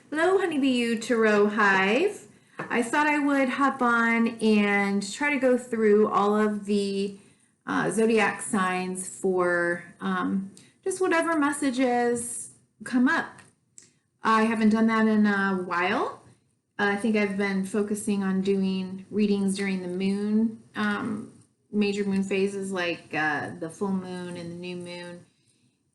Hello, Honeybeeyoutarot Hive. I thought I would hop on and try to go through all of the zodiac signs for just whatever messages come up. I haven't done that in a while. I think I've been focusing on doing readings during the moon, major moon phases like the full moon and the new moon.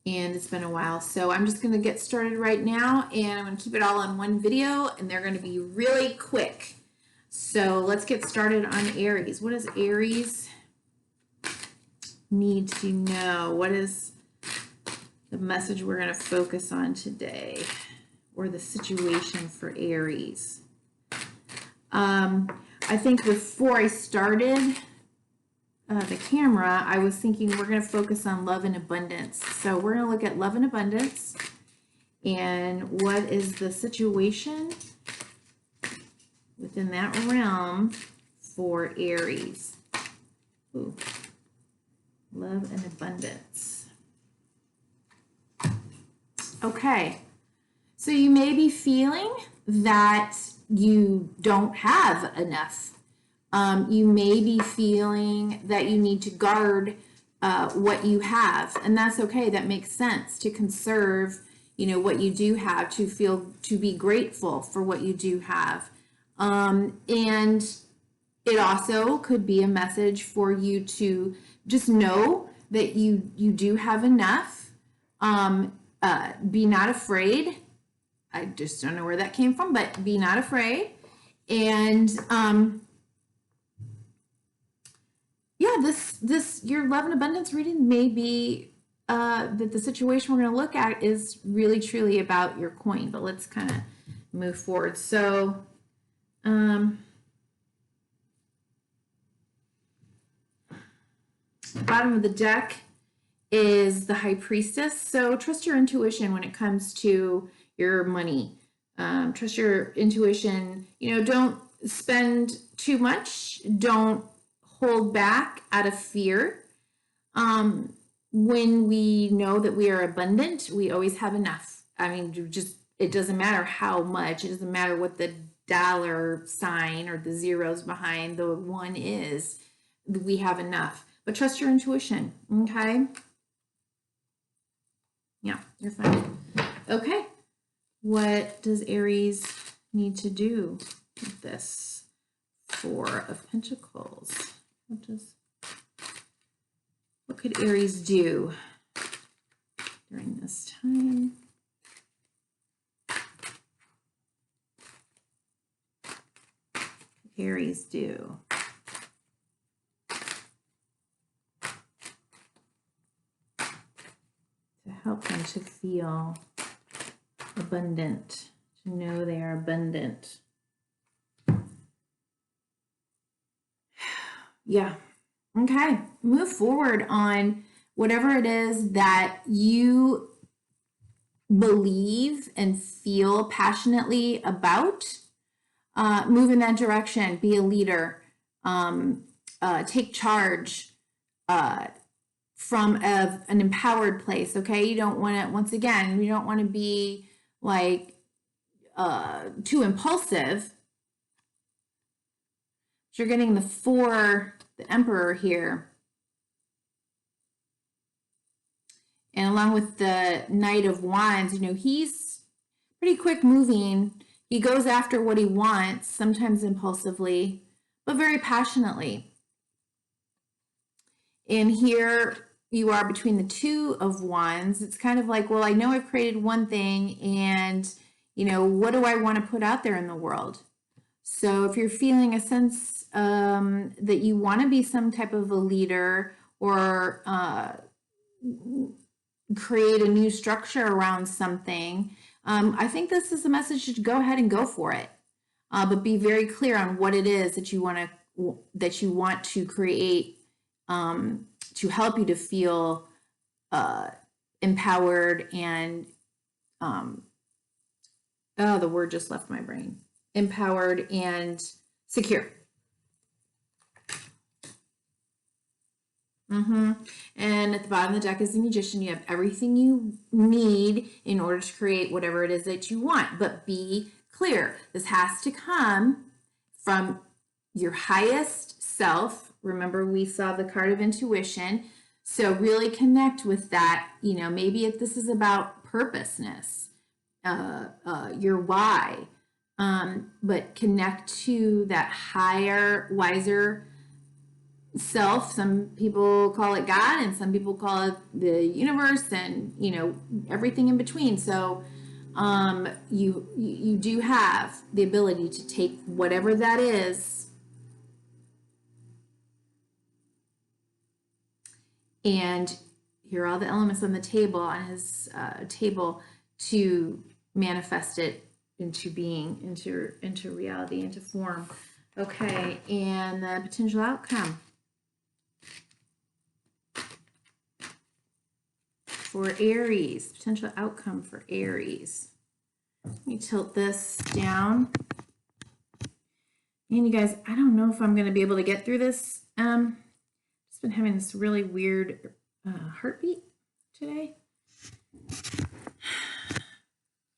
And it's been a while, so I'm just going to get started right now, and I'm going to keep it all in one video, and they're going to be really quick. So let's get started on Aries. What does Aries need to know? What is the message we're going to focus on today, or the situation for Aries? I think before I started the camera, I was thinking we're going to focus on love and abundance. So we're going to look at love and abundance and what is the situation within that realm for Aries. Ooh. Love and abundance. Okay, so you may be feeling that you don't have enough. You may be feeling that you need to guard what you have, and that's okay. That makes sense, to conserve, what you do have, to be grateful for what you do have. And it also could be a message for you to just know that you do have enough. Be not afraid. I just don't know where that came from, but be not afraid. And yeah, this your love and abundance reading may be that the situation we're going to look at is really truly about your coin, but let's kind of move forward. So the bottom of the deck is the High Priestess. So trust your intuition when it comes to your money. Trust your intuition. Don't spend too much. Don't hold back out of fear. When we know that we are abundant, we always have enough. I mean, it doesn't matter how much. It doesn't matter what the dollar sign or the zeros behind the one is. We have enough. But trust your intuition, okay? Yeah, you're fine. Okay. What does Aries need to do with this? Four of Pentacles. What could Aries do during this time? Aries do. To help them to feel abundant, to know they are abundant. Yeah. Okay. Move forward on whatever it is that you believe and feel passionately about. Move in that direction. Be a leader. Take charge from an empowered place. Okay. You don't want to, once again, you don't want to be like too impulsive. You're getting the Emperor here. And along with the Knight of Wands, he's pretty quick moving. He goes after what he wants, sometimes impulsively, but very passionately. And here you are between the Two of Wands. It's kind of like, well, I know I've created one thing, and, what do I want to put out there in the world? So if you're feeling a sense that you want to be some type of a leader, or create a new structure around something, I think this is a message to go ahead and go for it. But be very clear on what it is that you want to create to help you to feel empowered and the word just left my brain. Empowered and secure. And at the bottom of the deck is the Magician. You have everything you need in order to create whatever it is that you want. But be clear, this has to come from your highest self. Remember, we saw the card of intuition. So really connect with that. You know, maybe if this is about purposeness, your why, but connect to that higher, wiser self. Some people call it God, and some people call it the universe, and you know, everything in between. So you do have the ability to take whatever that is and here are all the elements on the table, on his table, to manifest it into being, into reality, into form. Okay, and the potential outcome for Aries, potential outcome for Aries. Let me tilt this down. And you guys, I don't know if I'm going to be able to get through this. Just been having this really weird heartbeat today.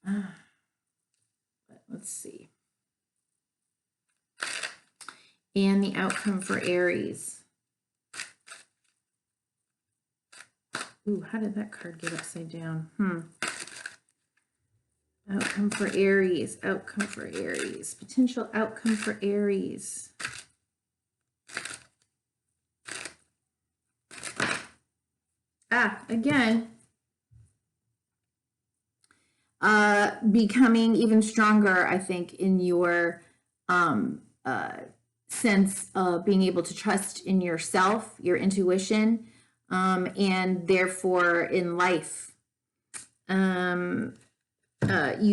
But let's see. And the outcome for Aries. Ooh, how did that card get upside down? Outcome for Aries, outcome for Aries, potential outcome for Aries. Again, becoming even stronger, I think, in your sense of being able to trust in yourself, your intuition, and therefore in life. You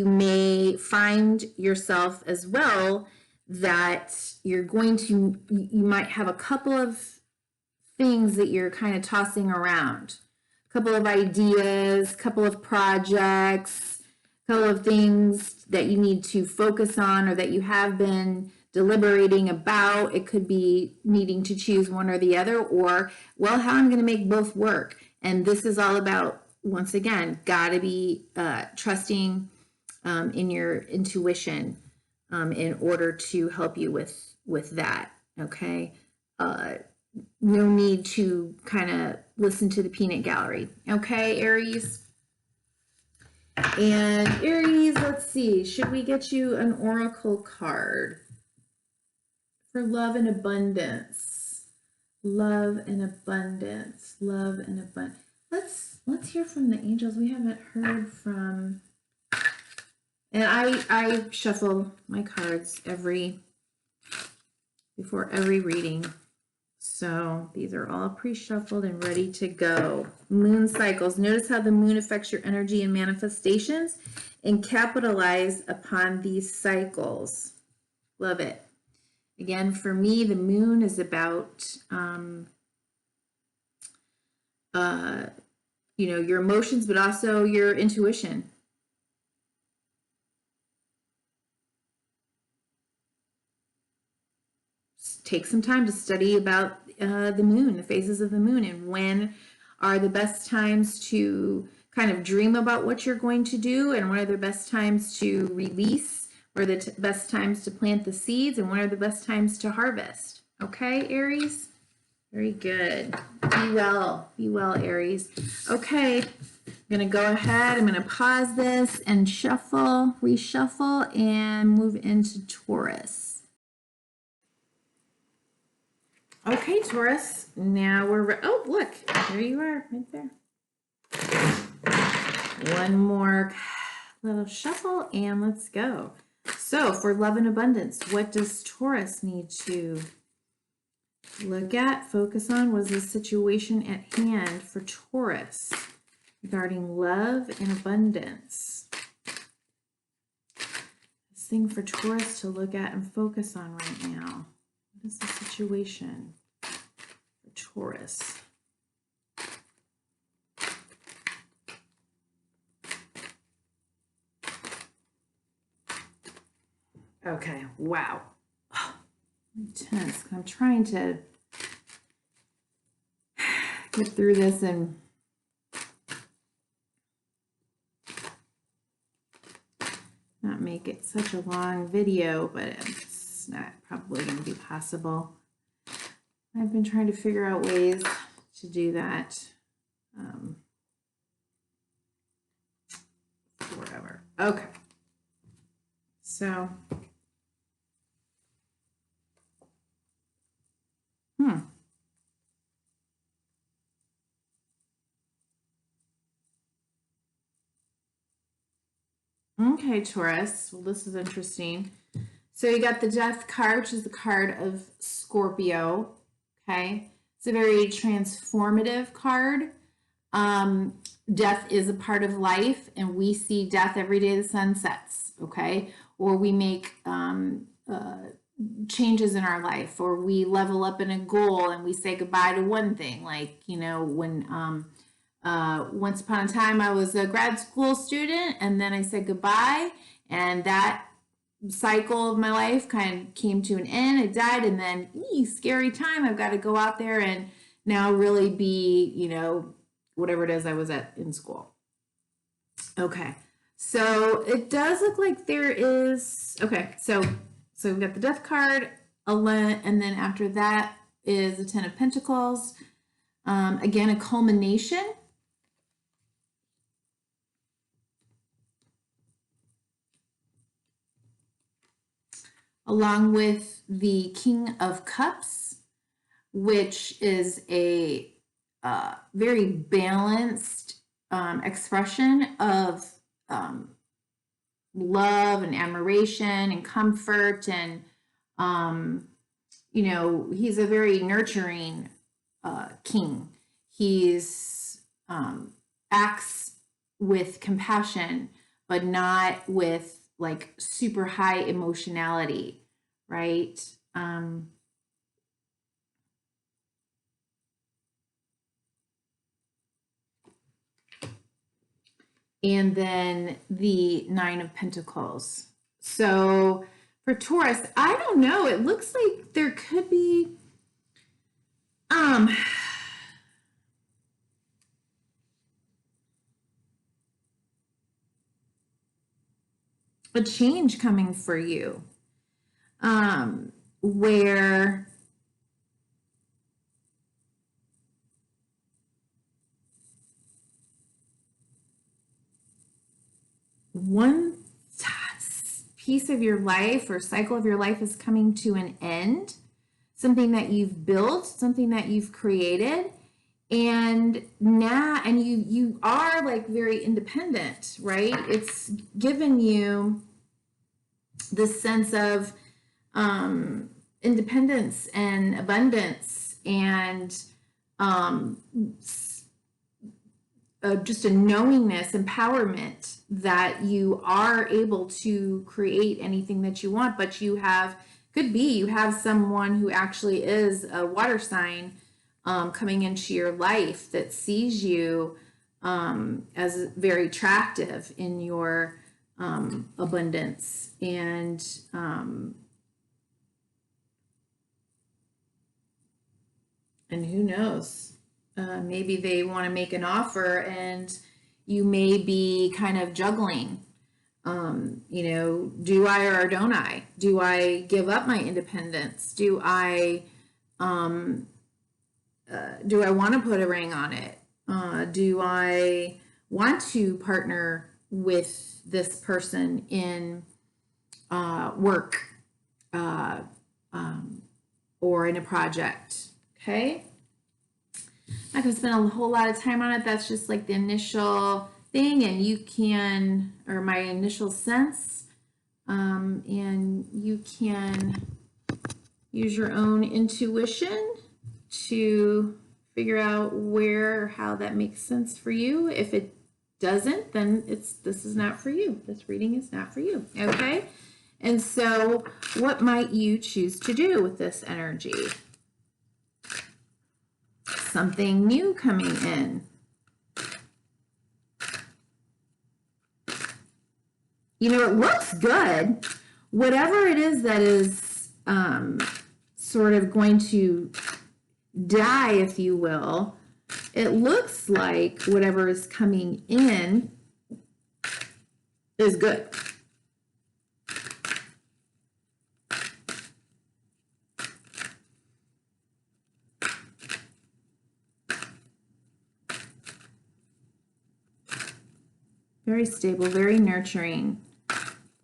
may find yourself as well that you're going to, you might have a couple of things that you're kind of tossing around, a couple of ideas, a couple of projects, a couple of things that you need to focus on or that you have been deliberating about. It could be needing to choose one or the other, or, well, how I'm going to make both work. And this is all about, once again, got to be trusting in your intuition in order to help you with that. Okay. No need to kind of listen to the peanut gallery. Okay, Aries. And Aries, let's see. Should we get you an oracle card for love and abundance? Love and abundance. Love and abundance. Let's hear from the angels. We haven't heard from. And I shuffle my cards before every reading. So these are all pre-shuffled and ready to go. Moon cycles. Notice how the moon affects your energy and manifestations, and capitalize upon these cycles. Love it. Again, for me, the moon is about, your emotions, but also your intuition. Take some time to study about the moon, the phases of the moon, and when are the best times to kind of dream about what you're going to do, and when are the best times to release, or the best times to plant the seeds, and when are the best times to harvest. Okay, Aries? Very good. Be well, Aries. Okay, I'm going to go ahead. I'm going to pause this and shuffle, reshuffle, and move into Taurus. Okay, Taurus, now oh, look, there you are, right there. One more little shuffle, and let's go. So, for love and abundance, what does Taurus need to look at, focus on? What is the situation at hand for Taurus regarding love and abundance? This thing for Taurus to look at and focus on right now. What is the situation for Taurus? Okay, wow. I'm tense. I'm trying to get through this and not make it such a long video, but it's not probably going to be possible. I've been trying to figure out ways to do that forever. Okay. So, Okay, Taurus. Well, this is interesting. So you got the Death card, which is the card of Scorpio. Okay. It's a very transformative card. Death is a part of life, and we see death every day the sun sets. Okay. Or we make changes in our life, or we level up in a goal and we say goodbye to one thing. Like, you know, when once upon a time I was a grad school student, and then I said goodbye, and that cycle of my life kind of came to an end. It died, and then scary time. I've got to go out there and now really be, you know, whatever it is I was at in school. Okay, so it does look like there is, okay, so we've got the Death card, and then after that is the Ten of Pentacles. Again, a culmination. Along with the King of Cups, which is a very balanced expression of love and admiration and comfort, and you know, he's a very nurturing king. He's acts with compassion, but not with like super high emotionality, right? And then the Nine of Pentacles. So for Taurus, I don't know. It looks like there could be a change coming for you, where one piece of your life or cycle of your life is coming to an end, something that you've built, something that you've created, and now, and you are like very independent, right? It's given you this sense of independence and abundance, and just a knowingness, empowerment that you are able to create anything that you want. But you have, could be, you have someone who actually is a water sign coming into your life that sees you as very attractive in your abundance, and who knows, maybe they want to make an offer, and you may be kind of juggling, you know, do I or don't I? Do I give up my independence? Do I want to put a ring on it? Do I want to partner with this person in work or in a project? Okay. I'm not going to spend a whole lot of time on it. That's just like the initial thing, and you can, or my initial sense, and you can use your own intuition to figure out where or how that makes sense for you. If it doesn't, then this is not for you. This reading is not for you. Okay. And so what might you choose to do with this energy? Something new coming in. You know, it looks good. Whatever it is that is sort of going to die, if you will, it looks like whatever is coming in is good. Very stable, very nurturing,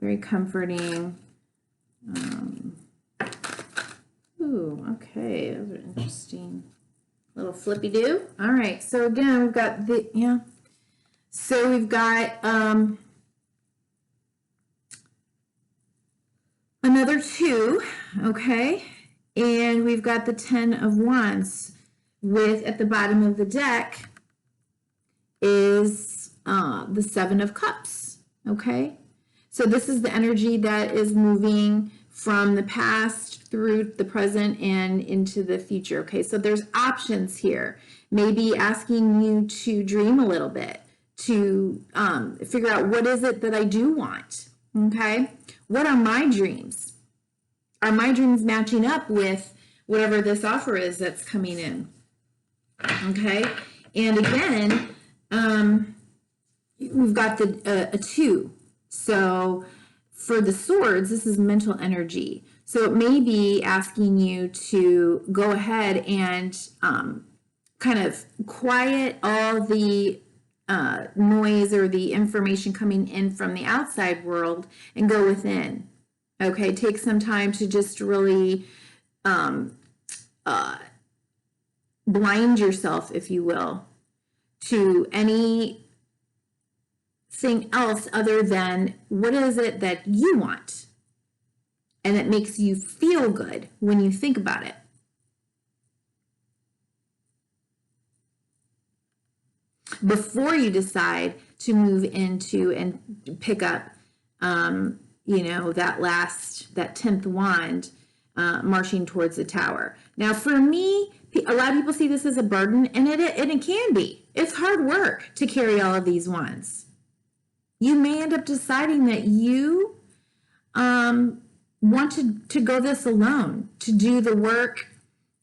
very comforting. Ooh, okay, those are interesting. Little flippy-do. All right, so again, we've got the, yeah. So we've got another 2, okay? And we've got the 10 of Wands with, at the bottom of the deck, is the 7 of Cups, okay? So this is the energy that is moving from the past through the present and into the future, okay? So there's options here. Maybe asking you to dream a little bit, to figure out what is it that I do want, okay? What are my dreams? Are my dreams matching up with whatever this offer is that's coming in, okay? And again, we've got the a 2. So for the swords, this is mental energy. So it may be asking you to go ahead and kind of quiet all the noise or the information coming in from the outside world and go within. Okay, take some time to just really blind yourself, if you will, to anything else other than what is it that you want and that makes you feel good when you think about it. Before you decide to move into and pick up, you know, that 10th wand, marching towards the tower. Now, for me, a lot of people see this as a burden, and it can be. It's hard work to carry all of these wands. You may end up deciding that you want to go this alone, to do the work,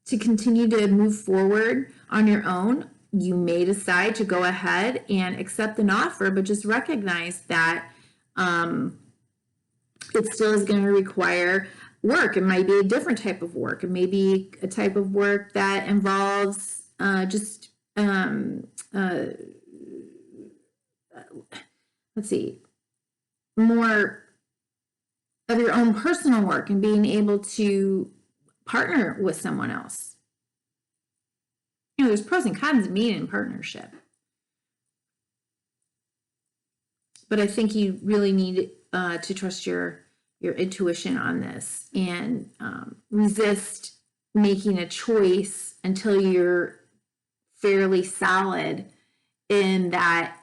to continue to move forward on your own. You may decide to go ahead and accept an offer, but just recognize that it still is going to require work. It might be a different type of work. It may be a type of work that involves let's see, more of your own personal work and being able to partner with someone else. You know, there's pros and cons of being in partnership. But I think you really need to trust your intuition on this and resist making a choice until you're fairly solid in that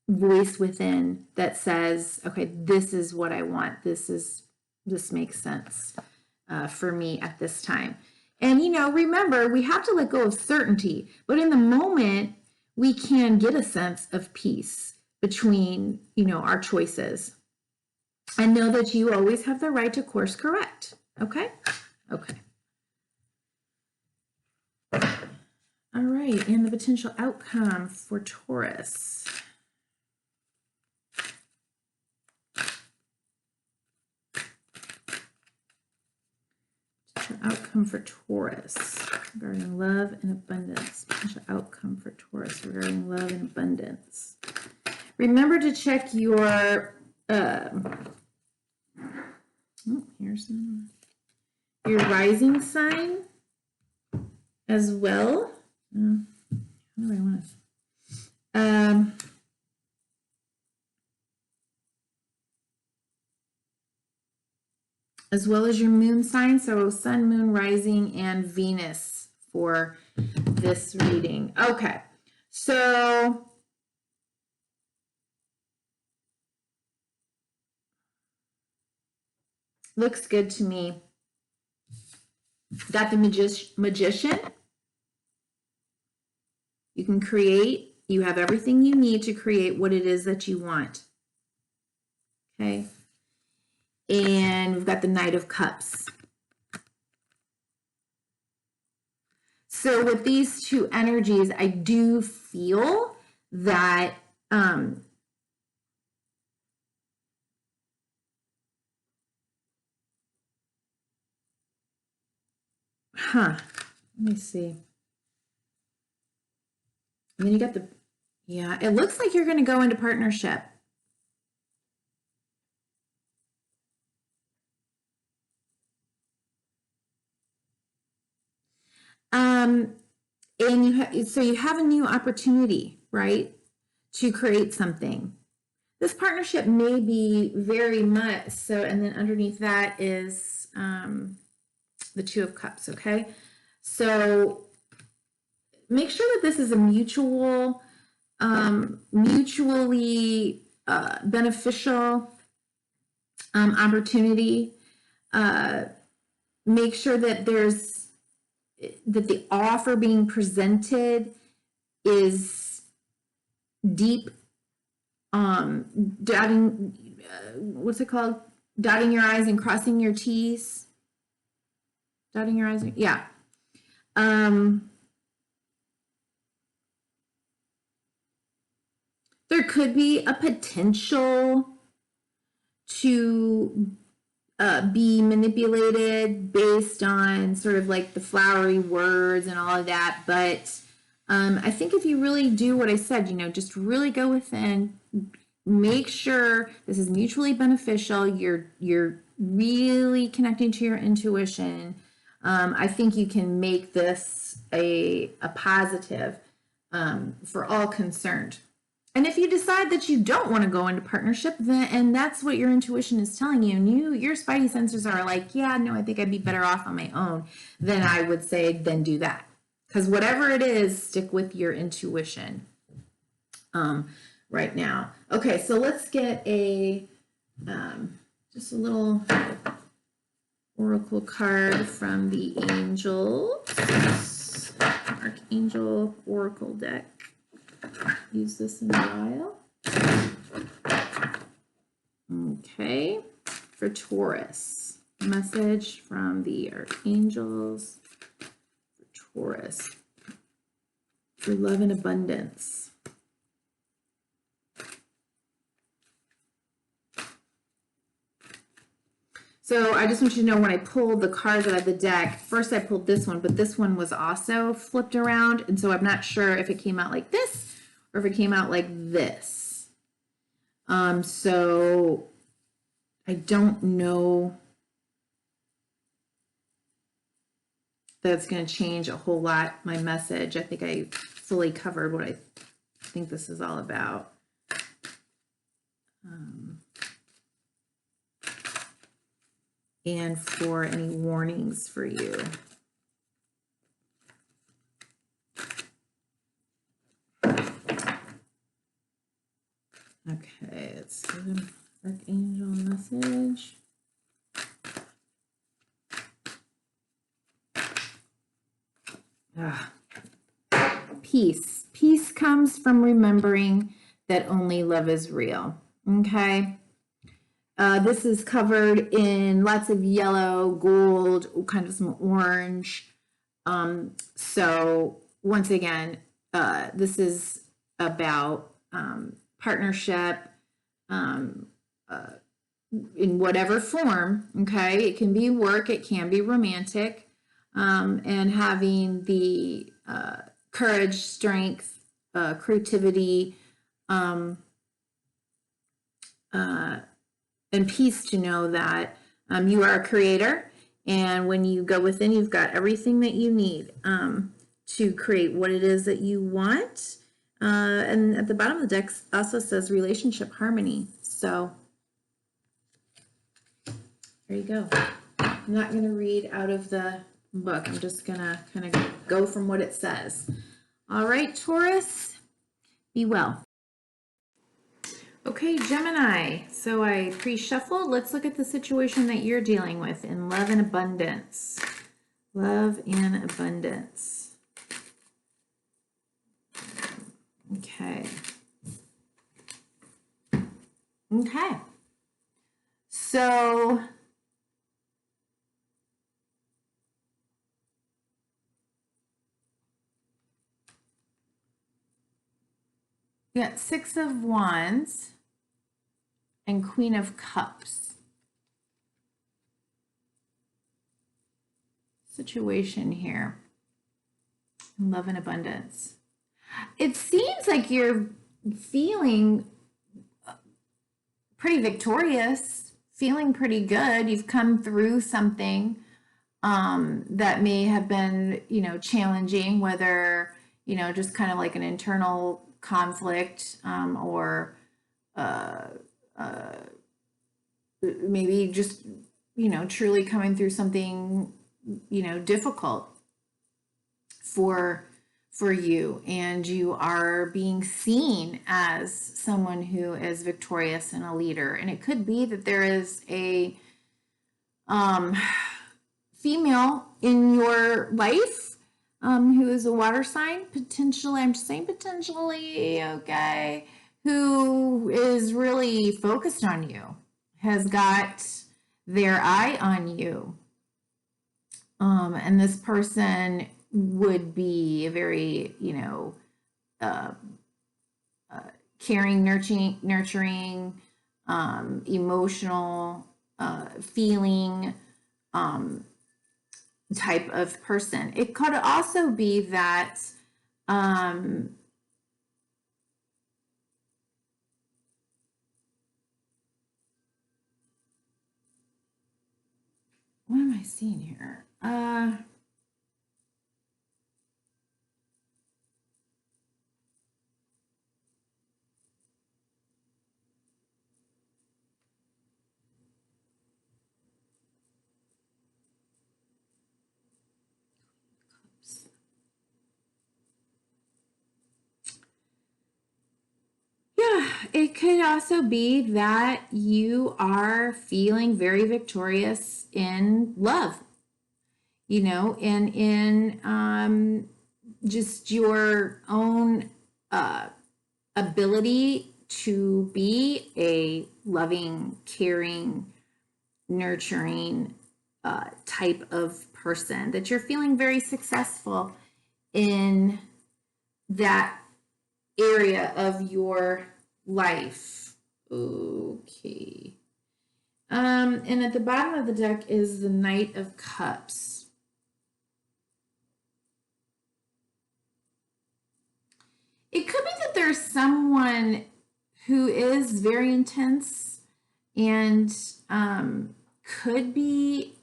voice within that says, okay, this is what I want. This makes sense for me at this time. And, you know, remember, we have to let go of certainty, but in the moment, we can get a sense of peace between, you know, our choices. And know that you always have the right to course correct. Okay? Okay. All right, and the potential outcome for Taurus. Potential outcome for Taurus regarding love and abundance. Potential outcome for Taurus regarding love and abundance. Remember to check your here's your rising sign as well. How do I want to? As well as your moon sign, so sun, moon, rising, and Venus for this reading. Okay, so looks good to me. Got the magician. You can create. You have everything you need to create what it is that you want. Okay. And we've got the Knight of Cups. So with these two energies, I do feel that let me see. And then you got the, yeah, it looks like you're going to go into partnership. And so you have a new opportunity, right, to create something. This partnership may be very much so, and then underneath that is the Two of Cups, okay? So make sure that this is a mutually beneficial opportunity. Make sure that that the offer being presented is deep, dotting, what's it called? Dotting your I's and crossing your T's. Dotting your I's, yeah. There could be a potential to be manipulated based on sort of like the flowery words and all of that. But I think if you really do what I said, you know, just really go within, make sure this is mutually beneficial. You're really connecting to your intuition. I think you can make this a positive for all concerned. And if you decide that you don't want to go into partnership, then, and that's what your intuition is telling you, and your spidey sensors are like, yeah, no, I think I'd be better off on my own, then I would say, then do that. Because whatever it is, stick with your intuition right now. Okay, so let's get just a little oracle card from the angels, Archangel Oracle deck. Use this in a while. Okay, for Taurus, message from the archangels for Taurus, for love and abundance. So I just want you to know, when I pulled the cards out of the deck, first I pulled this one, but this one was also flipped around. And so I'm not sure if it came out like this or if it came out like this. So I don't know that's going to change a whole lot my message. I think I fully covered what I think this is all about. And for any warnings for you. Okay, let's give an archangel message. Peace. Peace comes from remembering that only love is real. Okay. This is covered in lots of yellow, gold, kind of some orange. So once again, this is about partnership in whatever form, okay? It can be work, it can be romantic, and having the courage, strength, creativity, and peace to know that you are a creator, and when you go within, you've got everything that you need to create what it is that you want. And at the bottom of the deck also says relationship harmony. So there you go. I'm not going to read out of the book. I'm just going to kind of go from what it says. All right, Taurus, be well. Okay, Gemini, so I pre-shuffled. Let's look at the situation that you're dealing with in love and abundance. Love and abundance. Okay. Okay. So We got Six of Wands and Queen of Cups. Situation here. Love and abundance. It seems like you're feeling pretty victorious, feeling pretty good. You've come through something that may have been, challenging, whether, just kind of like an internal conflict or maybe just, truly coming through something, difficult for you, and you are being seen as someone who is victorious and a leader. And it could be that there is a female in your life who is a water sign, potentially, I'm just saying potentially, okay, who is really focused on you, has got their eye on you. And this person would be a very, caring, nurturing, emotional, feeling type of person. It could also be that what am I seeing here? It could also be that you are feeling very victorious in love, and in just your own ability to be a loving, caring, nurturing type of person, that you're feeling very successful in that area of your life. Okay. And at the bottom of the deck is the Knight of Cups. It could be that there's someone who is very intense and could be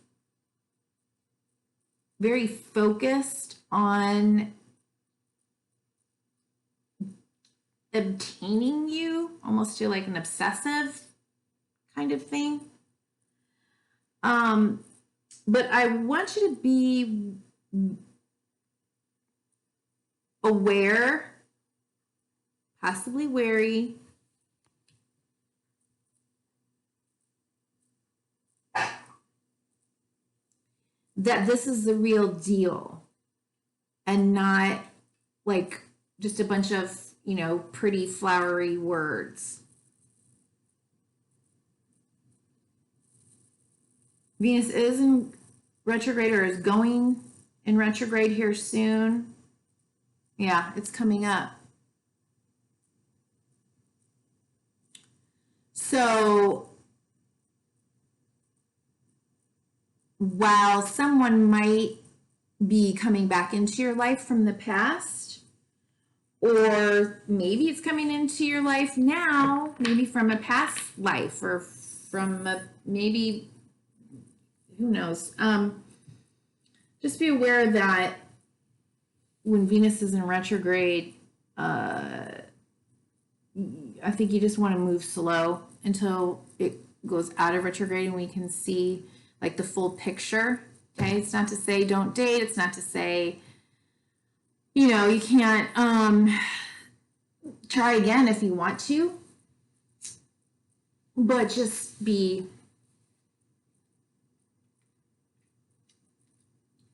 very focused on obtaining you, almost to like an obsessive kind of thing. But I want you to be aware, possibly wary, that this is the real deal and not like just a bunch of, pretty flowery words. Venus is in retrograde, or is going in retrograde here soon. Yeah, it's coming up. So while someone might be coming back into your life from the past, or maybe it's coming into your life now, maybe from a past life, or from maybe, who knows. Just be aware that when Venus is in retrograde, I think you just want to move slow until it goes out of retrograde and we can see like the full picture. Okay, it's not to say don't date. It's not to say, you can't try again if you want to, but just be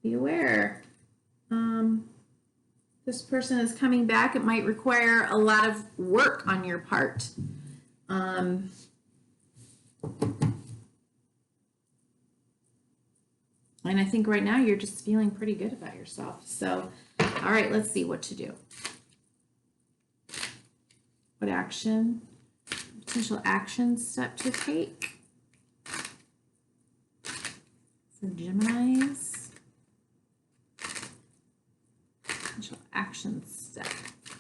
aware. This person is coming back. It might require a lot of work on your part. And I think right now you're just feeling pretty good about yourself. So, all right, let's see what to do. What action, potential action step to take for Geminis? Potential action step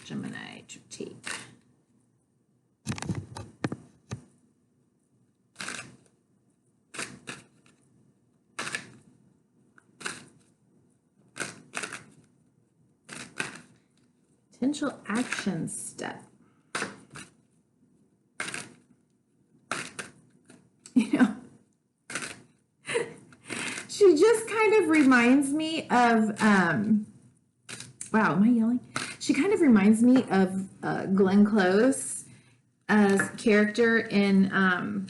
Gemini to take. Potential action step. You know, she just kind of reminds me of, wow, am I yelling? She kind of reminds me of Glenn Close as character in, oh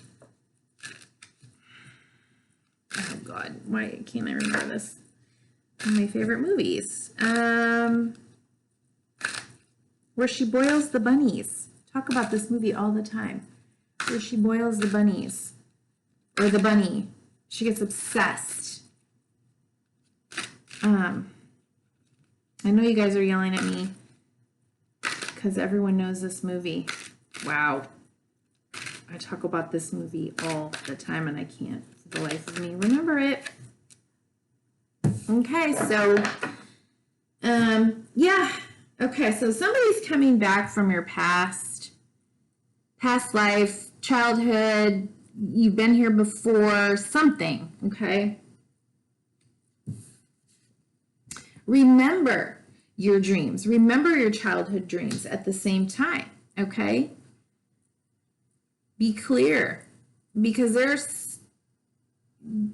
God, why can't I remember this? One of my favorite movies. Where she boils the bunnies. Talk about this movie all the time. Where she boils the bunnies. Or the bunny. She gets obsessed. I know you guys are yelling at me because everyone knows this movie. Wow. I talk about this movie all the time and I can't, for the life of me, remember it. Okay, so, yeah. Okay, so somebody's coming back from your past life, childhood, you've been here before, something, okay? Remember your dreams. Remember your childhood dreams at the same time, okay? Be clear, because there's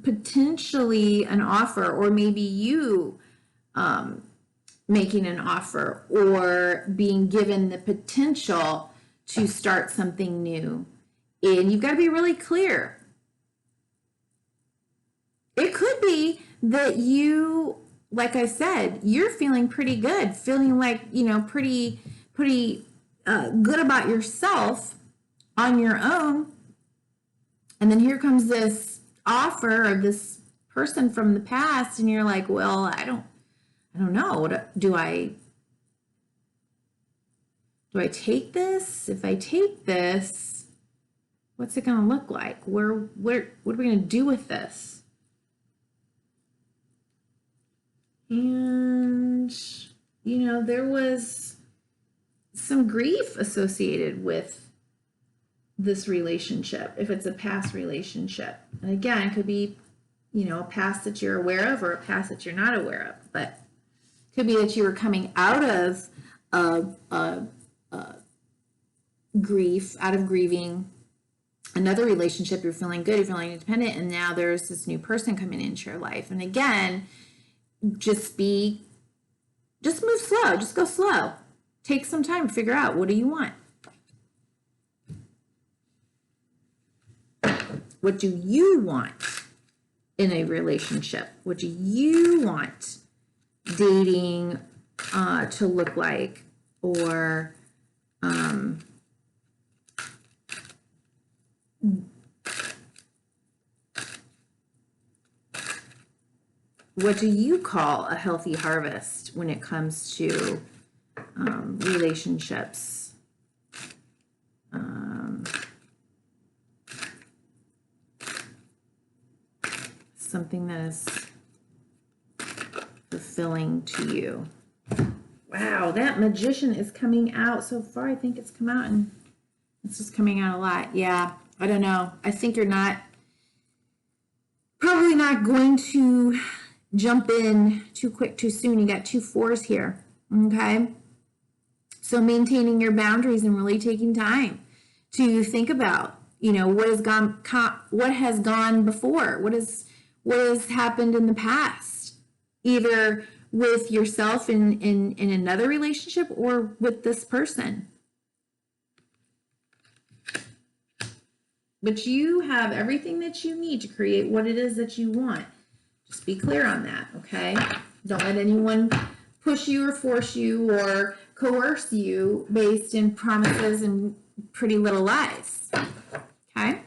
potentially an offer, or maybe you making an offer or being given the potential to start something new. And you've got to be really clear. It could be that you, like I said, you're feeling pretty good, feeling like, you know, pretty good about yourself on your own. And then here comes this offer of this person from the past, and you're like, well, I don't know. Do I take this? If I take this, what's it going to look like? What are we going to do with this? And, you know, there was some grief associated with this relationship, if it's a past relationship. And again, it could be, you know, a past that you're aware of or a past that you're not aware of, but could be that you were coming out of grief, out of grieving another relationship. You're feeling good, you're feeling independent, and now there's this new person coming into your life. And again, just move slow, just go slow. Take some time to figure out, what do you want? What do you want in a relationship? What do you want dating to look like, or what do you call a healthy harvest when it comes to relationships? Something that is fulfilling to you. Wow, that Magician is coming out so far. I think it's come out, and it's just coming out a lot. Yeah, I don't know. I think you're probably not going to jump in too quick, too soon. You got 2 4s here, okay? So maintaining your boundaries and really taking time to think about, you know, what has gone before, what has happened in the past, either with yourself in another relationship or with this person. But you have everything that you need to create what it is that you want. Just be clear on that, okay? Don't let anyone push you or force you or coerce you based in promises and pretty little lies, okay?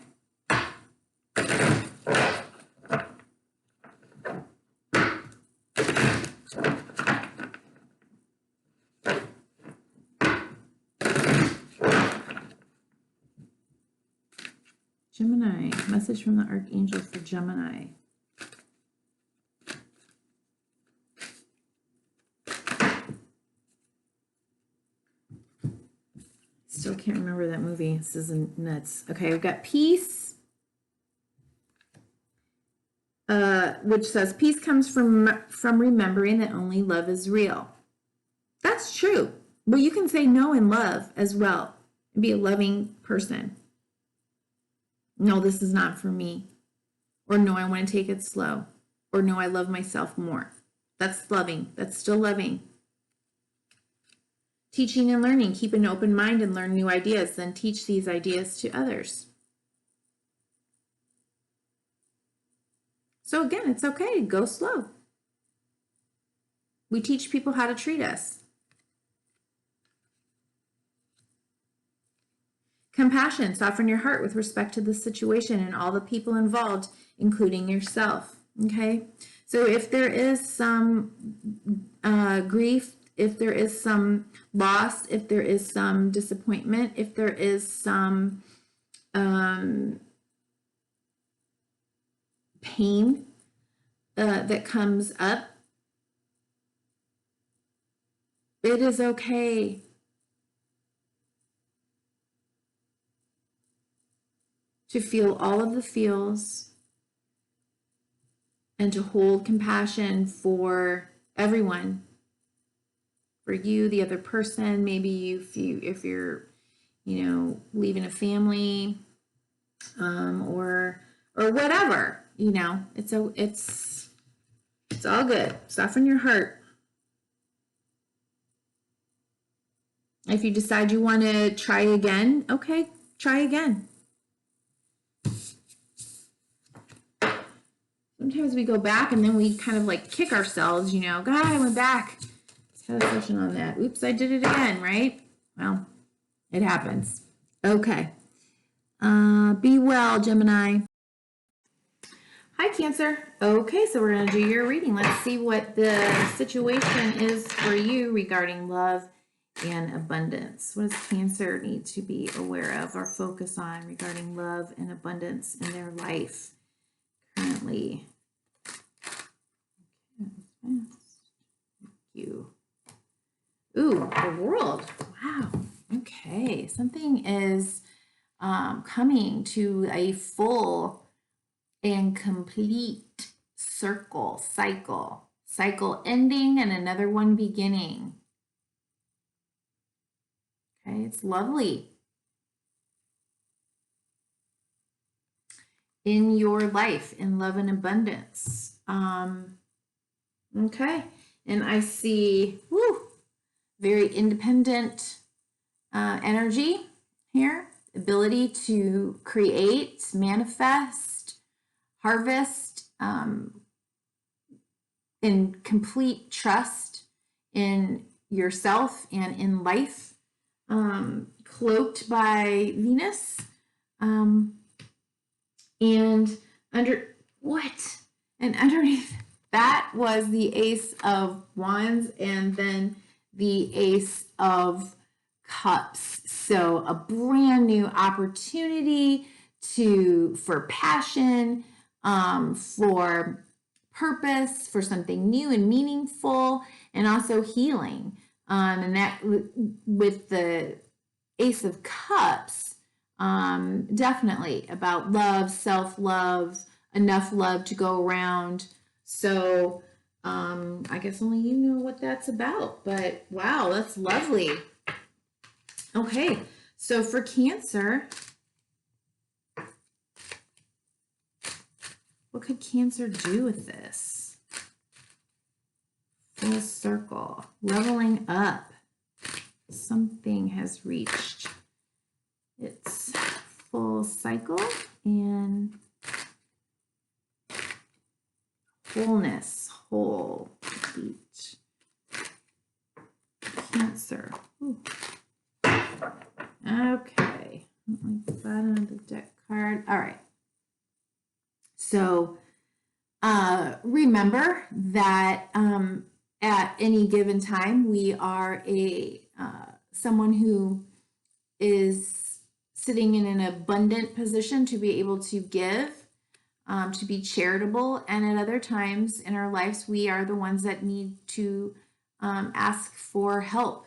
Gemini, message from the Archangel for Gemini. Still can't remember that movie. This is nuts. Okay, we've got peace, which says peace comes from remembering that only love is real. That's true. But you can say no in love as well and be a loving person. No, this is not for me. Or no, I want to take it slow. Or no, I love myself more. That's loving. That's still loving. Teaching and learning. Keep an open mind and learn new ideas. Then teach these ideas to others. So again, it's okay to go slow. We teach people how to treat us. Compassion. Soften your heart with respect to the situation and all the people involved, including yourself. Okay? So if there is some grief, if there is some loss, if there is some disappointment, if there is some pain that comes up, it is okay to feel all of the feels and to hold compassion for everyone. For you, the other person, maybe if you're, you know, leaving a family, or whatever, you know, it's all good. Soften your heart. If you decide you want to try again, okay, try again. Sometimes we go back and then we kind of like kick ourselves, you know, God, I went back. Had a session on that. Oops, I did it again, right? Well, it happens. Okay. Be well, Gemini. Hi, Cancer. Okay, so we're going to do your reading. Let's see what the situation is for you regarding love and abundance. What does Cancer need to be aware of or focus on regarding love and abundance in their life currently? Okay, thank you. Ooh, the World. Wow. Okay. Something is coming to a full and complete cycle ending and another one beginning. Okay. It's lovely. In your life, in love and abundance. Okay. And I see, very independent energy here, ability to create, manifest, harvest, in complete trust in yourself and in life, cloaked by Venus, and underneath that was the Ace of Wands and then the Ace of Cups. So a brand new opportunity for passion, for purpose, for something new and meaningful, and also healing. And that with the Ace of Cups, definitely about love, self-love, enough love to go around. So I guess only you know what that's about, but wow, that's lovely. Okay, so for Cancer, what could Cancer do with this? Full circle, leveling up. Something has reached its full cycle and wholeness, whole, complete. Cancer. Ooh. Okay. Like the bottom of the deck card. All right. So remember that at any given time, we are someone who is sitting in an abundant position to be able to give, to be charitable. And at other times in our lives, we are the ones that need to ask for help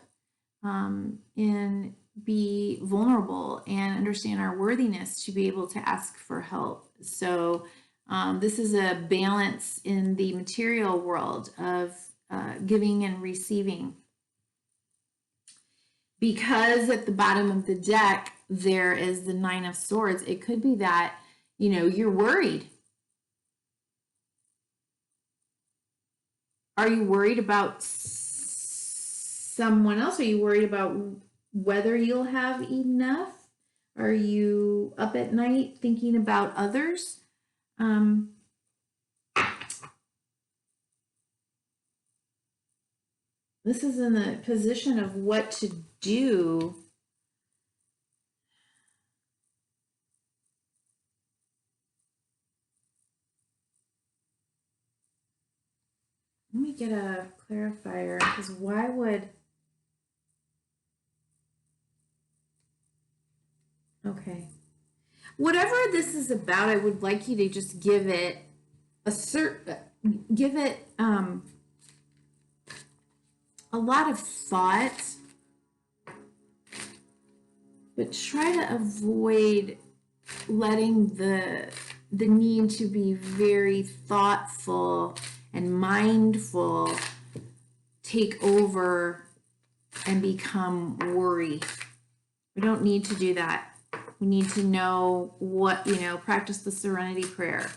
and be vulnerable and understand our worthiness to be able to ask for help. So this is a balance in the material world of giving and receiving. Because at the bottom of the deck, there is the Nine of Swords, it could be that, you know, you're worried. Are you worried about someone else? Are you worried about whether you'll have enough? Are you up at night thinking about others? This is in the position of what to do. Let me get a clarifier, because why would... Okay. Whatever this is about, I would like you to just give it a lot of thought, but try to avoid letting the need to be very thoughtful and mindful take over and become worry. We don't need to do that. We need to know what, you know, practice the serenity prayer.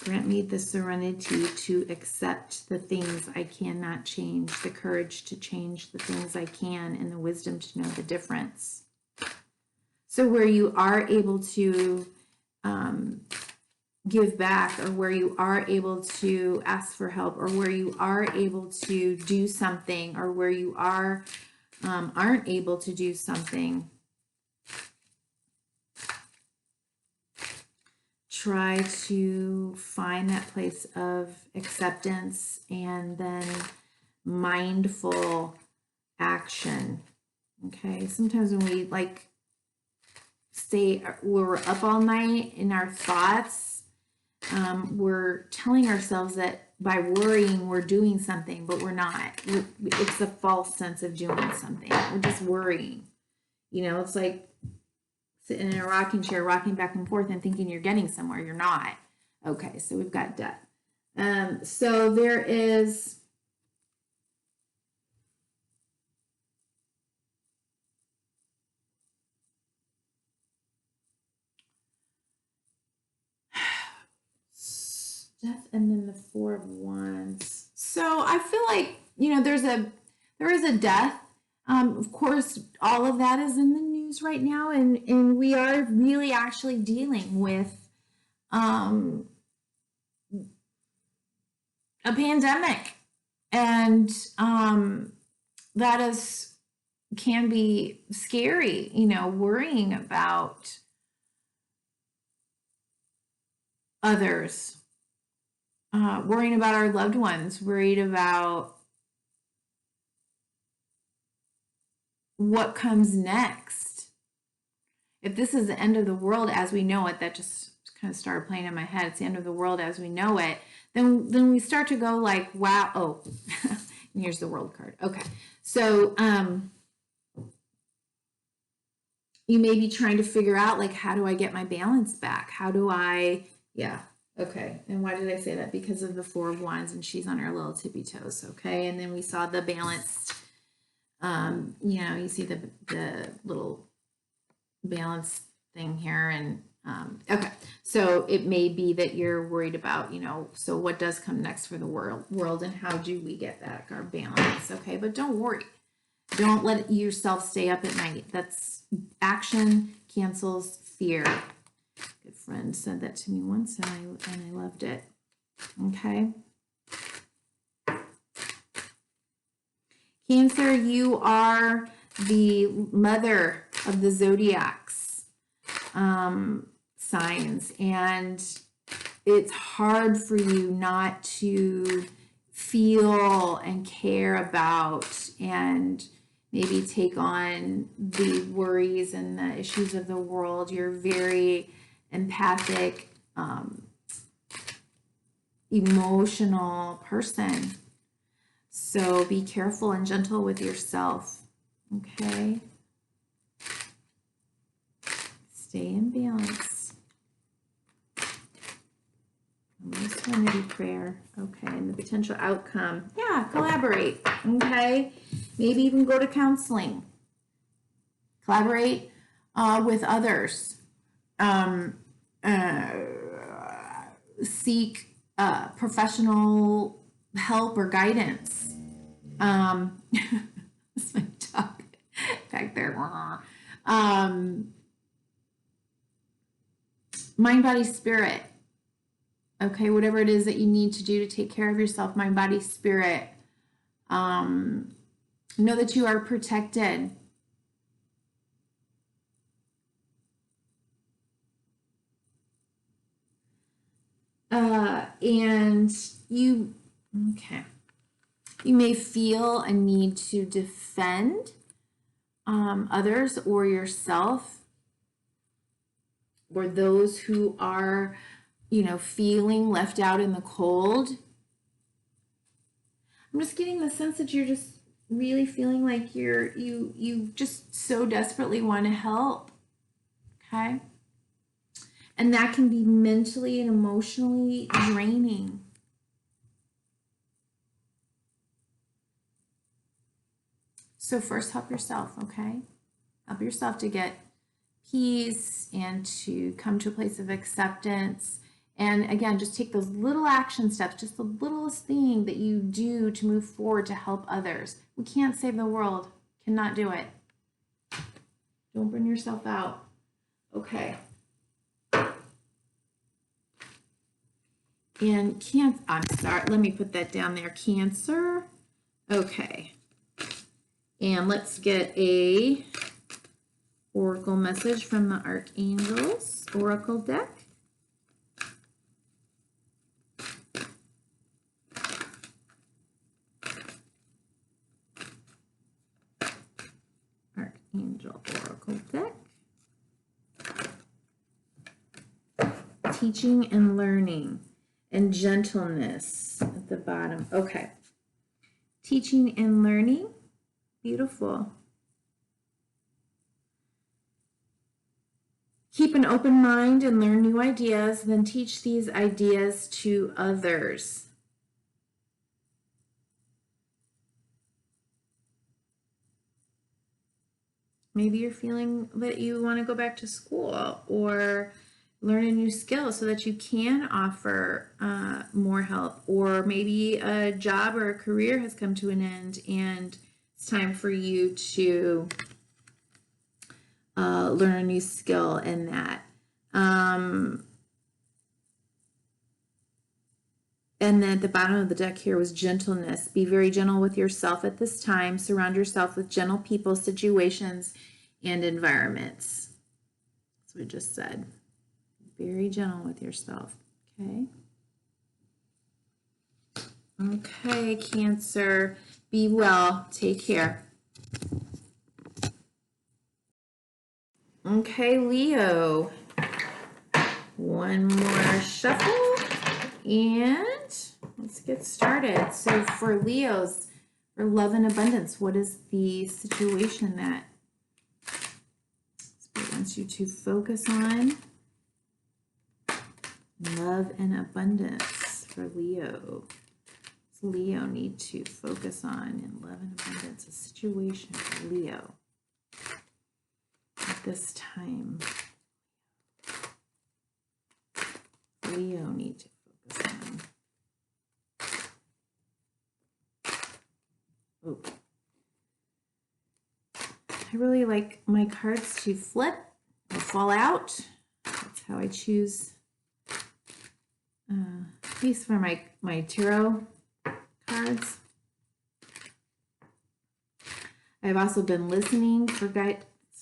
Grant me the serenity to accept the things I cannot change, the courage to change the things I can, and the wisdom to know the difference. So where you are able to give back, or where you are able to ask for help, or where you are able to do something, or where you are aren't able to do something, try to find that place of acceptance and then mindful action. Okay, sometimes when we we're up all night in our thoughts, we're telling ourselves that by worrying we're doing something, but we're not. It's a false sense of doing something. We're just worrying. You know, it's like sitting in a rocking chair, rocking back and forth and thinking you're getting somewhere. You're not. Okay, so we've got death. So there is... Death, and then the Four of Wands. So I feel like, you know, there is a death. Of course, all of that is in the news right now, and we are really actually dealing with a pandemic, and that can be scary, you know, worrying about others. Worrying about our loved ones, worried about what comes next. If this is the end of the world as we know it, that just kind of started playing in my head, it's the end of the world as we know it, then we start to go like, wow, oh, and here's the World card. Okay, so you may be trying to figure out, like, how do I get my balance back? How do I, yeah. Okay, and why did I say that? Because of the Four of Wands, and she's on her little tippy toes, okay? And then we saw the balanced, you know, you see the little balance thing here, and okay. So it may be that you're worried about, you know, so what does come next for the world, and how do we get back our balance, okay? But don't worry. Don't let yourself stay up at night. That's action cancels fear. Good friend said that to me once, and I loved it. Okay. Cancer, you are the mother of the zodiacs signs, and it's hard for you not to feel and care about, and maybe take on the worries and the issues of the world. You're very empathic, emotional person. So be careful and gentle with yourself, okay? Stay in balance. Serenity prayer. Okay, and the potential outcome. Yeah, collaborate. Okay, maybe even go to counseling. Collaborate with others. Seek professional help or guidance. That's my dog back there. Mind, body, spirit. Okay, whatever it is that you need to do to take care of yourself, mind, body, spirit. Know that you are protected. And you may feel a need to defend others or yourself, or those who are, feeling left out in the cold. I'm just getting the sense that you're just really feeling like you just so desperately want to help. Okay? And that can be mentally and emotionally draining. So first, help yourself, okay? Help yourself to get peace and to come to a place of acceptance. And again, just take those little action steps, just the littlest thing that you do to move forward to help others. We can't save the world, cannot do it. Don't burn yourself out. Okay. And I'm sorry, let me put that down there, Cancer. Okay. And let's get a oracle message from the Archangels Oracle deck. Archangel Oracle deck. Teaching and learning and gentleness at the bottom. Okay. Teaching and learning. Beautiful. Keep an open mind and learn new ideas, then teach these ideas to others. Maybe you're feeling that you want to go back to school or learn a new skill so that you can offer more help. Or maybe a job or a career has come to an end and it's time for you to learn a new skill in that. And then at the bottom of the deck here was gentleness. Be very gentle with yourself at this time. Surround yourself with gentle people, situations, and environments. That's what we just said. Very gentle with yourself. Okay. Okay, Cancer. Be well. Take care. Okay, Leo. One more shuffle and let's get started. So for Leos, for love and abundance, what is the situation that Spirit wants you to focus on? Love and abundance for Leo. So Leo need to focus on in love and abundance, a situation for Leo at this time. Leo need to focus on. Oh. I really like my cards to flip or fall out. That's how I choose these for my tarot cards. I've also been listening for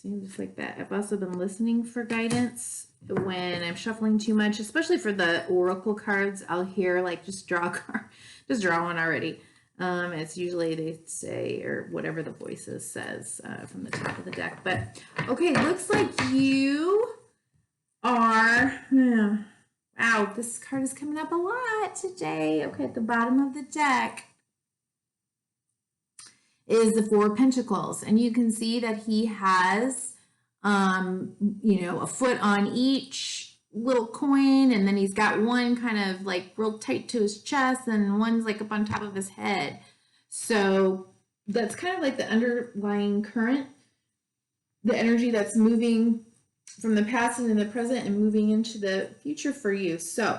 Seems like that. I've also been listening for guidance when I'm shuffling too much, especially for the oracle cards. I'll hear like, just draw a card, just draw one already. It's usually they say, or whatever the voices says from the top of the deck. But okay, looks like you are, wow, this card is coming up a lot today. Okay, at the bottom of the deck is the Four of Pentacles, and you can see that he has, you know, a foot on each little coin, and then he's got one kind of like real tight to his chest, and one's like up on top of his head. So that's kind of like the underlying current, the energy that's moving from the past and in the present and moving into the future for you. So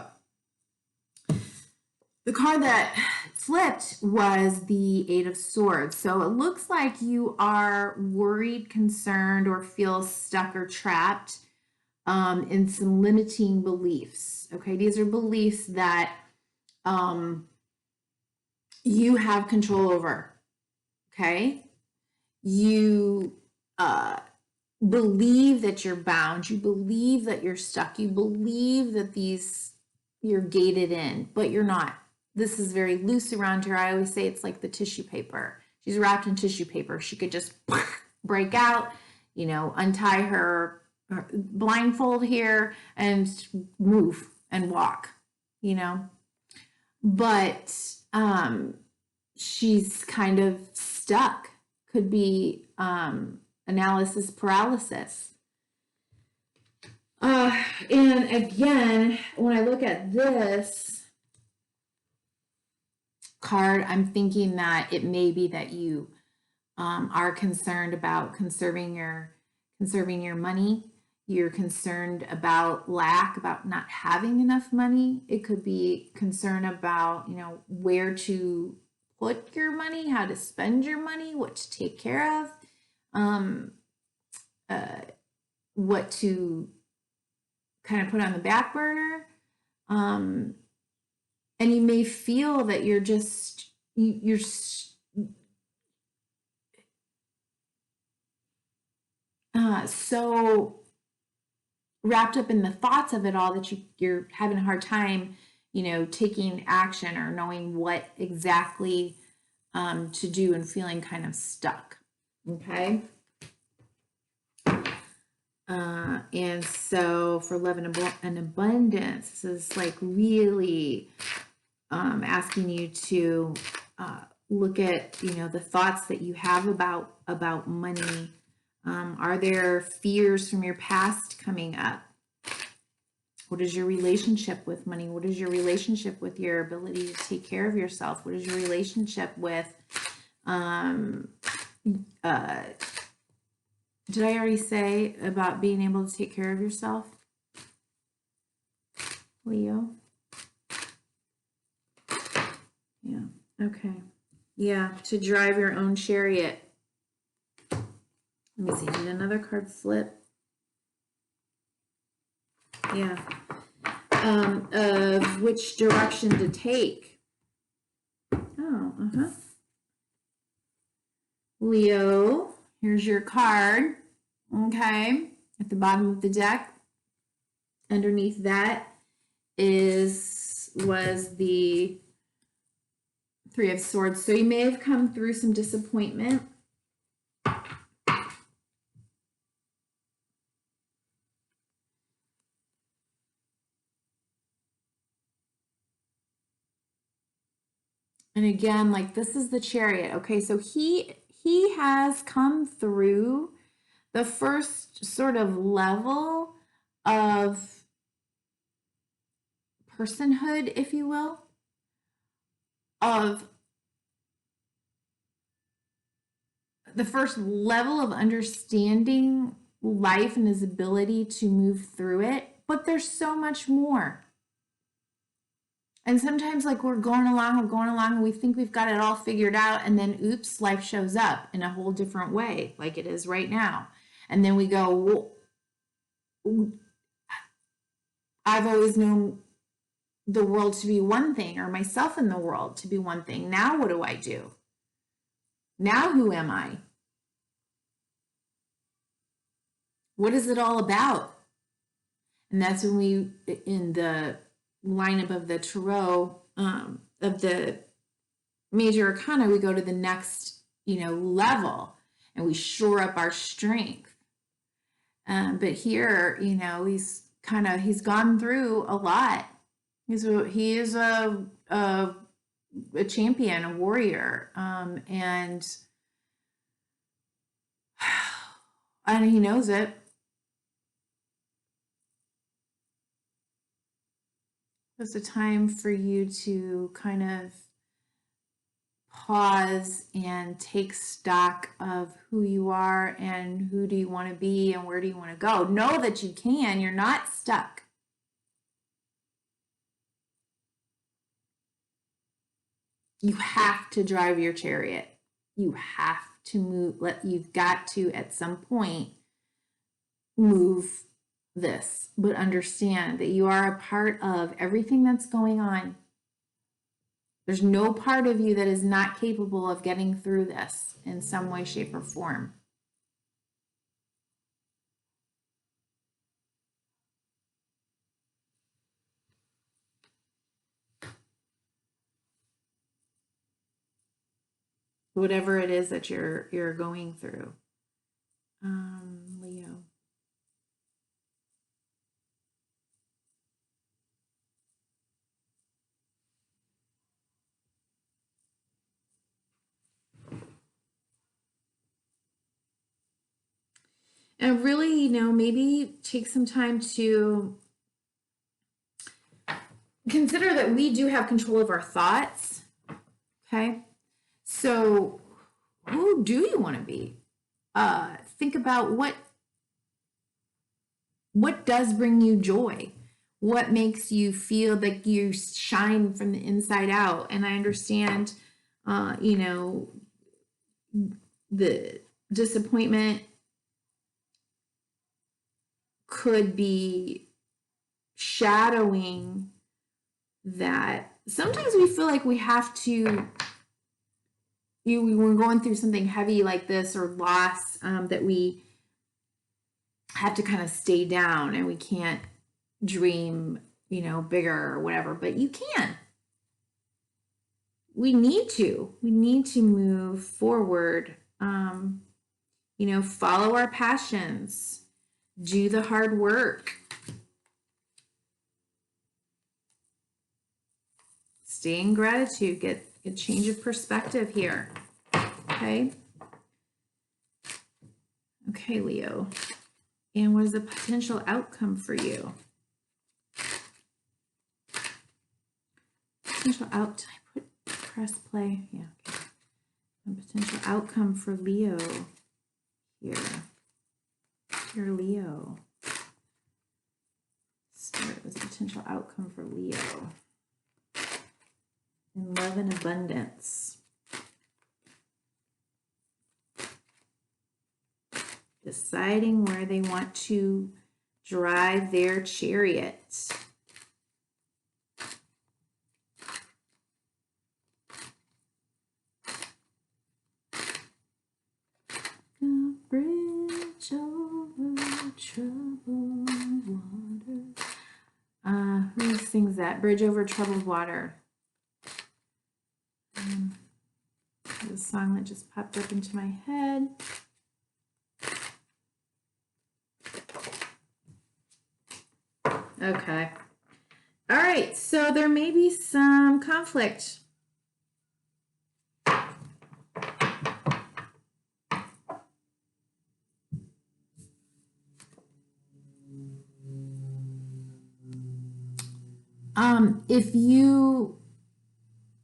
the card that flipped was the Eight of Swords. So it looks like you are worried, concerned, or feel stuck or trapped in some limiting beliefs. Okay, these are beliefs that you have control over. Okay, you believe that you're bound. You believe that you're stuck. You believe that you're gated in, but you're not. This is very loose around her. I always say it's like the tissue paper. She's wrapped in tissue paper. She could just break out, you know, untie her blindfold here and move and walk, you know. But she's kind of stuck. Could be analysis paralysis. And again, when I look at this card, I'm thinking that it may be that you are concerned about conserving your money. You're concerned about lack, about not having enough money. It could be concern about, you know, where to put your money, how to spend your money, what to take care of, what to kind of put on the back burner. And you may feel that you're just, you're so wrapped up in the thoughts of it all that you're having a hard time, you know, taking action or knowing what exactly to do and feeling kind of stuck. Okay. And so for love and abundance, this is like really asking you to look at, you know, the thoughts that you have about money. Are there fears from your past coming up? What is your relationship with money? What is your relationship with your ability to take care of yourself? What is your relationship with, did I already say about being able to take care of yourself? Leo? Yeah, okay. Yeah, to drive your own chariot. Let me see, did another card flip? Yeah. Of which direction to take. Oh, Leo, here's your card. Okay, at the bottom of the deck, underneath that was the Three of Swords. So you may have come through some disappointment. And again, like this is the Chariot. Okay, so he has come through the first sort of level of personhood, if you will, of the first level of understanding life and his ability to move through it. But there's so much more. And sometimes like we're going along, and we think we've got it all figured out, and then oops, life shows up in a whole different way, like it is right now. And then we go, well, I've always known the world to be one thing, or myself in the world to be one thing. Now what do I do? Now who am I? What is it all about? And that's when we, in the lineup of the tarot, of the major arcana, we go to the next, level, and we shore up our strength. But here, he's gone through a lot. He is a champion, a warrior, and he knows it. It's a time for you to kind of pause and take stock of who you are and who do you want to be and where do you want to go. Know that you can. You're not stuck. You have to drive your chariot. You have to move. You've got to, at some point, move this, but understand that you are a part of everything that's going on. There's no part of you that is not capable of getting through this in some way, shape, or form. Whatever it is that you're going through. Leo. And really, maybe take some time to consider that we do have control of our thoughts. Okay. So who do you want to be? Think about what does bring you joy? What makes you feel like you shine from the inside out? And I understand, the disappointment could be shadowing that. Sometimes we feel like we have to, we're going through something heavy like this or loss, that we have to kind of stay down and we can't dream, bigger or whatever, but you can. We need to move forward, follow our passions, do the hard work, stay in gratitude, get a change of perspective here. Okay, Leo. And what is the potential outcome for you? Potential out. Did I put press play? Yeah. Okay. And potential outcome for Leo here. Here, Leo. Start with potential outcome for Leo. In love and abundance. Deciding where they want to drive their chariot. A bridge over troubled water. Who sings that? Bridge over troubled water. The song that just popped up into my head. Okay. All right. So there may be some conflict.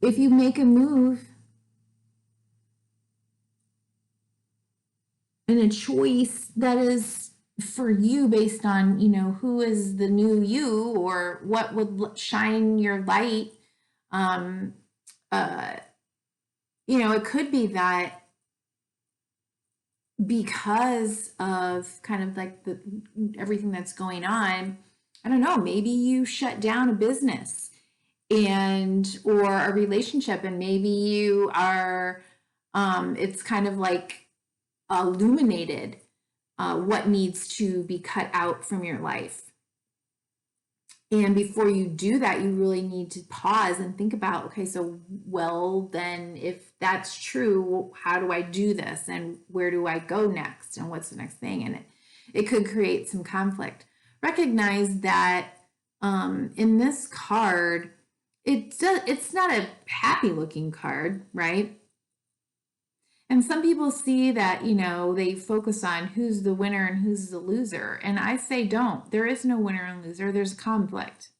If you make a move and a choice that is for you based on, who is the new you or what would shine your light, it could be that because of kind of like everything that's going on, I don't know, maybe you shut down a business or a relationship, and maybe you are, it's kind of like illuminated what needs to be cut out from your life. And before you do that, you really need to pause and think about, okay, so, well, then if that's true, how do I do this? And where do I go next? And what's the next thing? And it could create some conflict. Recognize that in this card, it's not a happy looking card, right? And some people see that, you know, they focus on who's the winner and who's the loser. And I say don't. There is no winner and loser. There's conflict.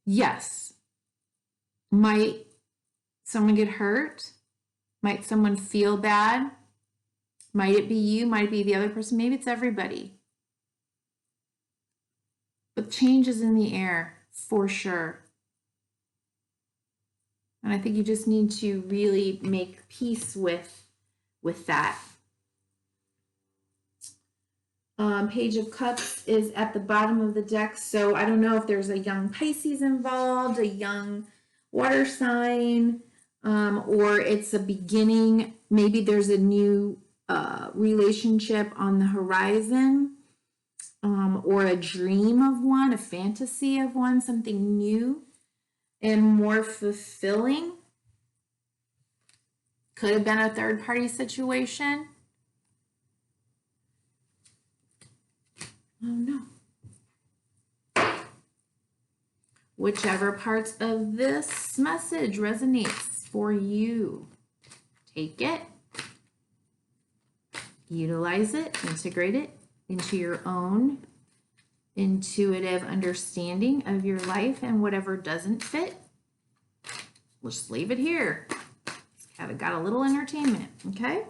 Yes. Might someone get hurt? Might someone feel bad? Might it be you? Might it be the other person? Maybe it's everybody. But change is in the air. For sure. And I think you just need to really make peace with that. Page of Cups is at the bottom of the deck. So I don't know if there's a young Pisces involved, a young water sign, or it's a beginning. Maybe there's a new relationship on the horizon. Or a dream of one, a fantasy of one, something new and more fulfilling. Could have been a third-party situation. Oh no. Whichever parts of this message resonates for you, take it, utilize it, integrate it into your own intuitive understanding of your life, and whatever doesn't fit, we'll just leave it here. Just have it got a little entertainment, okay?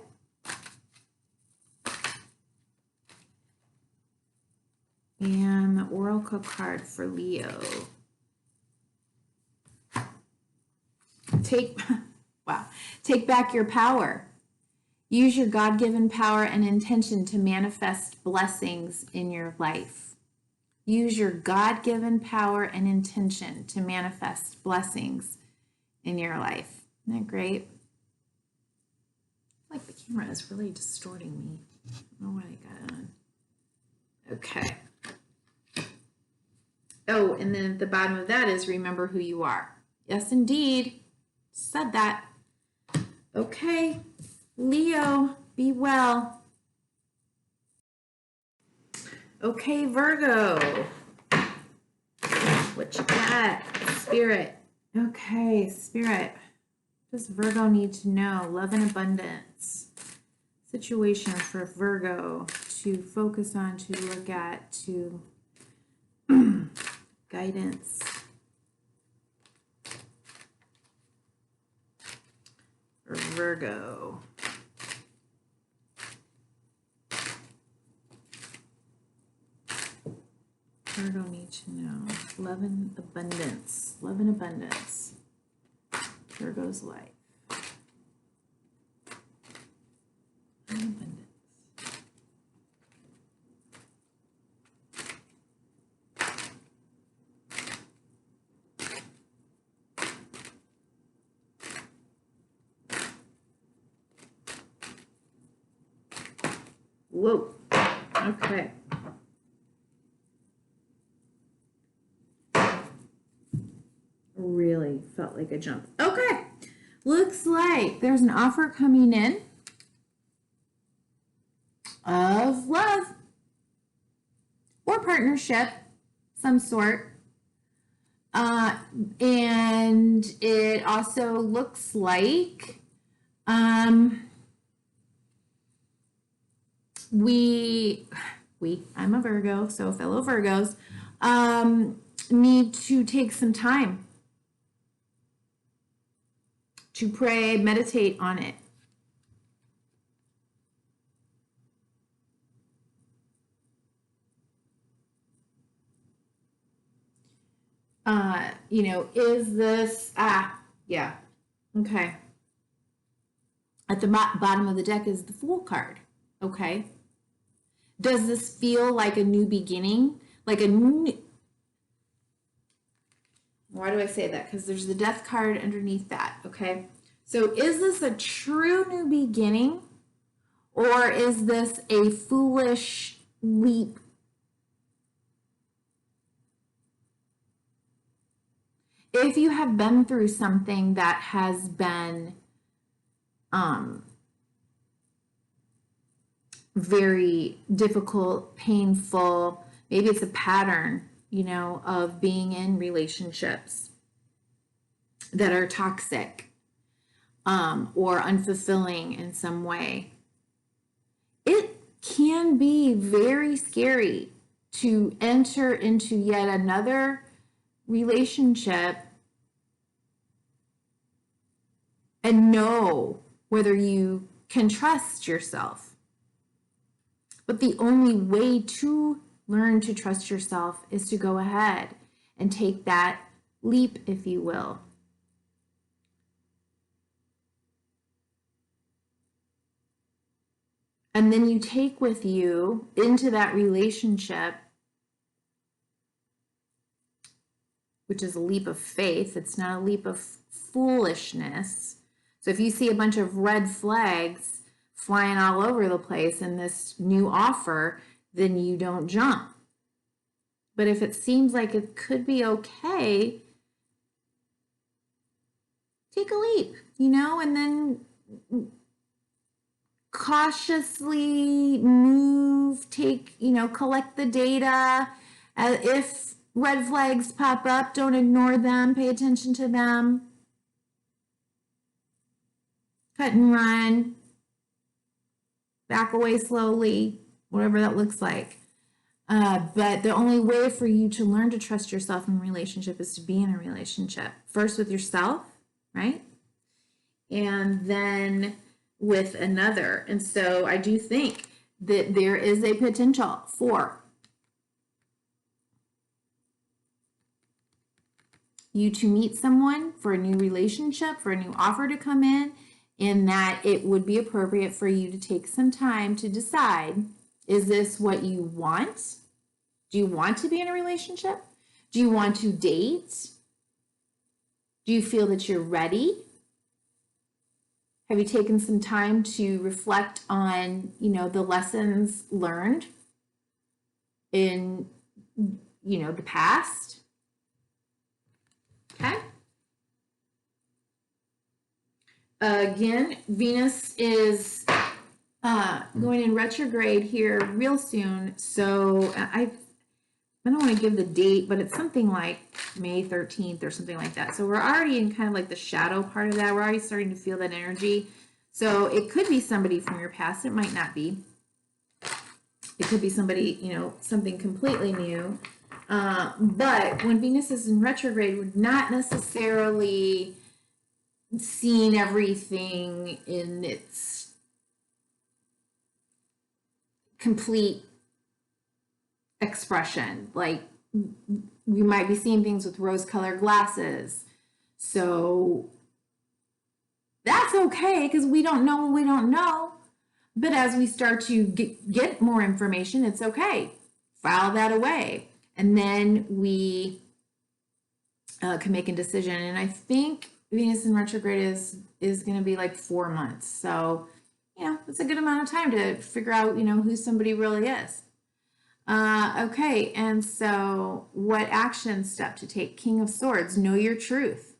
And the Oracle card for Leo. Take back your power. Use your God-given power and intention to manifest blessings in your life. Use your God-given power and intention to manifest blessings in your life. Isn't that great? Like the camera is really distorting me. I don't know why they got it on. Okay. Oh, and then at the bottom of that is remember who you are. Yes, indeed. Said that. Okay. Leo, be well. Okay, Virgo. What you got? Spirit. Okay, Spirit. What does Virgo need to know? Love and abundance. Situation for Virgo to focus on, to look at, to guidance. For Virgo. Virgo need to know. Love and abundance. Love and abundance. Virgo's life. And abundance. Whoa. Okay. Really felt like a jump. Okay. Looks like there's an offer coming in of love or partnership, some sort. And it also looks like I'm a Virgo, so fellow Virgos, need to take some time to pray, meditate on it. Is this, yeah, okay. At the bottom of the deck is the Fool card, okay? Does this feel like a new beginning? Like a new, Why do I say that? Because there's the death card underneath that, okay? So is this a true new beginning, or is this a foolish leap? If you have been through something that has been very difficult, painful, maybe it's a pattern, you know, of being in relationships that are toxic or unfulfilling in some way, it can be very scary to enter into yet another relationship and know whether you can trust yourself. But the only way to learn to trust yourself is to go ahead and take that leap, if you will. And then you take with you into that relationship, which is a leap of faith. It's not a leap of foolishness. So if you see a bunch of red flags flying all over the place in this new offer, then you don't jump. But if it seems like it could be okay, take a leap, you know, and then cautiously move, collect the data. If red flags pop up, don't ignore them, pay attention to them. Cut and run. Back away slowly, whatever that looks like. But the only way for you to learn to trust yourself in a relationship is to be in a relationship. First with yourself, right? And then with another. And so I do think that there is a potential for you to meet someone, for a new relationship, for a new offer to come in that it would be appropriate for you to take some time to decide, is this what you want? Do you want to be in a relationship? Do you want to date? Do you feel that you're ready? Have you taken some time to reflect on, the lessons learned in, the past? Okay. Again, Venus is going in retrograde here real soon. So I don't want to give the date, but it's something like May 13th or something like that. So we're already in kind of like the shadow part of that. We're already starting to feel that energy. So it could be somebody from your past. It might not be. It could be somebody, something completely new. But when Venus is in retrograde, we're not necessarily seeing everything in its complete expression. Like, we might be seeing things with rose-colored glasses. So that's okay, because we don't know what we don't know. But as we start to get more information, it's okay. File that away. And then we can make a decision. And I think Venus in retrograde is going to be like 4 months. So, it's a good amount of time to figure out, who somebody really is. Okay, and so what action step to take? King of Swords, know your truth.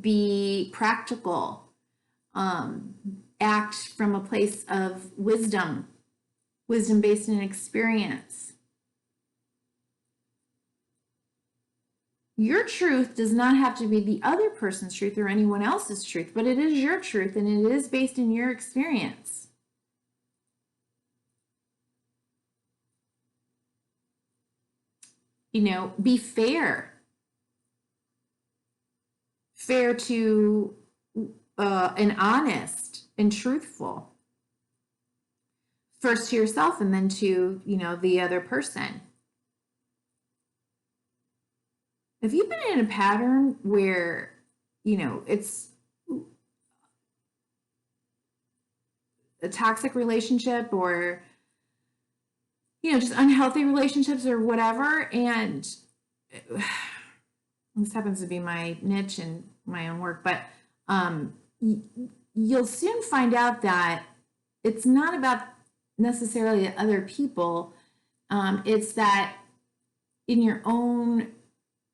Be practical. Act from a place of wisdom based in experience. Your truth does not have to be the other person's truth or anyone else's truth, but it is your truth and it is based in your experience. Be fair. Fair to and honest and truthful. First to yourself and then to, the other person. If you've been in a pattern where, it's a toxic relationship or you know, just unhealthy relationships or whatever. And this happens to be my niche and my own work, but you'll soon find out that it's not about necessarily other people. It's that in your own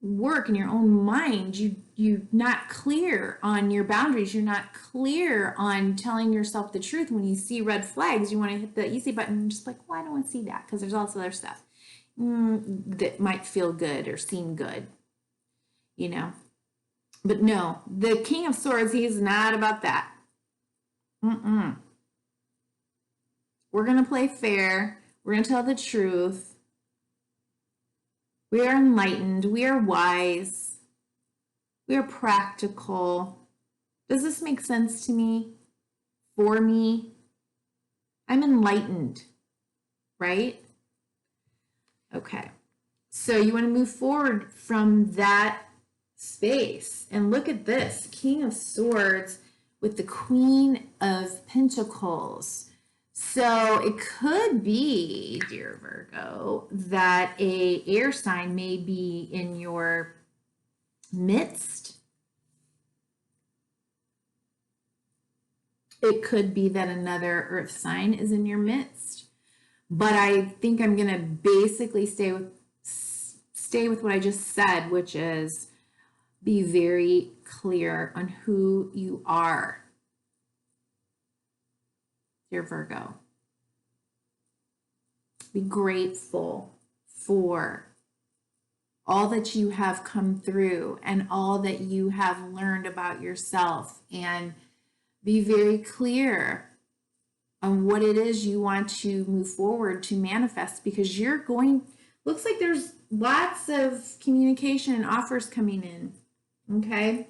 work, in your own mind, you're not clear on your boundaries. You're not clear on telling yourself the truth. When you see red flags, you want to hit the easy button and just like, well, I don't want to see that because there's also other stuff that might feel good or seem good, you know. But no, the King of Swords, he's not about that. We're going to play fair. We're going to tell the truth. We are enlightened. We are wise. We are practical. Does this make sense to me? For me? I'm enlightened, right? Okay. So you want to move forward from that space. And look at this. King of Swords with the Queen of Pentacles. So it could be, dear Virgo, that a air sign may be in your midst. It could be that another earth sign is in your midst. But I think I'm going to basically stay with what I just said, which is be very clear on who you are, dear Virgo. Be grateful for all that you have come through and all that you have learned about yourself, and be very clear on what it is you want to move forward to manifest, because you're going, looks like there's lots of communication and offers coming in. Okay.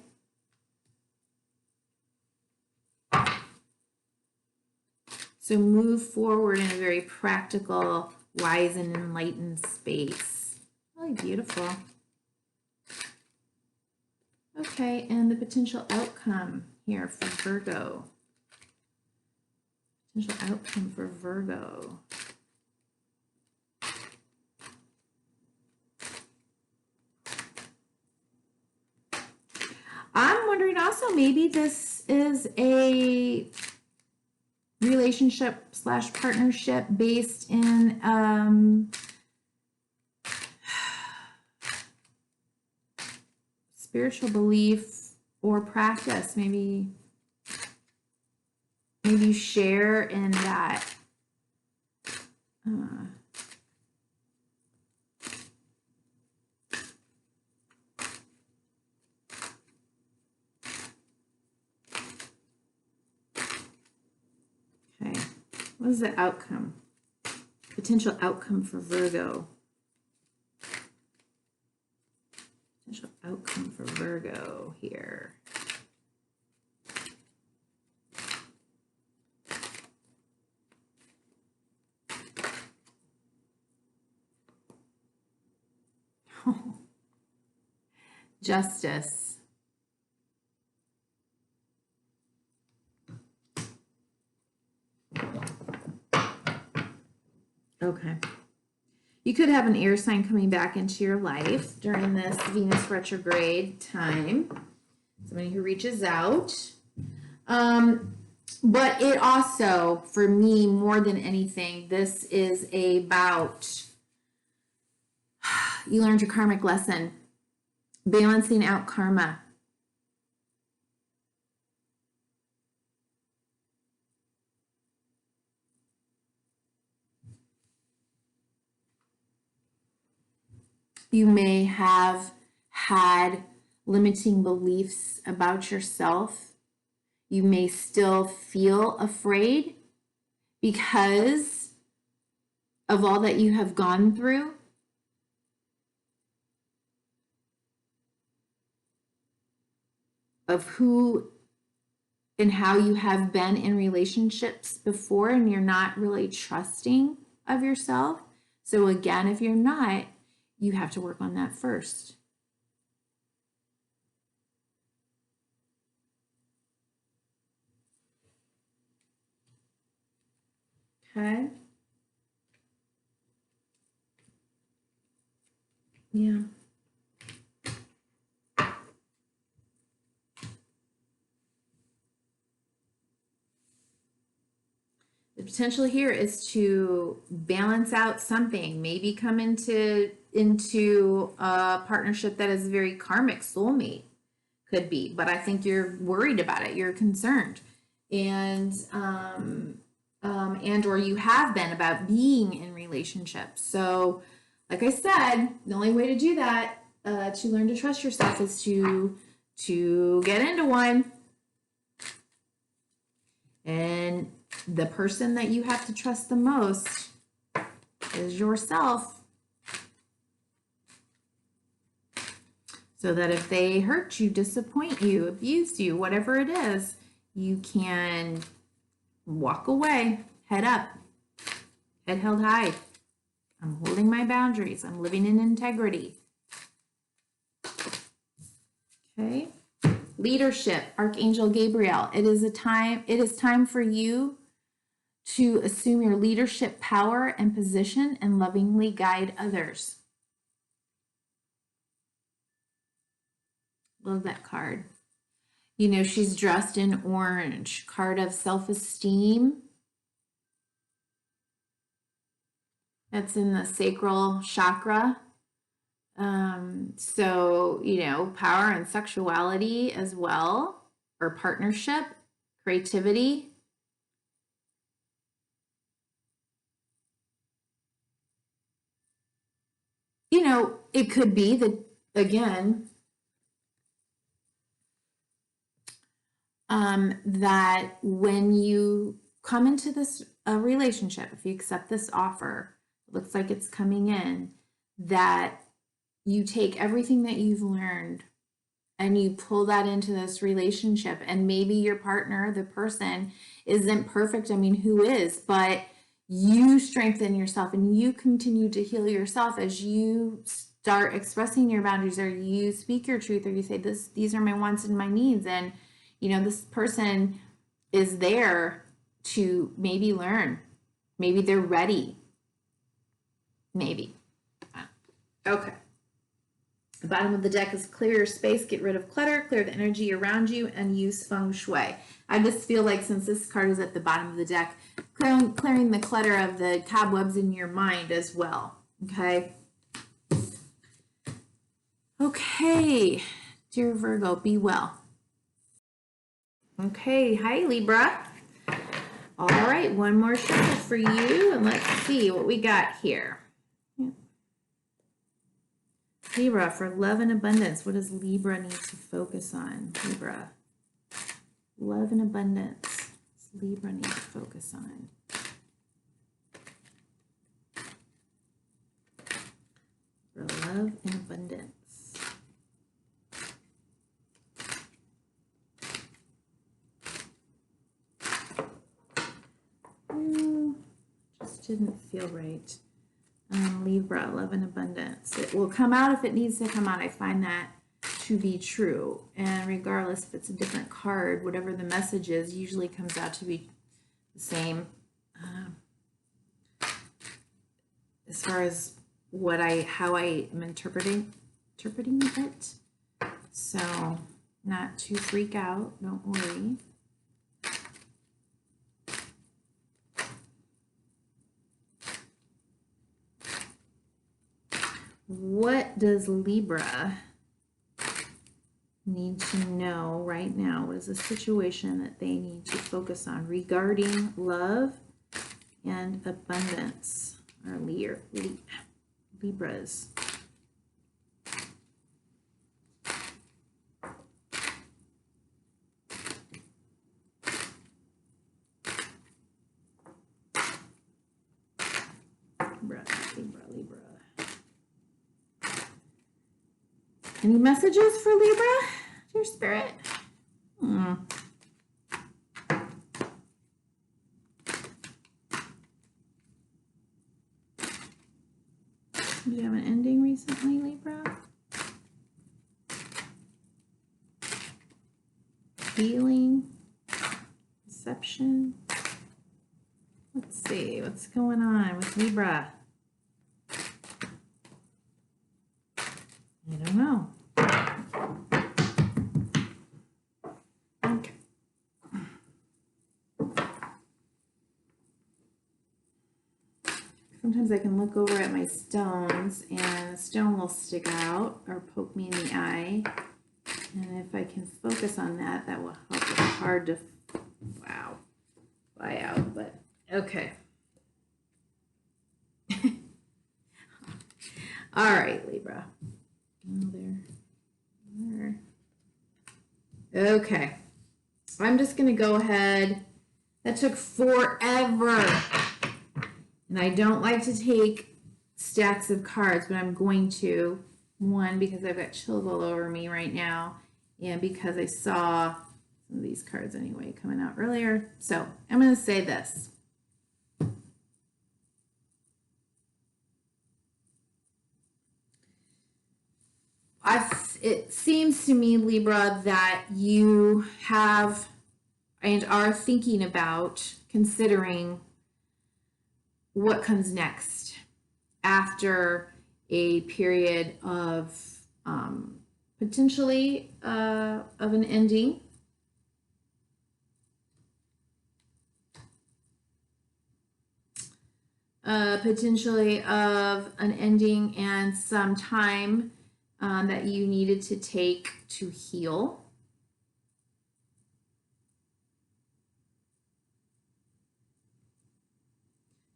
So move forward in a very practical, wise, and enlightened space. Really beautiful. Okay, and the potential outcome here for Virgo. Potential outcome for Virgo. I'm wondering also, maybe this is a relationship / partnership based in spiritual belief or practice. Maybe you share in that okay. What is the outcome? Potential outcome for Virgo. Potential outcome for Virgo here. Justice. Okay. You could have an air sign coming back into your life during this Venus retrograde time. Somebody who reaches out. But it also, for me, more than anything, this is about you learned your karmic lesson, balancing out karma. You may have had limiting beliefs about yourself. You may still feel afraid because of all that you have gone through. Of who and how you have been in relationships before, and you're not really trusting of yourself. So again, if you're not, you have to work on that first. Okay. Yeah. The potential here is to balance out something, maybe come into a partnership that is very karmic, soulmate, could be, but I think you're worried about it, you're concerned, and or you have been about being in relationships. So like I said, the only way to do that, to learn to trust yourself, is to get into one. And the person that you have to trust the most is yourself. So that if they hurt you, disappoint you, abuse you, whatever it is, you can walk away, head up, head held high. I'm holding my boundaries. I'm living in integrity. Okay. Leadership, Archangel Gabriel. It is time for you to assume your leadership power and position and lovingly guide others. Love that card. You know, she's dressed in orange, card of self-esteem. That's in the sacral chakra. So, you know, power and sexuality as well, or partnership, creativity. You know, it could be that, again, that when you come into this relationship, if you accept this offer, it looks like it's coming in, that you take everything that you've learned and you pull that into this relationship. And maybe your partner, the person, isn't perfect. I mean, who is? But you strengthen yourself and you continue to heal yourself as you start expressing your boundaries, or you speak your truth, or you say, these are my wants and my needs. And, you know, this person is there to maybe learn. Maybe they're ready. Maybe. Okay. The bottom of the deck is clear your space, get rid of clutter, clear the energy around you, and use feng shui. I just feel like since this card is at the bottom of the deck, clearing the clutter of the cobwebs in your mind as well. Okay. Okay, dear Virgo, be well. Okay, hi Libra. All right, one more shuffle for you, and let's see what we got here. Libra, for love and abundance, what does Libra need to focus on? Libra, love and abundance. What does Libra need to focus on? For love and abundance. Just didn't feel right. Libra, love and abundance. It will come out if it needs to come out. I find that to be true. And regardless if it's a different card, whatever the message is, usually comes out to be the same. As far as how I am interpreting it. So not to freak out, don't worry. What does Libra need to know right now? What is the situation that they need to focus on regarding love and abundance? Or Libras. Libra. Any messages for Libra, dear Spirit? Did you have an ending recently, Libra? Healing, deception. Let's see what's going on with Libra. Sometimes I can look over at my stones and the stone will stick out or poke me in the eye. And if I can focus on that, that will help. It's hard to, wow, fly out, but okay. All right, Libra. Oh, there. Okay. I'm just going to go ahead. That took forever. And I don't like to take stacks of cards, but I'm going to. One, because I've got chills all over me right now, and because I saw some of these cards anyway coming out earlier. So I'm going to say this. It seems to me, Libra, that you have and are thinking about considering what comes next after a period of potentially of an ending. Potentially of an ending and some time that you needed to take to heal.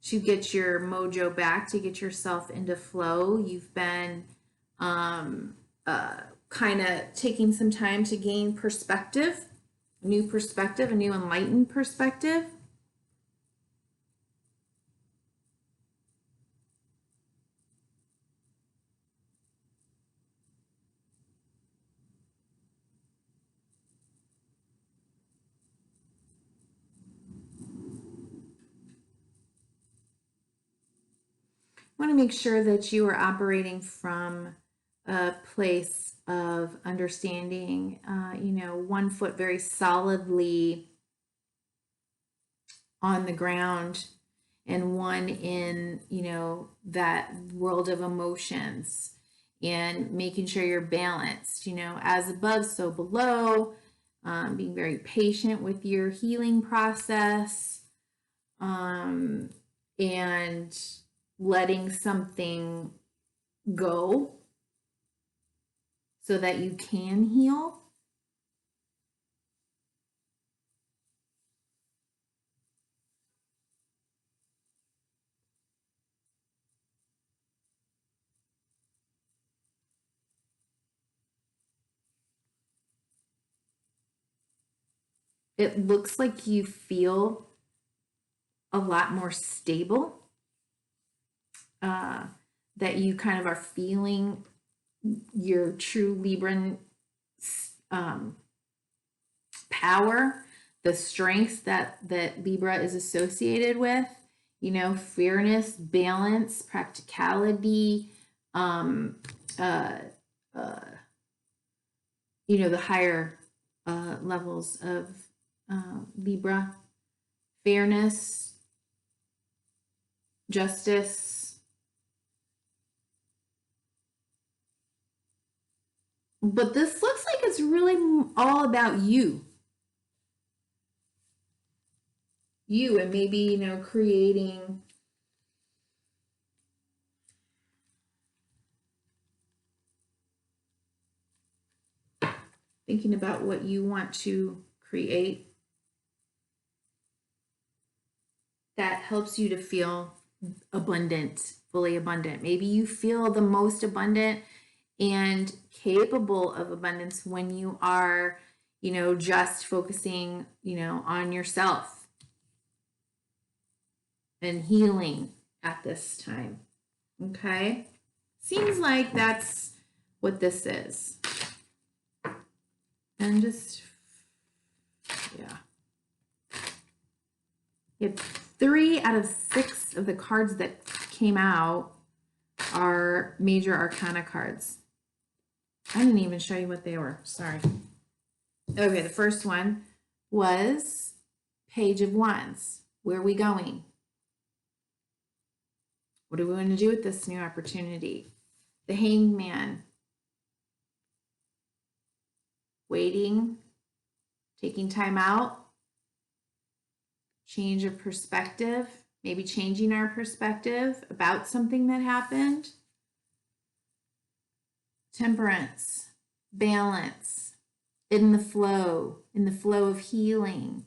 To get your mojo back, to get yourself into flow. You've been kind of taking some time to gain perspective, a new enlightened perspective. Want to make sure that you are operating from a place of understanding, one foot very solidly on the ground and one in, that world of emotions, and making sure you're balanced, as above, so below, being very patient with your healing process, and letting something go so that you can heal. It looks like you feel a lot more stable, that you kind of are feeling your true Libran power, the strengths that Libra is associated with, fairness, balance, practicality, the higher levels of Libra, fairness, justice. But this looks like it's really all about you. You, and maybe, creating thinking about what you want to create that helps you to feel abundant, fully abundant. Maybe you feel the most abundant and capable of abundance when you are, just focusing, on yourself and healing at this time. Okay? Seems like that's what this is. And just, yeah. It's 3 out of 6 of the cards that came out are major arcana cards. I didn't even show you what they were. Sorry. Okay, the first one was Page of Wands. Where are we going? What do we want to do with this new opportunity? The Hanged Man. Waiting, taking time out, change of perspective, maybe changing our perspective about something that happened. Temperance, balance, in the flow of healing.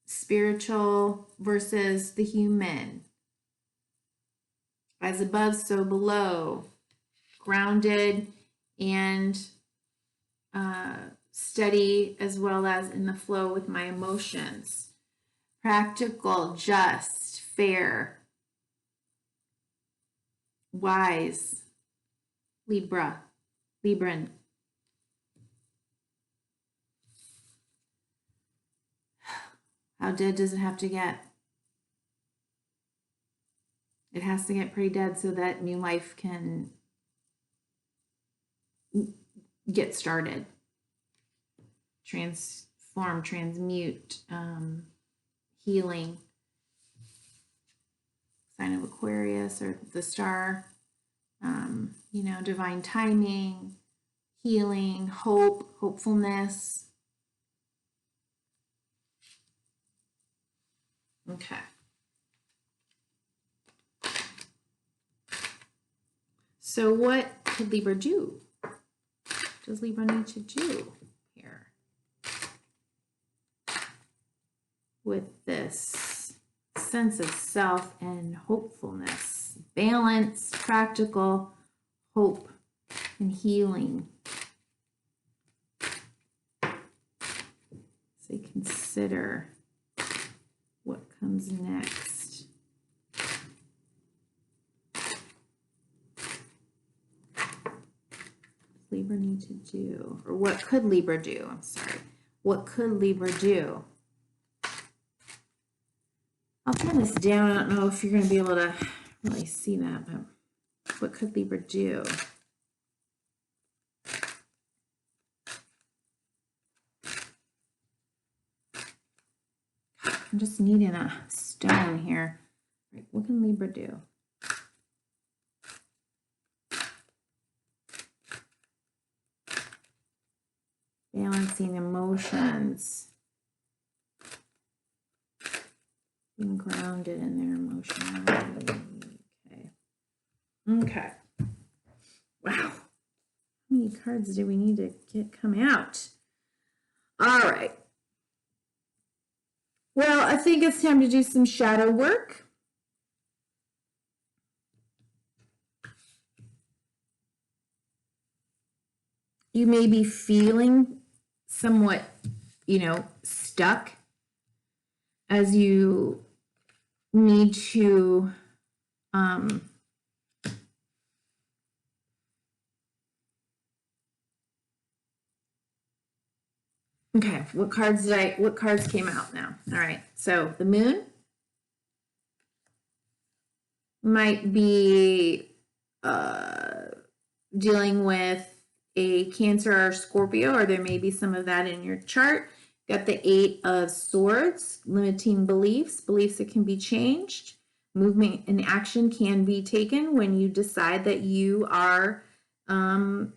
Spiritual versus the human. As above, so below. Grounded and steady, as well as in the flow with my emotions. Practical, just, fair, wise, Libran. How dead does it have to get? It has to get pretty dead so that new life can get started. Transform, transmute, healing. Sign of Aquarius or the star. You know, divine timing, healing, hope, hopefulness. Okay. So what could Libra do? Does Libra need to do here with this sense of self and hopefulness? Balance, practical, hope, and healing. So consider what comes next. Libra need to do, or what could Libra do? I'm sorry. What could Libra do? I'll turn this down. I don't know if you're going to be able to really see that, but what could Libra do? I'm just needing a stone here. Right, what can Libra do? Balancing emotions. Being grounded in their emotionality. Okay. Wow. How many cards do we need to get come out? All right. Well, I think it's time to do some shadow work. You may be feeling somewhat, stuck as you need to okay, what cards came out now? All right, so the moon might be dealing with a Cancer or Scorpio, or there may be some of that in your chart. Got the 8 of Swords, limiting beliefs that can be changed. Movement and action can be taken when you decide that you are the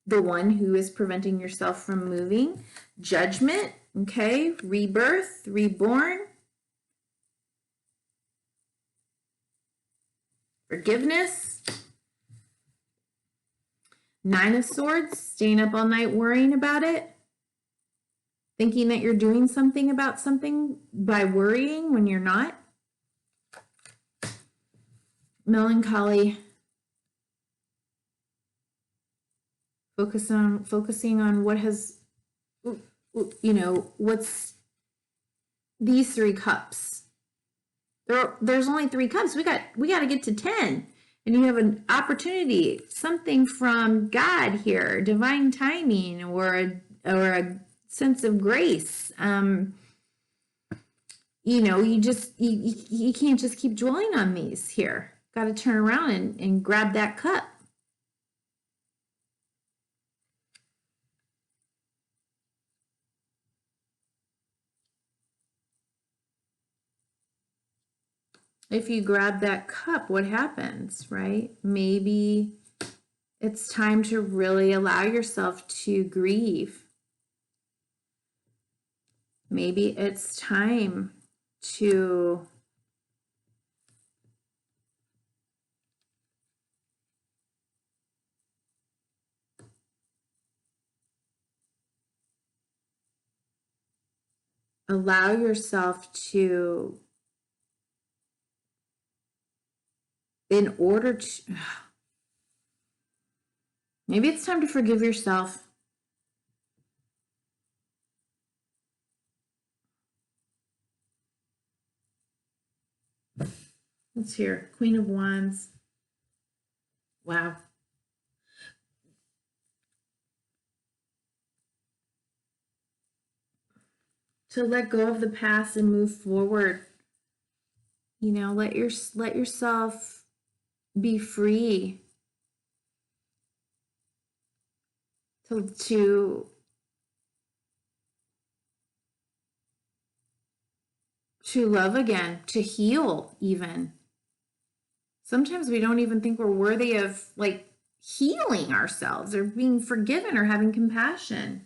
one who is preventing yourself from moving. Judgment, okay, rebirth, reborn. Forgiveness. 9 of Swords, staying up all night worrying about it. Thinking that you're doing something about something by worrying when you're not. Melancholy. Focusing on what has, what's these 3 cups. There's only 3 cups. We got to get to 10. And you have an opportunity, something from God here, divine timing, or a sense of grace. You can't just keep dwelling on these here. Got to turn around and grab that cup. If you grab that cup, what happens, right? Maybe it's time to really allow yourself to grieve maybe it's time to allow yourself to, in order to, maybe it's time to forgive yourself. Let's hear Queen of Wands. Wow. To let go of the past and move forward. You know, let yourself be free to love again, to heal even. Sometimes we don't even think we're worthy of like healing ourselves or being forgiven or having compassion.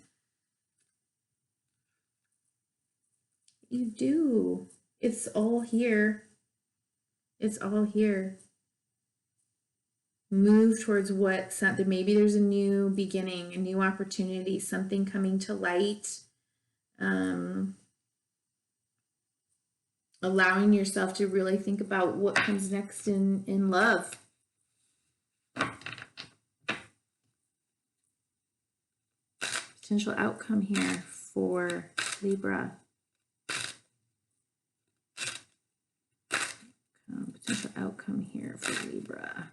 You do. It's all here. It's all here. Move towards what something, maybe there's a new beginning, a new opportunity, something coming to light. Allowing yourself to really think about what comes next in love. Potential outcome here for Libra. Potential outcome here for Libra.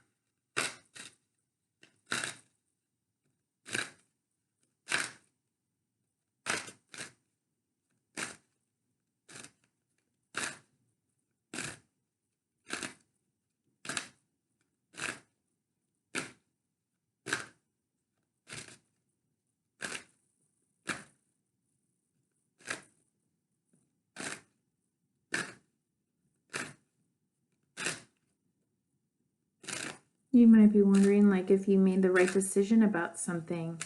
You might be wondering, like, if you made the right decision about something.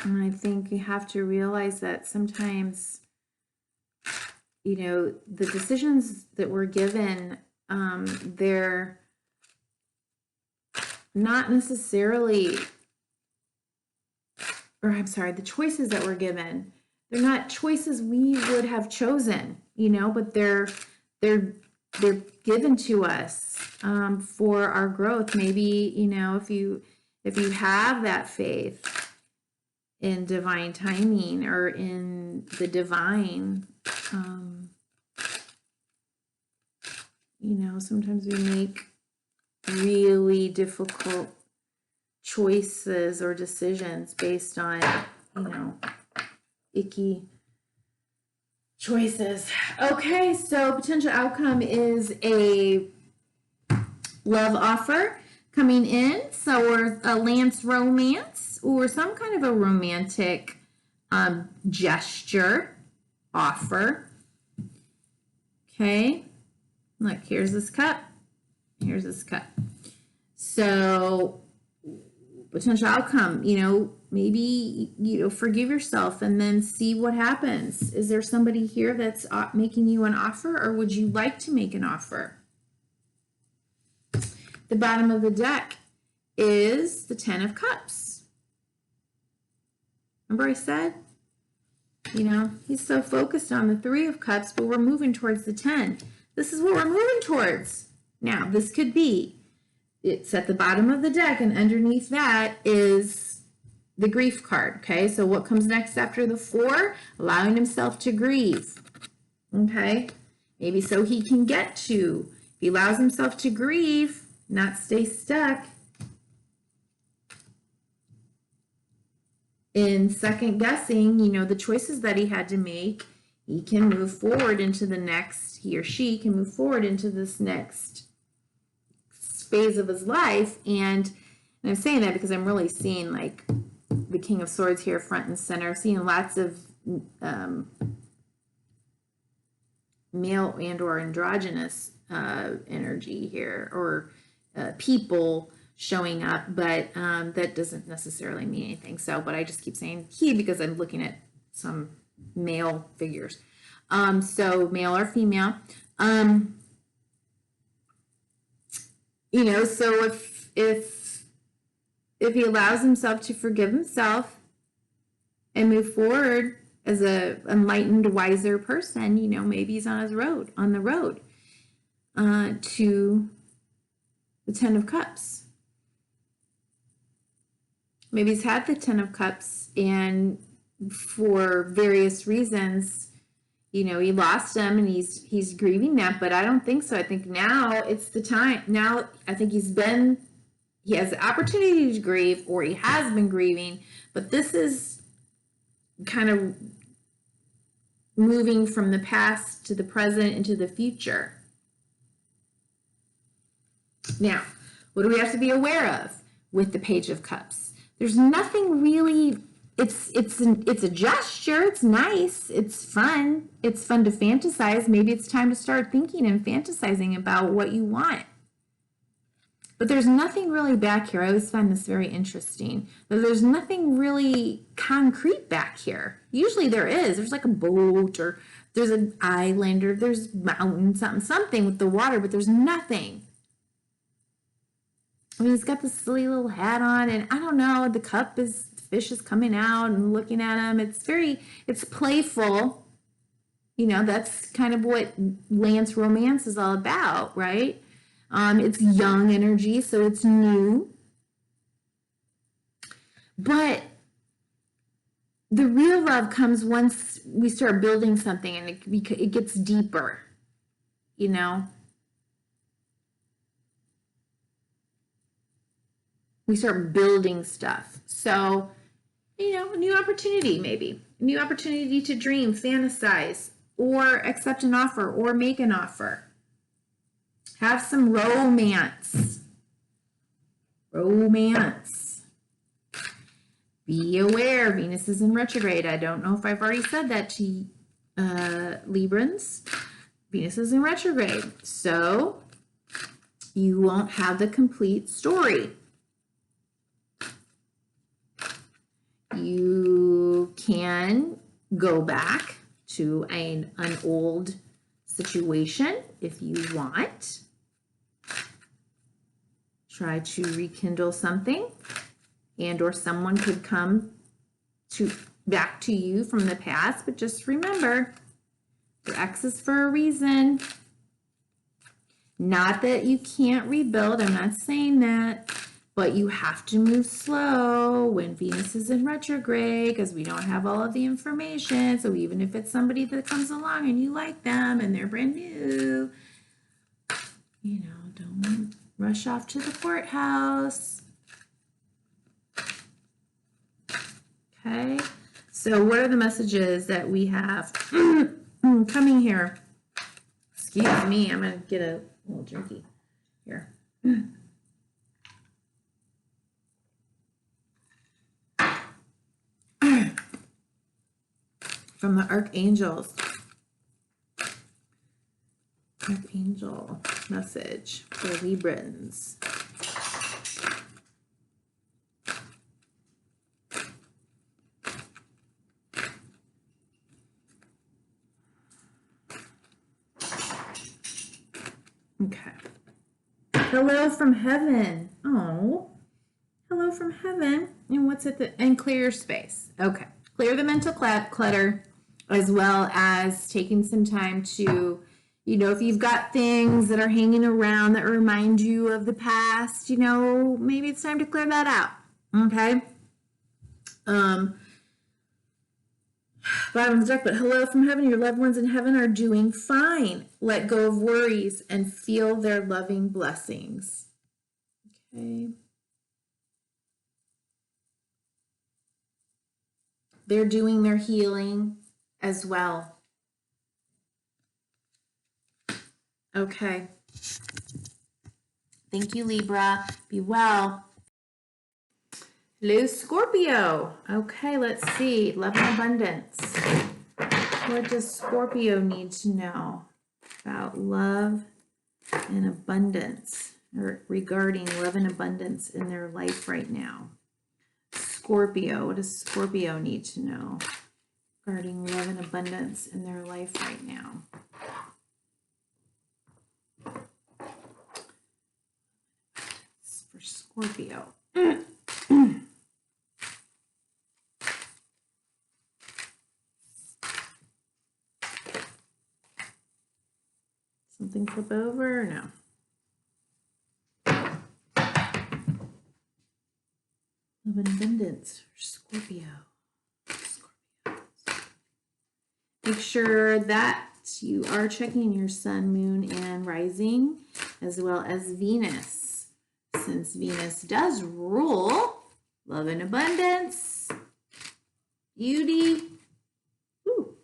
And I think you have to realize that sometimes, you know, the decisions that we're given, they're not necessarily, or I'm sorry, the choices that we're given, they're not choices we would have chosen, you know, but they're given to us for our growth. Maybe, you know, if you have that faith in divine timing or in the divine, you know, sometimes we make really difficult choices or decisions based on, you know, icky choices. Okay, so potential outcome is a love offer coming in, so or a lance romance or some kind of a romantic gesture offer. Okay, look, here's this cup, here's this cup. So potential outcome, you know, maybe, you know, forgive yourself and then see what happens. Is there somebody here that's making you an offer, or would you like to make an offer? The bottom of the deck is the 10 of Cups. Remember I said, you know, he's so focused on the 3 of Cups, but we're moving towards the 10. This is what we're moving towards. Now, this could be, it's at the bottom of the deck, and underneath that is the grief card, okay? So what comes next after the 4? Allowing himself to grieve, okay? Maybe so he can get to, he allows himself to grieve, not stay stuck in second guessing, you know, the choices that he had to make. He can move forward into the next, he or she can move forward into this next phase of his life. And I'm saying that because I'm really seeing like the King of Swords here front and center, seeing lots of male and or androgynous energy here, or people showing up, but that doesn't necessarily mean anything. So, but I just keep saying he because I'm looking at some male figures. So male or female. You know, so if he allows himself to forgive himself and move forward as a enlightened, wiser person, you know, maybe he's on the road to the Ten of Cups. Maybe he's had the Ten of Cups, and for various reasons, you know, he lost him and he's grieving that, but I don't think so. I think now it's the time. Now I think he has the opportunity to grieve, or he has been grieving, but this is kind of moving from the past to the present into the future. Now, what do we have to be aware of with the Page of Cups? There's nothing really, it's a gesture, it's nice, it's fun to fantasize. Maybe it's time to start thinking and fantasizing about what you want. But there's nothing really back here. I always find this very interesting. There's nothing really concrete back here. Usually there is. There's like a boat, or there's an island, or there's mountains, something with the water, but there's nothing. I mean, he's got this silly little hat on, and I don't know, the fish is coming out and looking at him. It's playful. You know, that's kind of what Lance romance is all about, right? It's young energy, so it's new. But the real love comes once we start building something, and it gets deeper, you know? We start building stuff. So, you know, a new opportunity maybe. A new opportunity to dream, fantasize, or accept an offer, or make an offer. Have some romance. Romance. Be aware, Venus is in retrograde. I don't know if I've already said that to Librans. Venus is in retrograde. So you won't have the complete story. You can go back to an old situation if you want. Try to rekindle something, and or someone could come back to you from the past, but just remember, your ex is for a reason. Not that you can't rebuild, I'm not saying that, but you have to move slow when Venus is in retrograde, because we don't have all of the information. So even if it's somebody that comes along and you like them and they're brand new, you know, don't rush off to the courthouse. Okay, so what are the messages that we have coming here? Excuse me, I'm going to get a little drinky here. From the archangels. Archangel message for Librans. Okay. Hello from heaven. Oh, hello from heaven. And what's at the, and clear your space. Okay. Clear the mental clutter, as well as taking some time to, you know, if you've got things that are hanging around that remind you of the past, you know, maybe it's time to clear that out. Okay. Bottom of the deck, but hello from heaven. Your loved ones in heaven are doing fine. Let go of worries and feel their loving blessings. Okay. They're doing their healing as well. Okay. Thank you, Libra. Be well. Hello, Scorpio. Okay, let's see. Love and abundance. What does Scorpio need to know about love and abundance regarding love and abundance in their life right now? Scorpio, what does Scorpio need to know regarding love and abundance in their life right now? For Scorpio. Something flip over or no? Love and abundance for Scorpio. Make sure that you are checking your sun, moon, and rising, as well as Venus, since Venus does rule love and abundance, beauty. Ooh.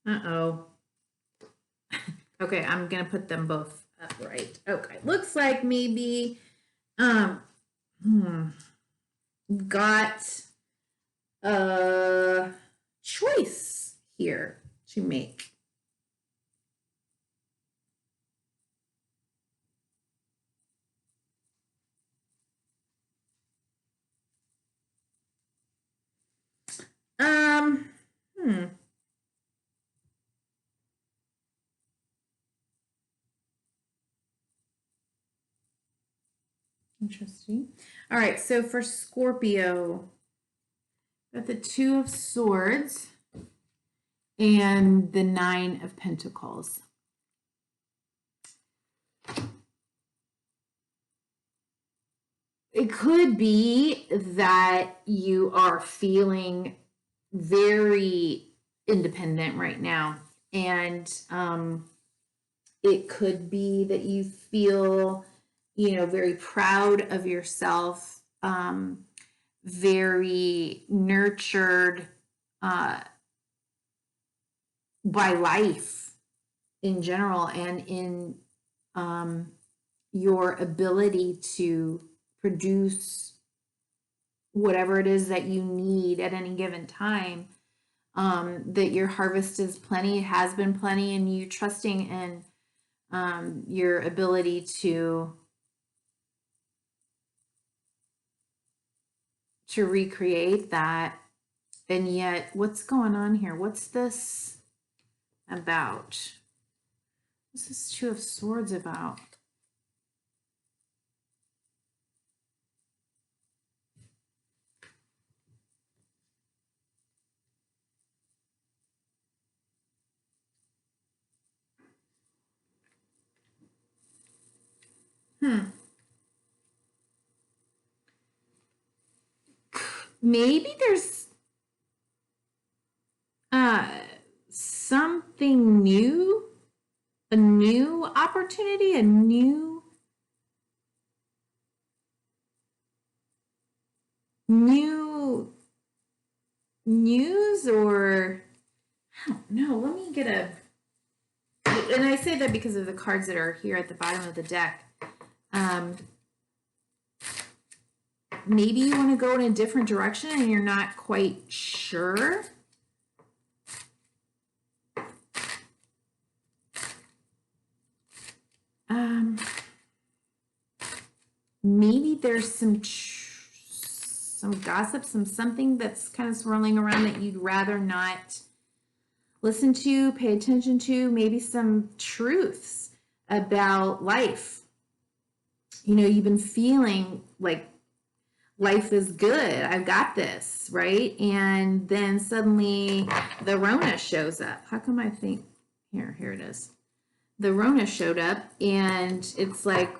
Uh-oh. Okay, I'm going to put them both upright. Okay, looks like maybe got a choice here to make. Interesting. All right, so for Scorpio, got the Two of Swords and the Nine of Pentacles. It could be that you are feeling very independent right now, and it could be that you feel, you know, very proud of yourself, very nurtured by life in general, and in your ability to produce whatever it is that you need at any given time, that your harvest is plenty, has been plenty, and you trusting in your ability to recreate that. And yet, what's going on here? What's this about? What's this Two of Swords about? Maybe there's something new, a new opportunity, a new news, or I don't know. Let me get a, and I say that because of the cards that are here at the bottom of the deck. Maybe you want to go in a different direction and you're not quite sure. Maybe there's some gossip, something that's kind of swirling around that you'd rather not listen to, pay attention to. Maybe some truths about life. You know, you've been feeling like life is good, I've got this, right? And then suddenly the Rona shows up. How come I think, here it is. The Rona showed up, and it's like,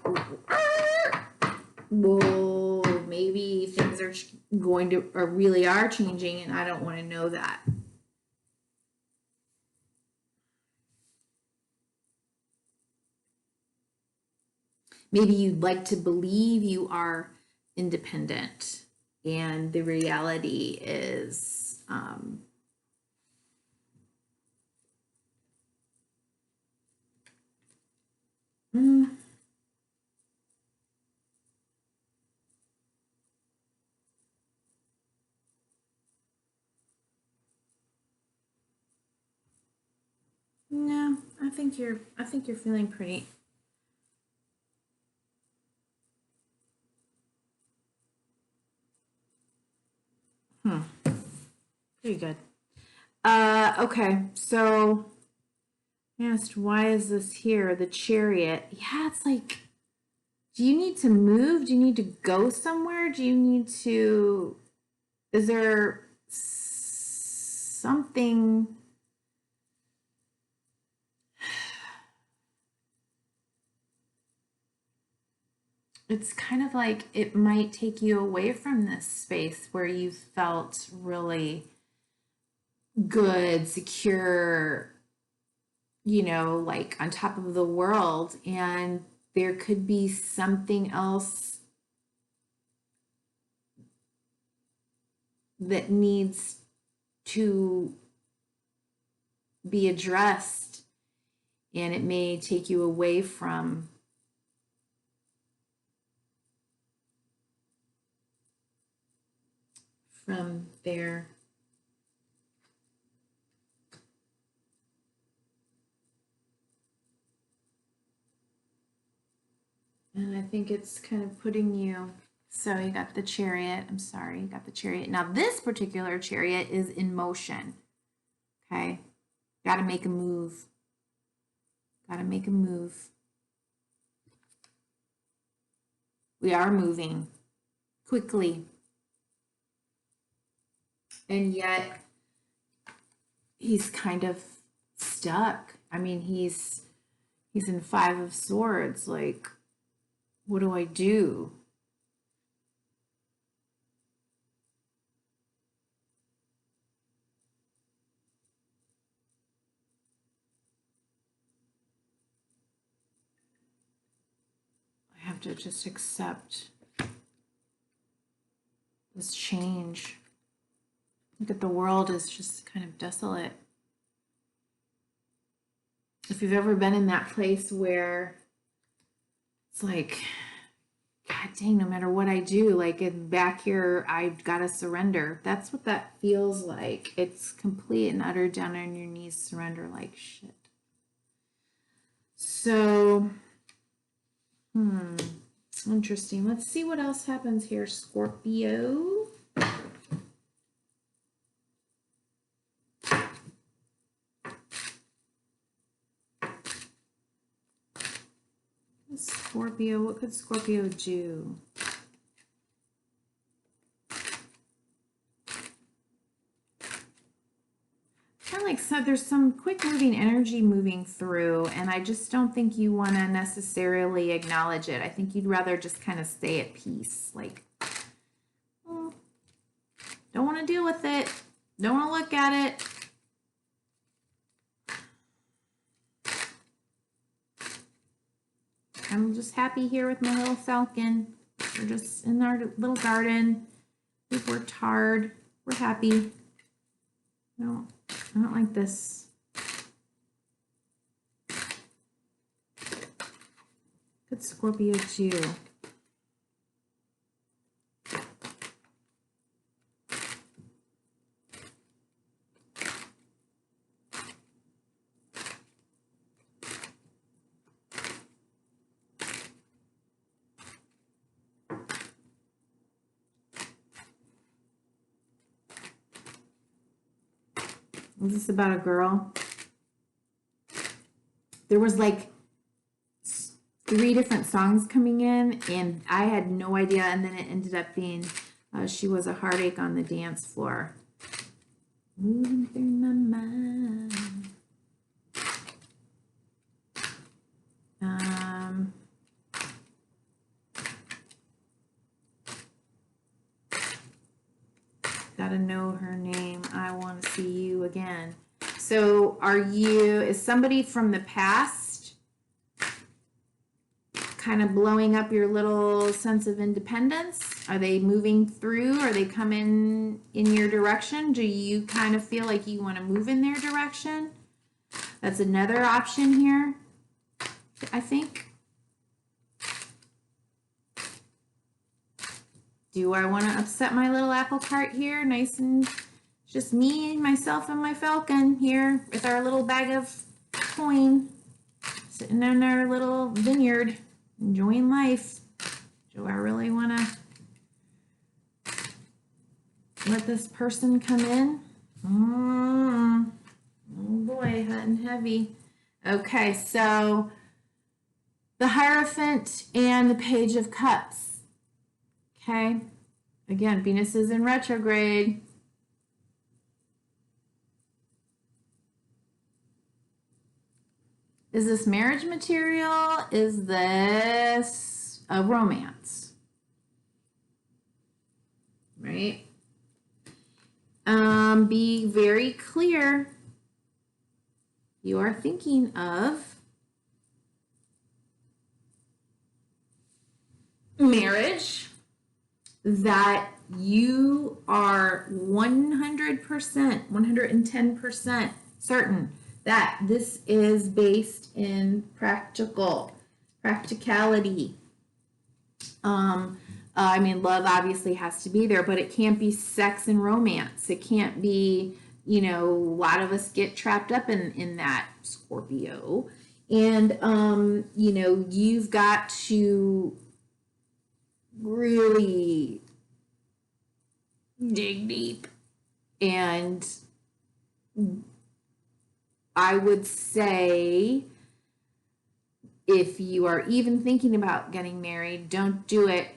well, maybe things are going to, or really are changing, and I don't want to know that. Maybe you'd like to believe you are independent, and the reality is I think you're feeling pretty. Pretty good. Okay, so I asked, why is this here? The Chariot. Yeah, it's like, do you need to move? Do you need to go somewhere? Do you need to, is there something? It's kind of like it might take you away from this space where you felt really good, secure, you know, like on top of the world. And there could be something else that needs to be addressed, and it may take you away from there. And I think it's kind of putting you, so you got the Chariot. I'm sorry, you got the Chariot. Now this particular Chariot is in motion. Okay, got to make a move. Got to make a move. We are moving quickly. And yet he's kind of stuck. I mean, he's in Five of Swords. Like, what do I do? I have to just accept this change. Look at the world is just kind of desolate. If you've ever been in that place where it's like, God dang, no matter what I do, like back here, I've got to surrender. That's what that feels like. It's complete and utter down on your knees, surrender like shit. So, interesting. Let's see what else happens here, Scorpio. Scorpio, what could Scorpio do? Kind of like, so there's some quick moving energy moving through, and I just don't think you want to necessarily acknowledge it. I think you'd rather just kind of stay at peace. Like, don't want to deal with it. Don't want to look at it. I'm just happy here with my little falcon. We're just in our little garden. We've worked hard. We're happy. No, I don't like this. Good Scorpio too. Is this about a girl? There was like 3 different songs coming in, and I had no idea, and then it ended up being She Was a Heartache on the Dance Floor. Moving through my mind. Gotta know her name. I want to see you again. So is somebody from the past kind of blowing up your little sense of independence? Are they moving through? Are they coming in your direction? Do you kind of feel like you want to move in their direction? That's another option here, I think. Do I want to upset my little apple cart here? Nice and just me, myself, and my falcon here with our little bag of coin. sitting in our little vineyard, enjoying life. Do I really want to let this person come in? Oh boy, hot and heavy. Okay, so the Hierophant and the Page of Cups. Okay, again, Venus is in retrograde. Is this marriage material? Is this a romance? Right? Be very clear. You are thinking of marriage, that you are 100%, 110% certain that this is based in practicality. I mean, love obviously has to be there, but it can't be sex and romance. It can't be, you know, a lot of us get trapped up in that, Scorpio. And, you know, you've got to really dig deep. And I would say, if you are even thinking about getting married, don't do it,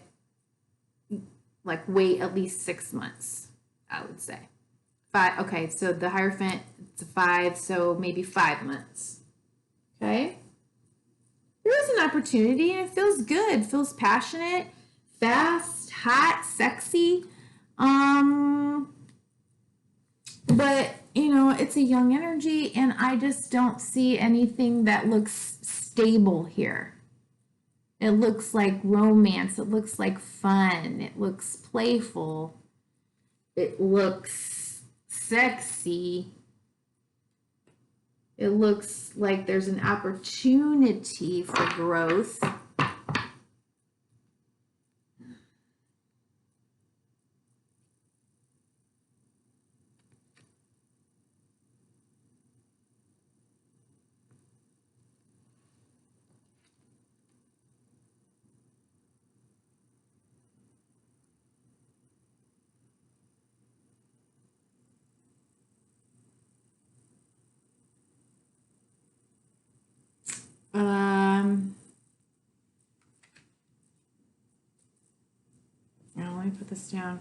like, wait at least 6 months, I would say. 5, okay, so the Hierophant, it's a 5, so maybe 5 months. Okay? There is an opportunity, and it feels good, feels passionate, fast, hot, sexy. But, you know, it's a young energy, and I just don't see anything that looks stable here. It looks like romance. It looks like fun. It looks playful. It looks sexy. It looks like there's an opportunity for growth. Now let me put this down.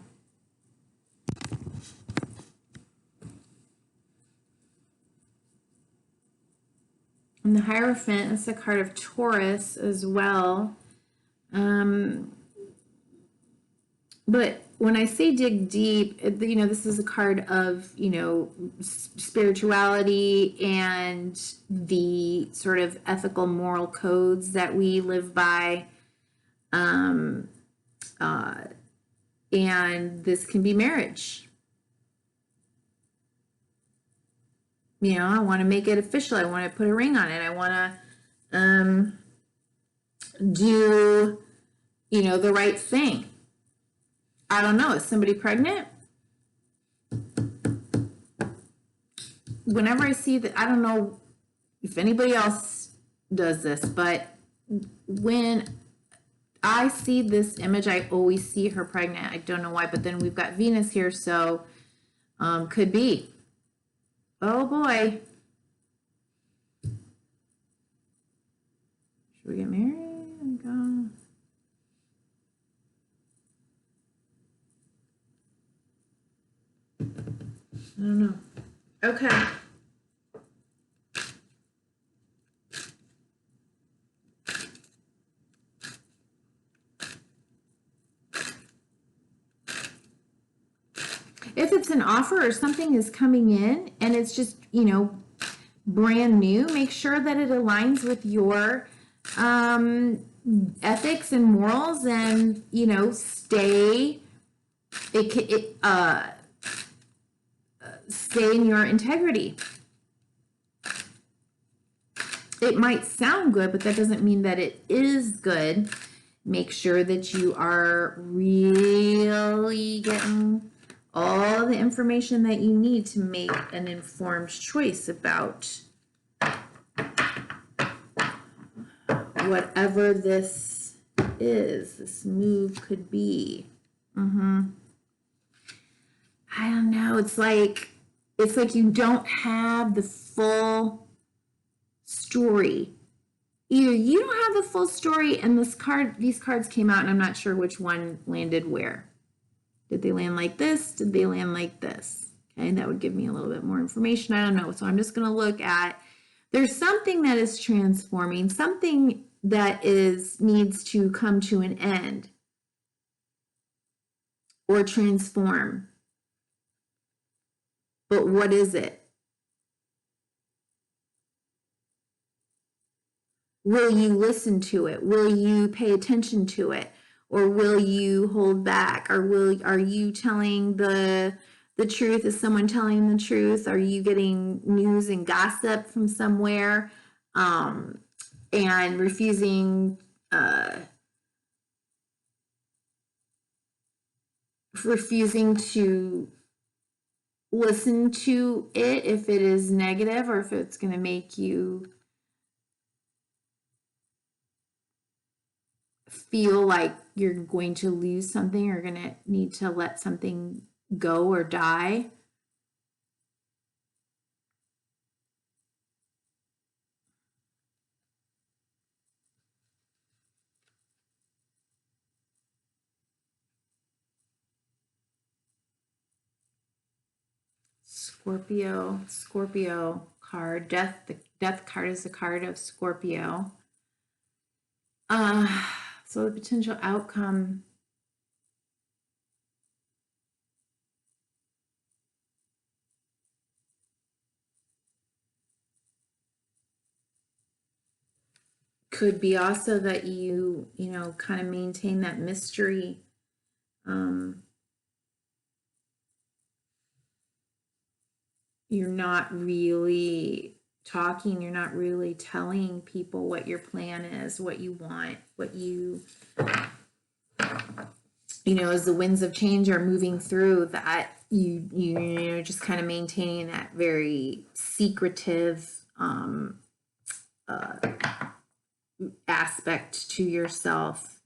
And the Hierophant, that's a card of Taurus as well. But when I say dig deep, you know, this is a card of, you know, spirituality and the sort of ethical moral codes that we live by. And this can be marriage. You know, I want to make it official. I want to put a ring on it. I want to do, you know, the right thing. I don't know. Is somebody pregnant? Whenever I see that, I don't know if anybody else does this, but when I see this image, I always see her pregnant. I don't know why, but then we've got Venus here, so could be. Oh boy. Should we get married? Oh, I don't know. Okay. If it's an offer or something is coming in and it's just, you know, brand new, make sure that it aligns with your ethics and morals, and, you know, stay in your integrity. It might sound good, but that doesn't mean that it is good. Make sure that you are really getting all the information that you need to make an informed choice about whatever this is, this move could be. I don't know. It's like you don't have the full story. Either you don't have the full story, and these cards came out, and I'm not sure which one landed where. Did they land like this? Did they land like this? Okay, that would give me a little bit more information. I don't know. So I'm just going to look at, there's something that is transforming, something that needs to come to an end or transform. But what is it? Will you listen to it? Will you pay attention to it? Or will you hold back? Or are you telling the truth? Is someone telling the truth? Are you getting news and gossip from somewhere and refusing to listen to it if it is negative, or if it's going to make you feel like you're going to lose something, or going to need to let something go or die? Scorpio card, death. The death card is the card of Scorpio. So the potential outcome could be also that you kind of maintain that mystery. You're not really talking, you're not really telling people what your plan is, what you want, what you as the winds of change are moving through, that you just kind of maintaining that very secretive aspect to yourself.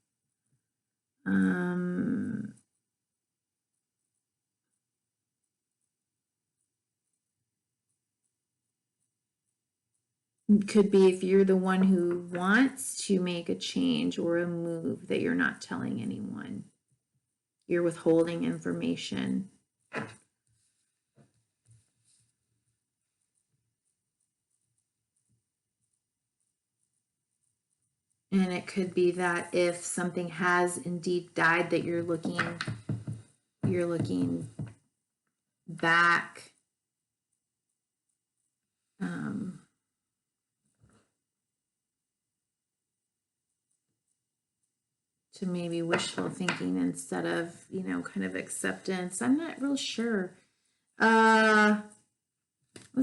Could be if you're the one who wants to make a change or a move that you're not telling anyone. You're withholding information. And it could be that if something has indeed died, that you're looking back to maybe wishful thinking instead of, kind of acceptance. I'm not real sure. Let's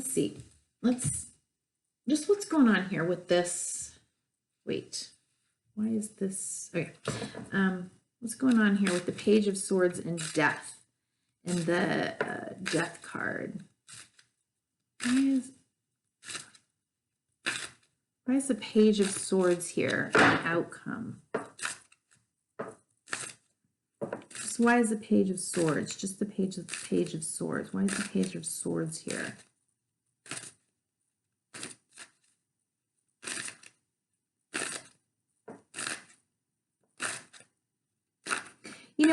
see. What's going on here with this? Wait, why is this? Okay. What's going on here with the Page of Swords and Death and the Death card? Why is the Page of Swords here an outcome? So why is the Page of Swords? Just the Page of Swords. Why is the Page of Swords here?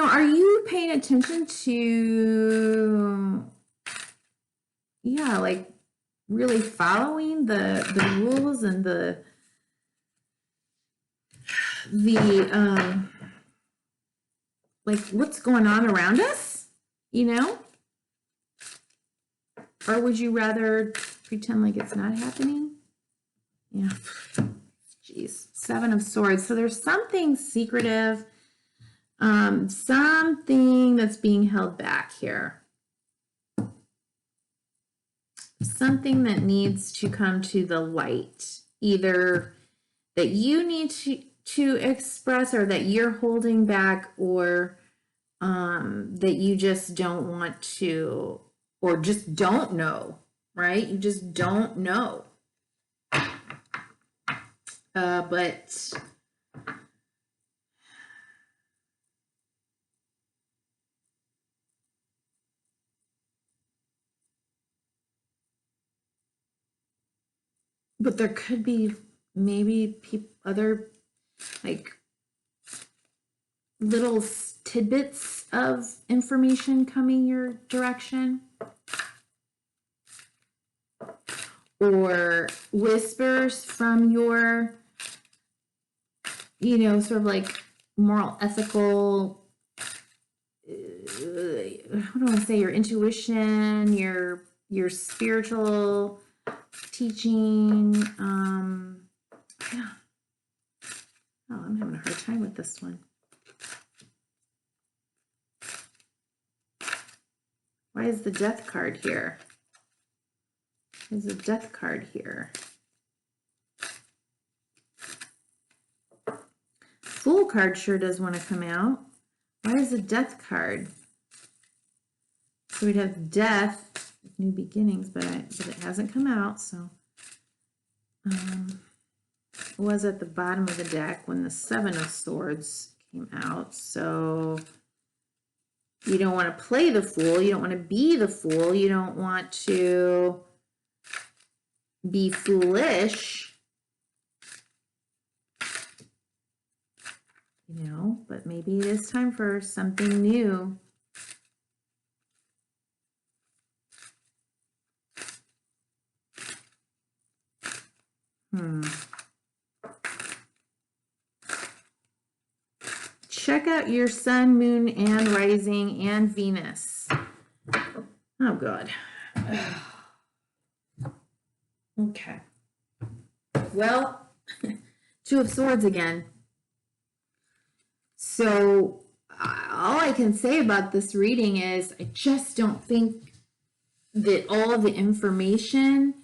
Are you paying attention to, like really following the rules and the like what's going on around us, Or would you rather pretend like it's not happening? Yeah. Jeez. 7 of Swords. So there's something secretive, something that's being held back here. Something that needs to come to the light, either that you need to express, or that you're holding back, or that you just don't want to, or just don't know, right? You just don't know. But there could be maybe other like little tidbits of information coming your direction, or whispers from your, sort of like moral, ethical, what do I say, your intuition, your spiritual teaching. Yeah. Oh, I'm having a hard time with this one. Why is the Death card here? There's a Death card here. Fool card sure does want to come out. Why is the Death card? So we'd have Death, new beginnings, but it hasn't come out. So it was at the bottom of the deck when the Seven of Swords came out. So you don't want to play the fool. You don't want to be the fool. You don't want to be foolish. But maybe it is time for something new. Check out your sun, moon, and rising, and Venus. Oh, God. Okay. Well, Two of Swords again. So all I can say about this reading is I just don't think that all of the information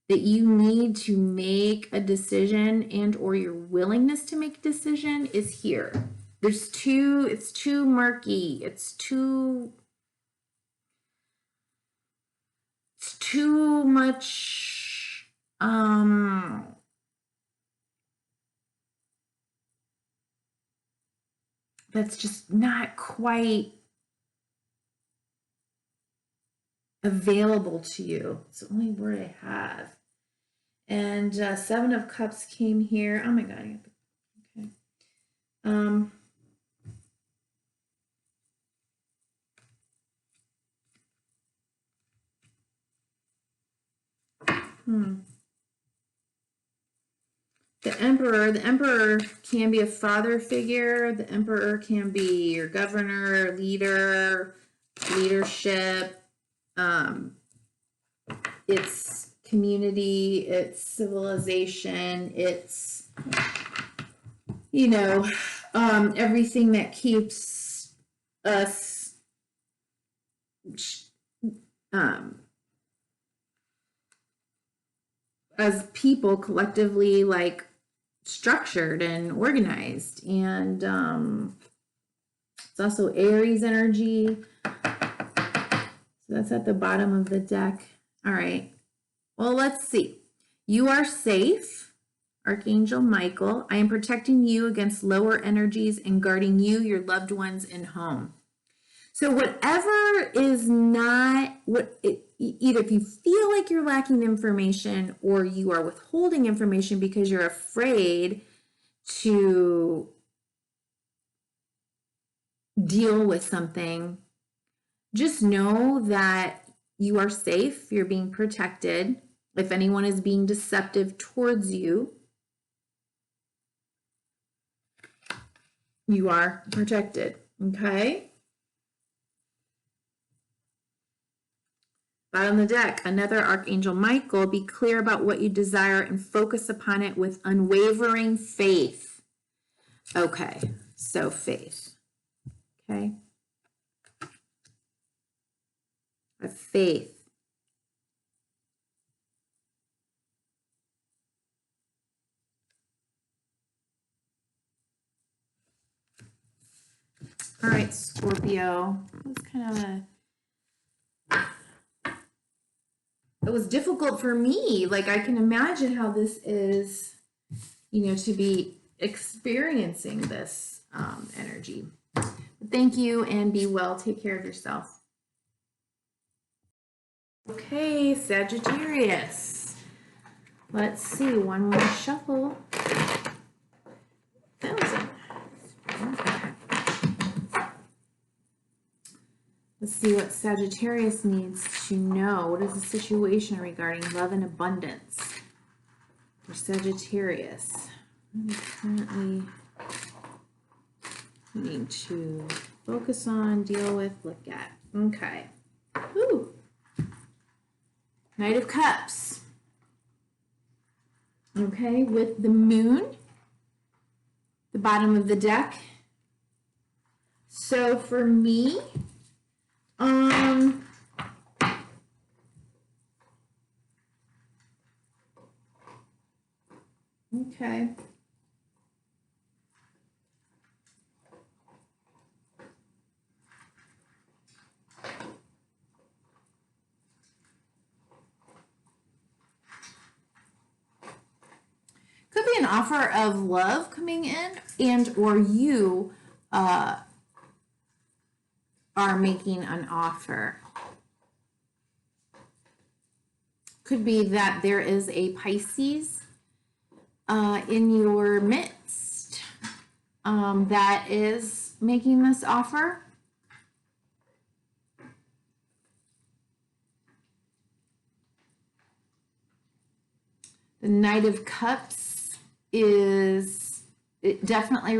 that you need to make a decision and or your willingness to make a decision is here. It's too murky. It's too much that's just not quite available to you. It's the only word I have. And Seven of Cups came here. Oh my God. Okay. The Emperor can be a father figure. The Emperor can be your governor, leader, leadership. It's community, it's civilization, it's, everything that keeps us as people collectively like structured and organized. And it's also Aries energy. So that's at the bottom of the deck. All right. Well, let's see. You are safe, Archangel Michael. I am protecting you against lower energies and guarding you, your loved ones, and home. So whatever is not, either if you feel like you're lacking information or you are withholding information because you're afraid to deal with something, just know that you are safe. You're being protected. If anyone is being deceptive towards you, you are protected. Okay? Bottom of the deck, another Archangel Michael. Be clear about what you desire and focus upon it with unwavering faith. Okay, so faith. Okay. Faith. All right, Scorpio. It was difficult for me. Like, I can imagine how this is you know, to be experiencing this energy. Thank you and be well. Take care of yourself. Okay, Sagittarius. Let's see, one more shuffle. Let's see what Sagittarius needs to know. What is the situation regarding love and abundance for Sagittarius? What is currently needing to focus on, deal with, look at? Okay. Woo. Knight of Cups. Okay, with the moon, the bottom of the deck. So for me, okay. Could be an offer of love coming in, and or you are making an offer. Could be that there is a Pisces in your midst that is making this offer. The Knight of Cups is, it definitely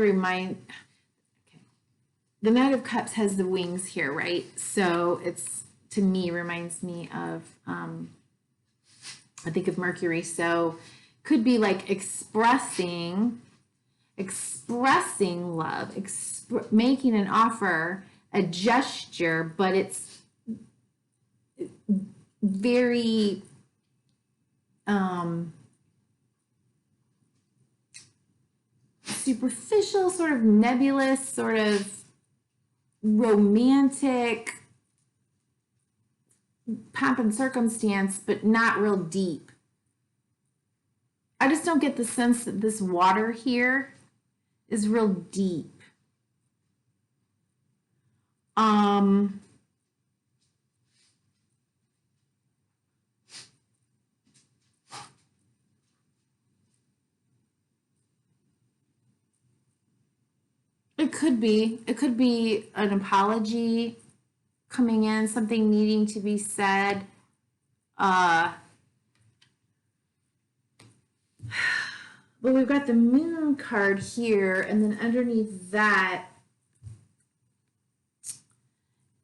the Knight of Cups has the wings here, right? So it's, to me, reminds me of, I think of Mercury. So could be like expressing love, making an offer, a gesture, but it's very, superficial, sort of nebulous, sort of romantic, pomp and circumstance, but not real deep. I just don't get the sense that this water here is real deep. It could be an apology coming in, something needing to be said. Well, we've got the Moon card here, and then underneath that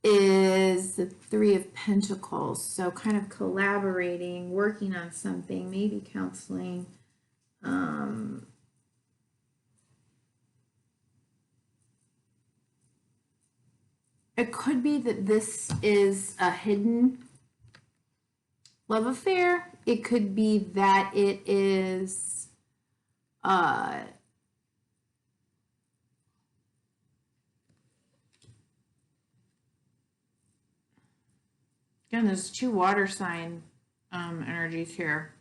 is the Three of Pentacles. So kind of collaborating, working on something, maybe counseling. It could be that this is a hidden love affair. It could be that it is again, there's two water sign energies here.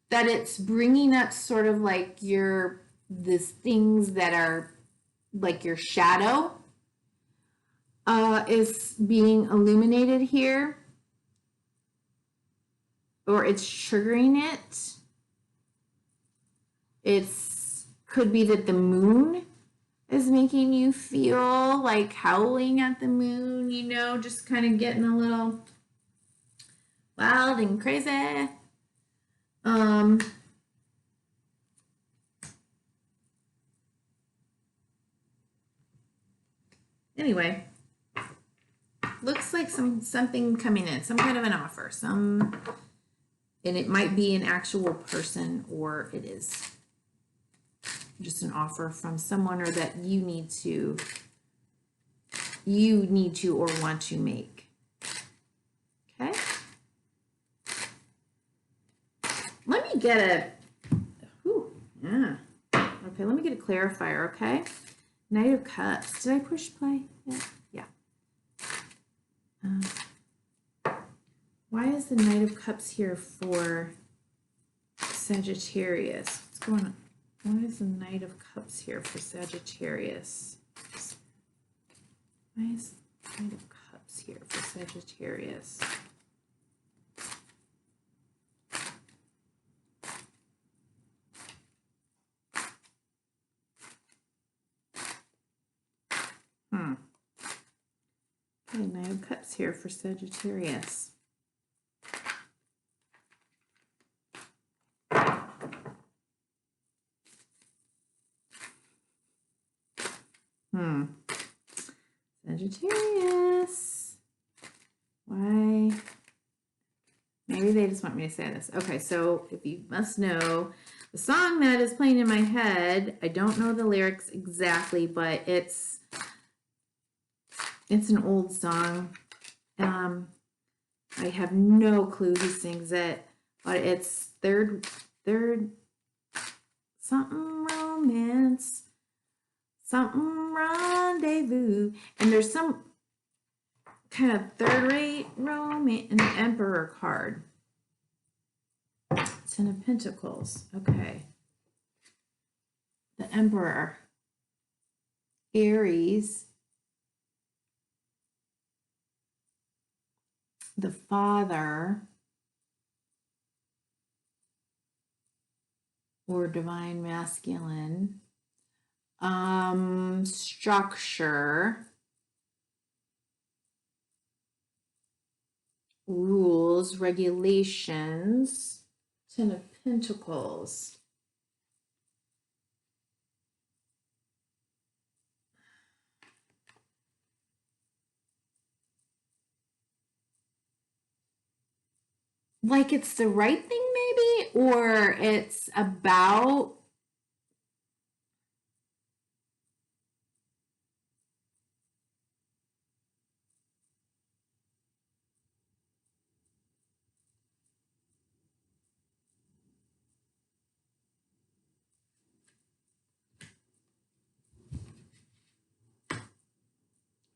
That it's bringing up sort of like these things that are like your shadow is being illuminated here, or it's triggering it. Could be that the moon is making you feel like howling at the moon, you know, just kind of getting a little wild and crazy. Anyway, looks like something coming in, some kind of an offer, and it might be an actual person, or it is just an offer from someone, or that you need to or want to make. Okay. Let me get okay, let me get a clarifier, okay? Knight of Cups. Did I push play? Yeah. Why is the Knight of Cups here for Sagittarius. What's going on? What is the Knight of Cups here for Sagittarius? Why is the Knight of Cups here for Sagittarius? Okay, Knight of Cups here for Sagittarius. Sagittarius. Why? Maybe they just want me to say this. Okay, so if you must know, the song that is playing in my head, I don't know the lyrics exactly, but it's an old song. I have no clue who sings it, but it's third something romance, something rendezvous, and there's some kind of third-rate romance in the Emperor card. Ten of Pentacles. Okay. The Emperor. Aries. The Father. Or Divine Masculine. Structure. Rules, regulations. Ten of Pentacles. Like it's the right thing maybe, or it's about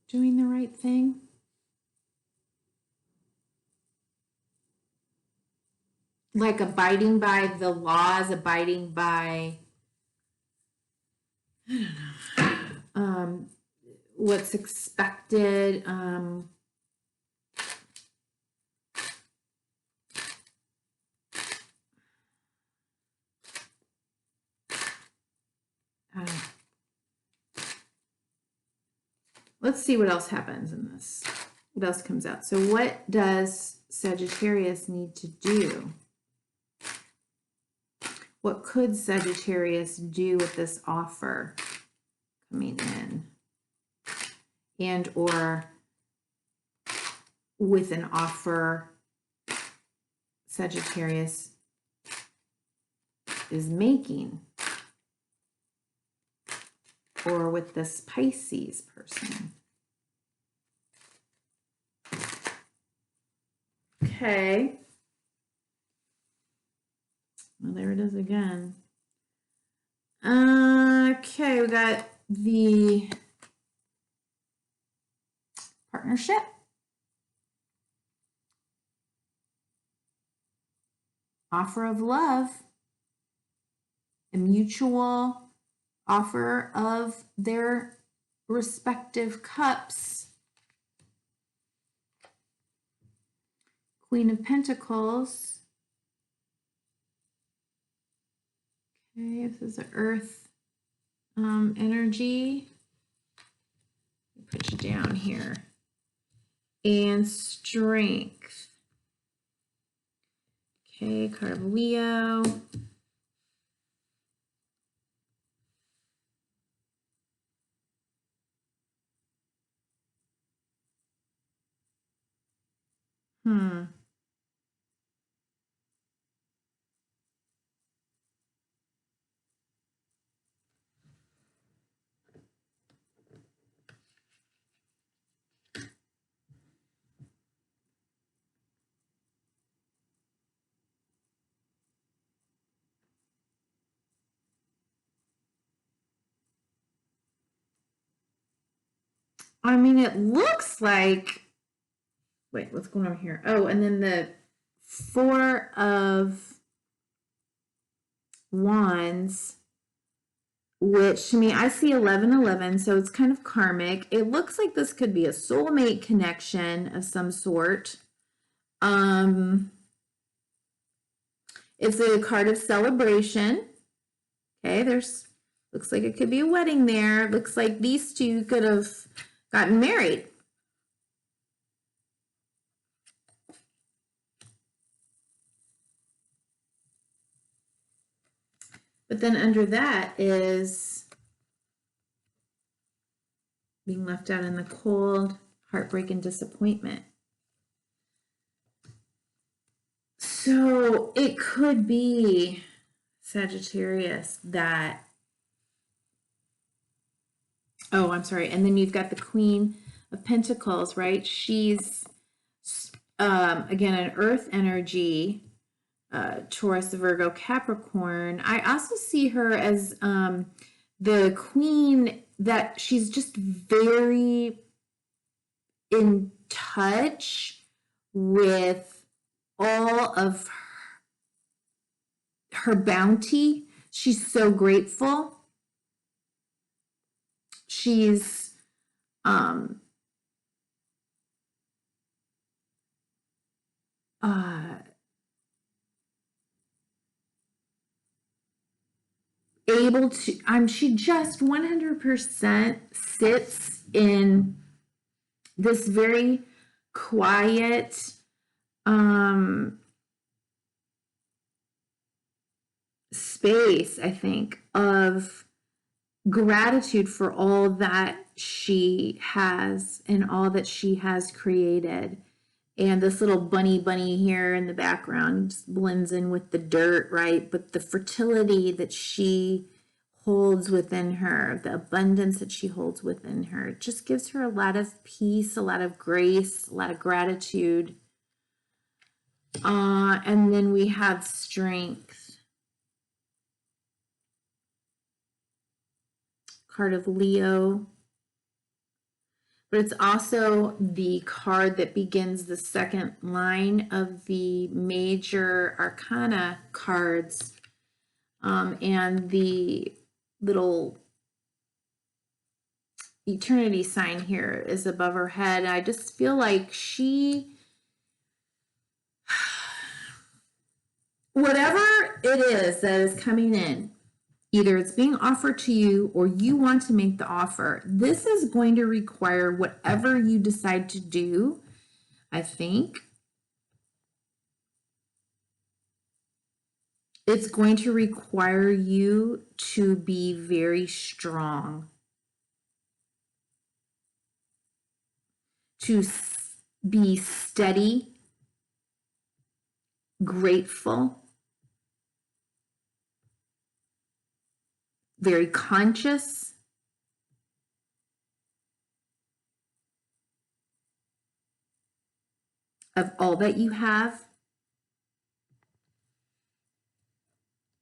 doing the right thing. Like abiding by the laws, abiding by, I don't know, what's expected. Let's see what else happens in this. What else comes out? So what does Sagittarius need to do? What could Sagittarius do with this offer coming in? And or with an offer Sagittarius is making? Or with this Pisces person? Okay. Well, there it is again. Okay, we got the partnership. Offer of love. A mutual offer of their respective cups. Queen of Pentacles. Okay, this is the Earth energy. Put you down here. And Strength. Okay, card of Leo. I mean, it looks like, wait, what's going on here? Oh, and then the Four of Wands, which to me, I see 1111, so it's kind of karmic. It looks like this could be a soulmate connection of some sort. It's a card of celebration. Okay, looks like it could be a wedding there. Looks like these two could have gotten married. But then under that is being left out in the cold, heartbreak and disappointment. So it could be Sagittarius that, oh, I'm sorry. And then you've got the Queen of Pentacles, right? She's, again, an earth energy, Taurus, Virgo, Capricorn. I also see her as the queen that she's just very in touch with all of her bounty. She's so grateful. She's able to, she just 100% sits in this very quiet, space, I think, of gratitude for all that she has and all that she has created. And this little bunny here in the background just blends in with the dirt, right? But the fertility that she holds within her, the abundance that she holds within her, just gives her a lot of peace, a lot of grace, a lot of gratitude. And then we have strength. Card of Leo. But it's also the card that begins the second line of the major arcana cards. And the little eternity sign here is above her head. I just feel like whatever it is that is coming in, either it's being offered to you or you want to make the offer. This is going to require whatever you decide to do, I think. It's going to require you to be very strong, to be steady, grateful, very conscious, of all that you have,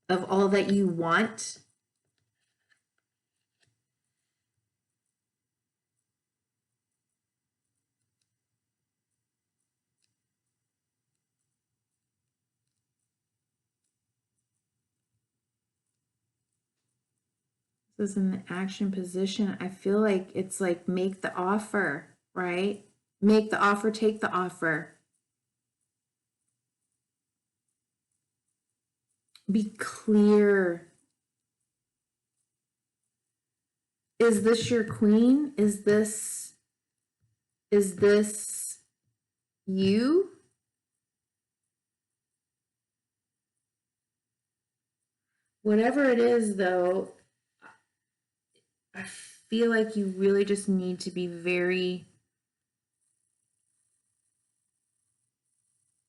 of all that you want. This is in the action position. I feel like it's like make the offer, right? Make the offer, take the offer. Be clear. Is this your queen? Is this you? Whatever it is, though, I feel like you really just need to be very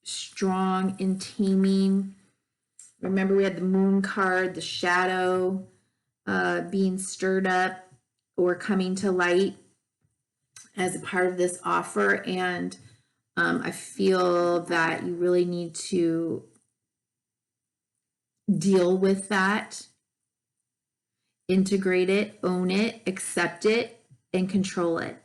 strong in taming. Remember, we had the moon card, the shadow being stirred up or coming to light as a part of this offer. And I feel that you really need to deal with that, integrate it, own it, accept it, and control it.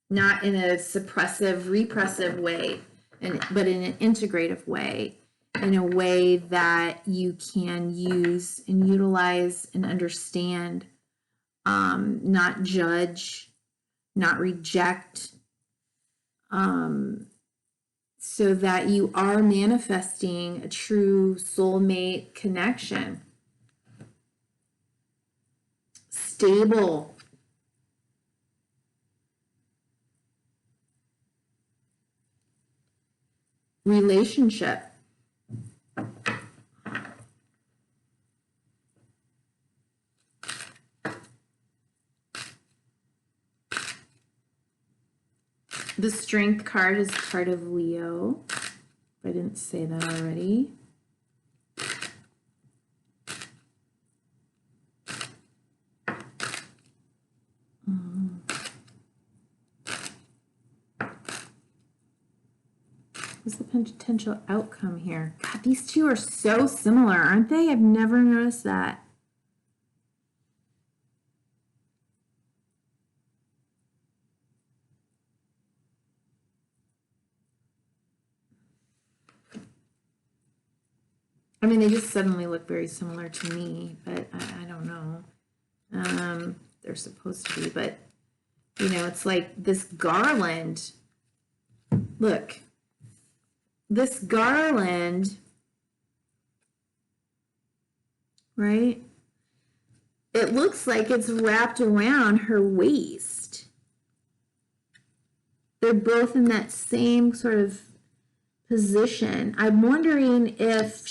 Not in a suppressive, repressive way. but in an integrative way, in a way that you can use and utilize and understand, not judge, not reject, so that you are manifesting a true soulmate connection. Stable. Relationship. The Strength card is part of Leo. I didn't say that already. What's the potential outcome here? God, these two are so similar, aren't they? I've never noticed that. I mean, they just suddenly look very similar to me, but I don't know. They're supposed to be, but, you know, it's like this garland. Look, this garland, right? It looks like it's wrapped around her waist. They're both in that same sort of position. I'm wondering if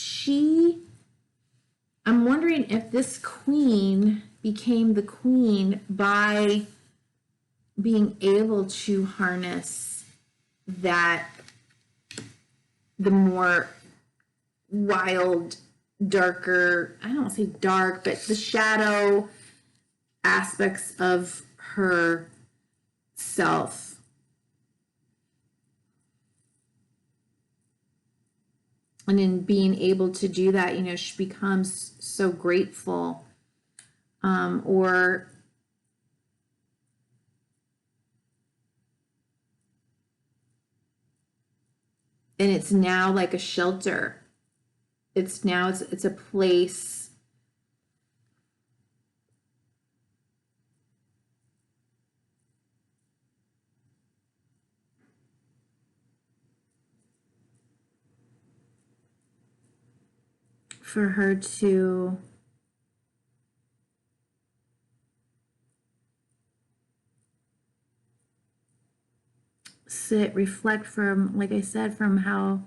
this queen became the queen by being able to harness that, the more wild, darker, I don't want to say dark, but the shadow aspects of her self. And in being able to do that, you know, she becomes so grateful, and it's now like a shelter. It's a place for her to sit, reflect from, like I said, from how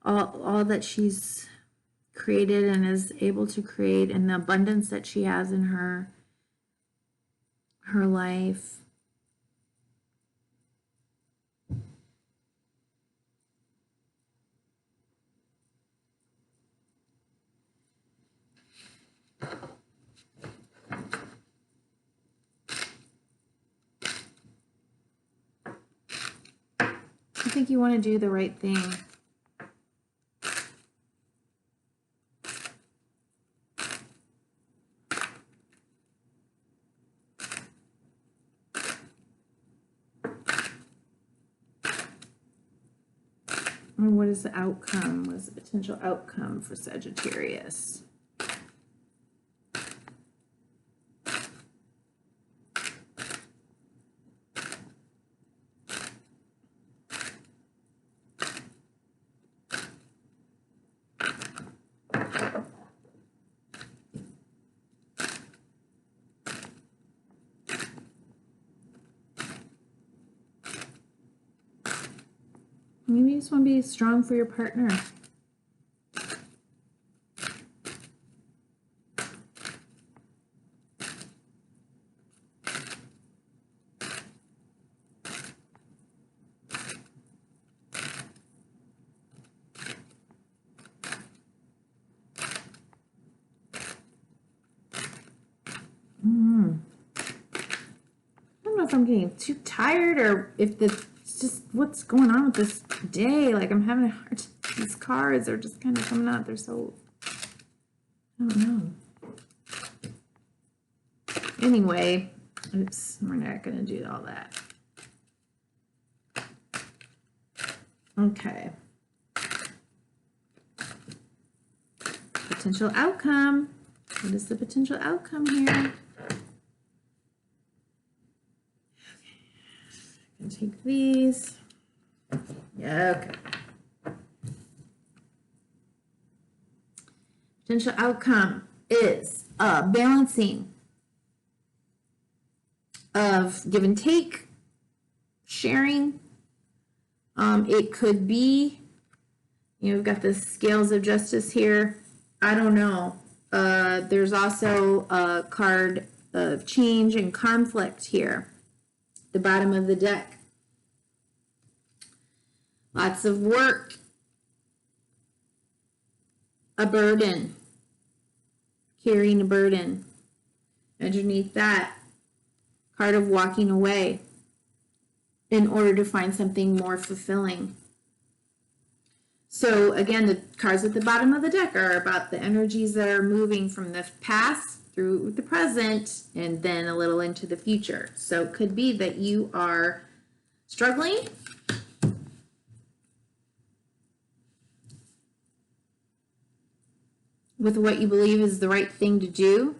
all that she's created and is able to create, and the abundance that she has in her life. I think you want to do the right thing. And what is the outcome? What is the potential outcome for Sagittarius? Maybe you just want to be strong for your partner. I don't know if I'm getting too tired or if it's just what's going on with this day. Like, I'm having a hard time. These cards are just kind of coming out. They're so, I don't know. Anyway, oops, we're not going to do all that. Okay. Potential outcome. What is the potential outcome here? Okay. I'm going to take these. Yeah, okay. Potential outcome is balancing of give and take, sharing. It could be, you know, we've got the scales of justice here. I don't know. There's also a card of change and conflict here. The bottom of the deck. Lots of work. A burden. Carrying a burden. Underneath that, card of walking away in order to find something more fulfilling. So again, the cards at the bottom of the deck are about the energies that are moving from the past through the present and then a little into the future. So it could be that you are struggling with what you believe is the right thing to do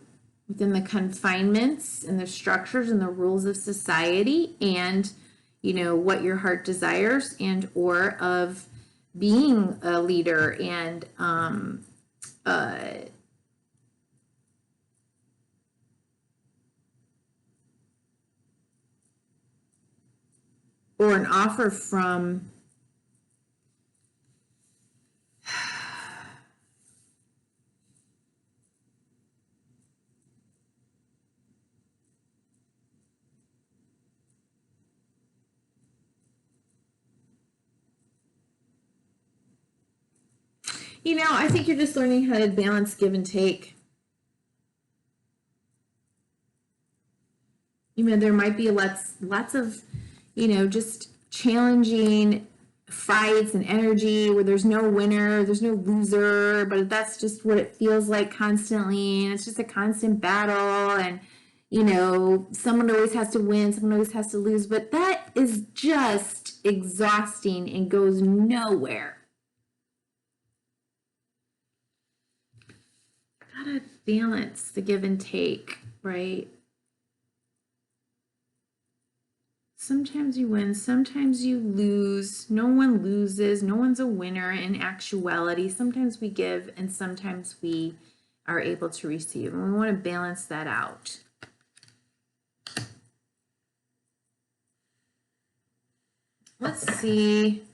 within the confinements and the structures and the rules of society, and you know what your heart desires, and or of being a leader and or an offer from you know, I think you're just learning how to balance give and take. You know, there might be lots of, you know, just challenging fights and energy where there's no winner, there's no loser, but that's just what it feels like constantly. And it's just a constant battle. And, you know, someone always has to win, someone always has to lose. But that is just exhausting and goes nowhere. Gotta balance the give and take, right? Sometimes you win, sometimes you lose. No one loses, no one's a winner in actuality. Sometimes we give and sometimes we are able to receive, and we want to balance that out. Let's see.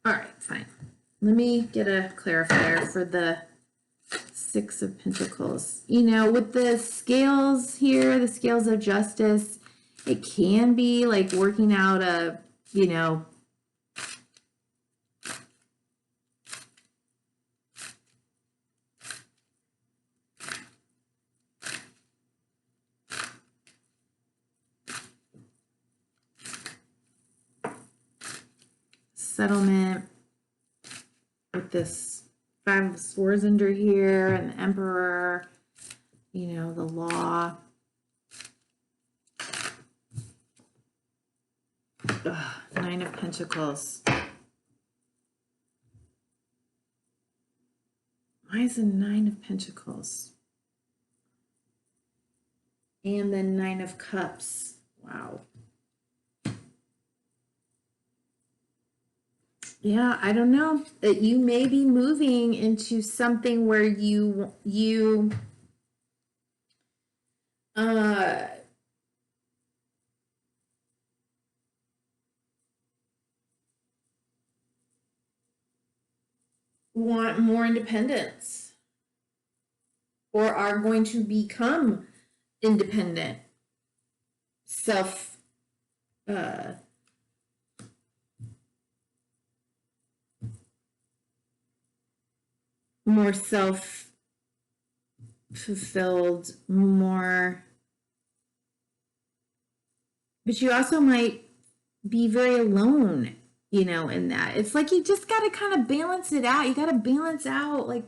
All right, fine. Let me get a clarifier for the Six of Pentacles. You know, with the scales here, the scales of justice, it can be like working out a, you know, settlement with this Five of Swords under here and the Emperor, you know, the law. Nine of Pentacles. Why is a Nine of Pentacles? And then Nine of Cups. Wow. Yeah, I don't know. You may be moving into something where you want more independence or are going to become independent, more self-fulfilled, more, but you also might be very alone, you know, in that. It's like you just got to kind of balance it out. You got to balance out like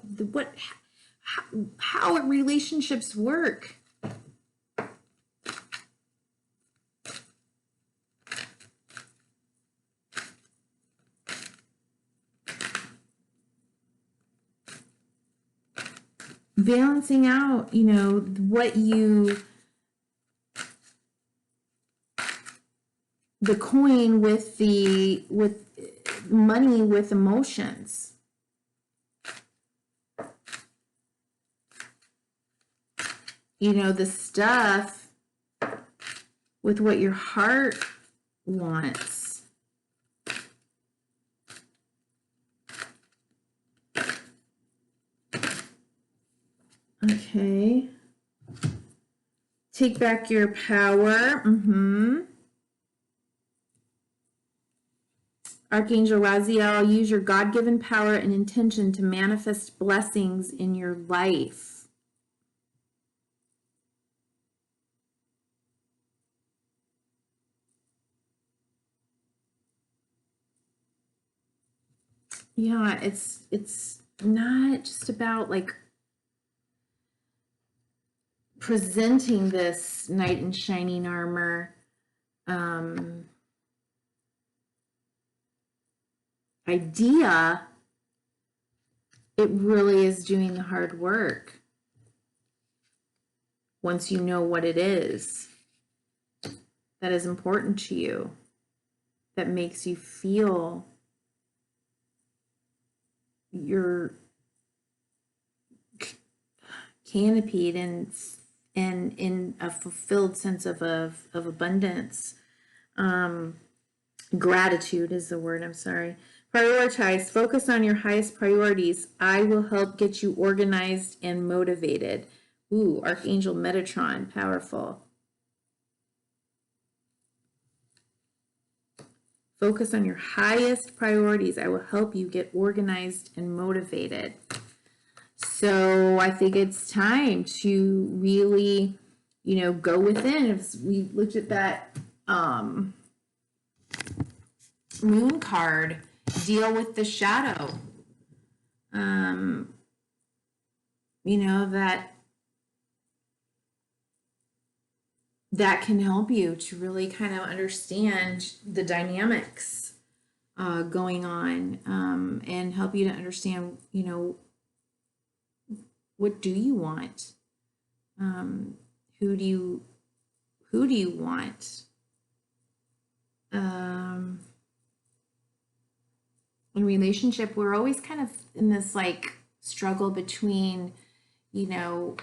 how relationships work. balancing out, you know, what you, the coin with the, with money, with emotions. You know, the stuff with what your heart wants. Okay. Take back your power. Archangel Raziel, use your God-given power and intention to manifest blessings in your life. Yeah, it's not just about like presenting this knight in shining armor idea. It really is doing the hard work once you know what it is that is important to you, that makes you feel you're canopied and in a fulfilled sense of abundance. Gratitude is the word, I'm sorry. Prioritize, focus on your highest priorities. I will help get you organized and motivated. Ooh, Archangel Metatron, powerful. Focus on your highest priorities. I will help you get organized and motivated. So I think it's time to really, you know, go within. If we looked at that moon card, deal with the shadow. You know, that can help you to really kind of understand the dynamics going on, and help you to understand, you know, what do you want? Who do you want? In relationship, we're always kind of in this like struggle between, you know,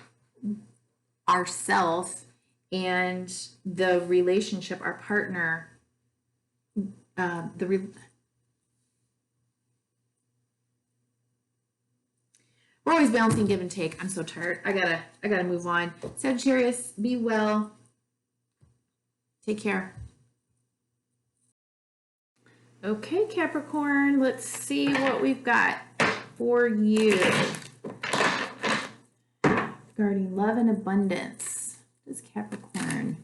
ourself and the relationship, our partner. We're always balancing give and take. I'm so tired. I gotta move on. Sagittarius, be well. Take care. Okay, Capricorn, let's see what we've got for you regarding love and abundance. Does Capricorn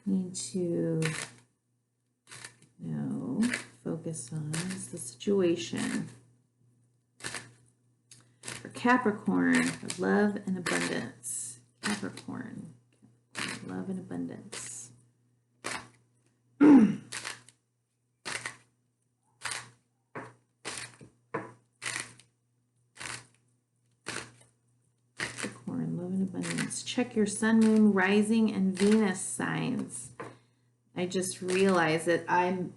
need to focus on is the situation for Capricorn, for love and abundance? Capricorn, love and abundance. Abundance. Check your sun, moon, rising, and Venus signs. I just realized that I'm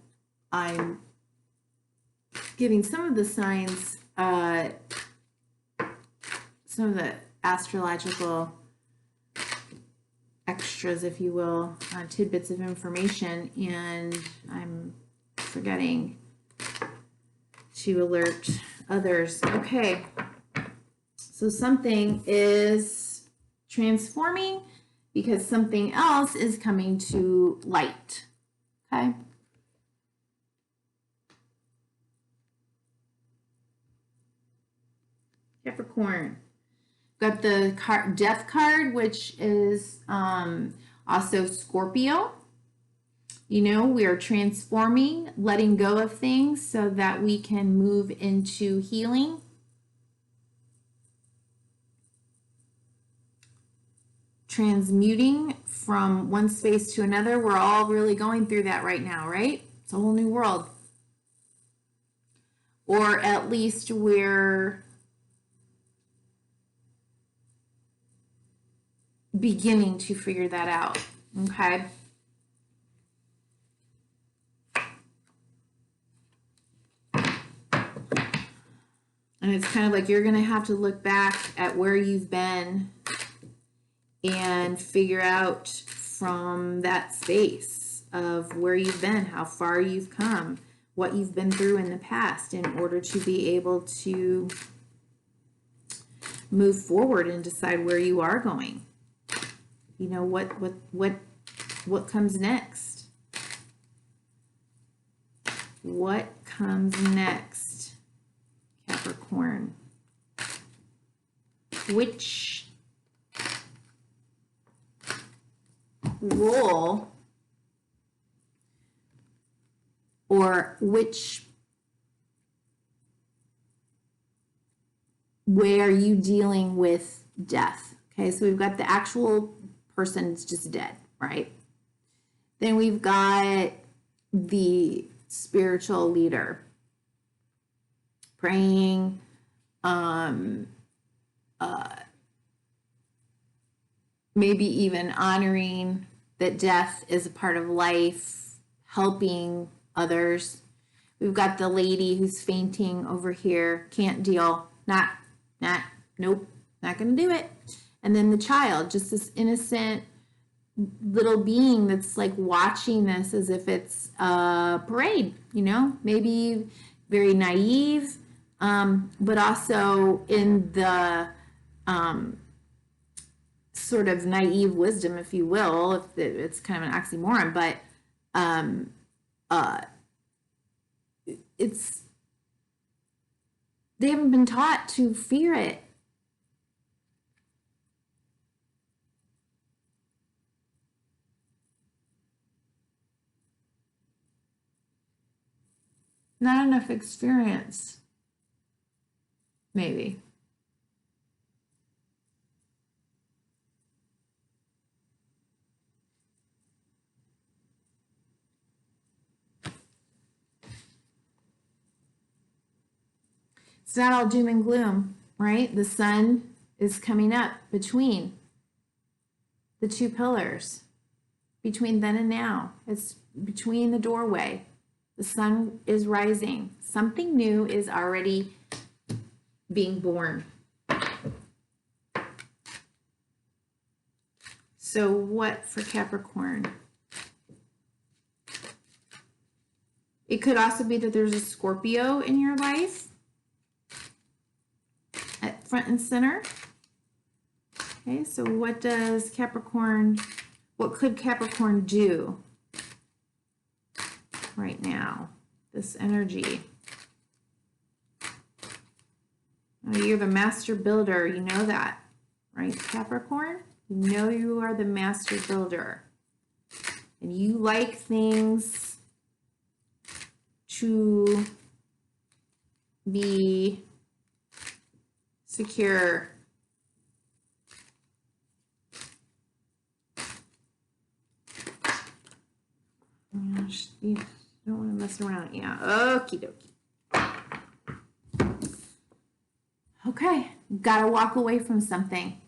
giving some of the signs, some of the astrological extras, if you will, tidbits of information, and I'm forgetting to alert others. Okay, so something is transforming because something else is coming to light. Okay. Capricorn. Got the death card, which is also Scorpio. You know, we are transforming, letting go of things so that we can move into healing. Transmuting from one space to another. We're all really going through that right now, right? It's a whole new world. Or at least we're beginning to figure that out, okay? And it's kind of like you're going to have to look back at where you've been and figure out from that space of where you've been, how far you've come, what you've been through in the past in order to be able to move forward and decide where you are going. You know, what comes next? What comes next, Capricorn? Which role or which way are you dealing with death? Okay, so we've got the actual person's just dead, right? Then we've got the spiritual leader praying, maybe even honoring that death is a part of life, helping others. We've got the lady who's fainting over here, can't deal, nope, not gonna do it. And then the child, just this innocent little being that's like watching this as if it's a parade, you know, maybe very naive, but also in the sort of naive wisdom, if you will, if it's kind of an oxymoron, but they haven't been taught to fear it. Not enough experience, maybe. It's not all doom and gloom, right? The sun is coming up between the two pillars, between then and now. It's between the doorway. The sun is rising. Something new is already being born. So what for Capricorn? It could also be that there's a Scorpio in your life at front and center. Okay, so what does Capricorn, what could Capricorn do right now, this energy? Oh, you're the master builder, you know that, right, Capricorn? You know you are the master builder. And you like things to be secure. Gosh, you don't want to mess around. Yeah, okie dokie. Okay, gotta walk away from something.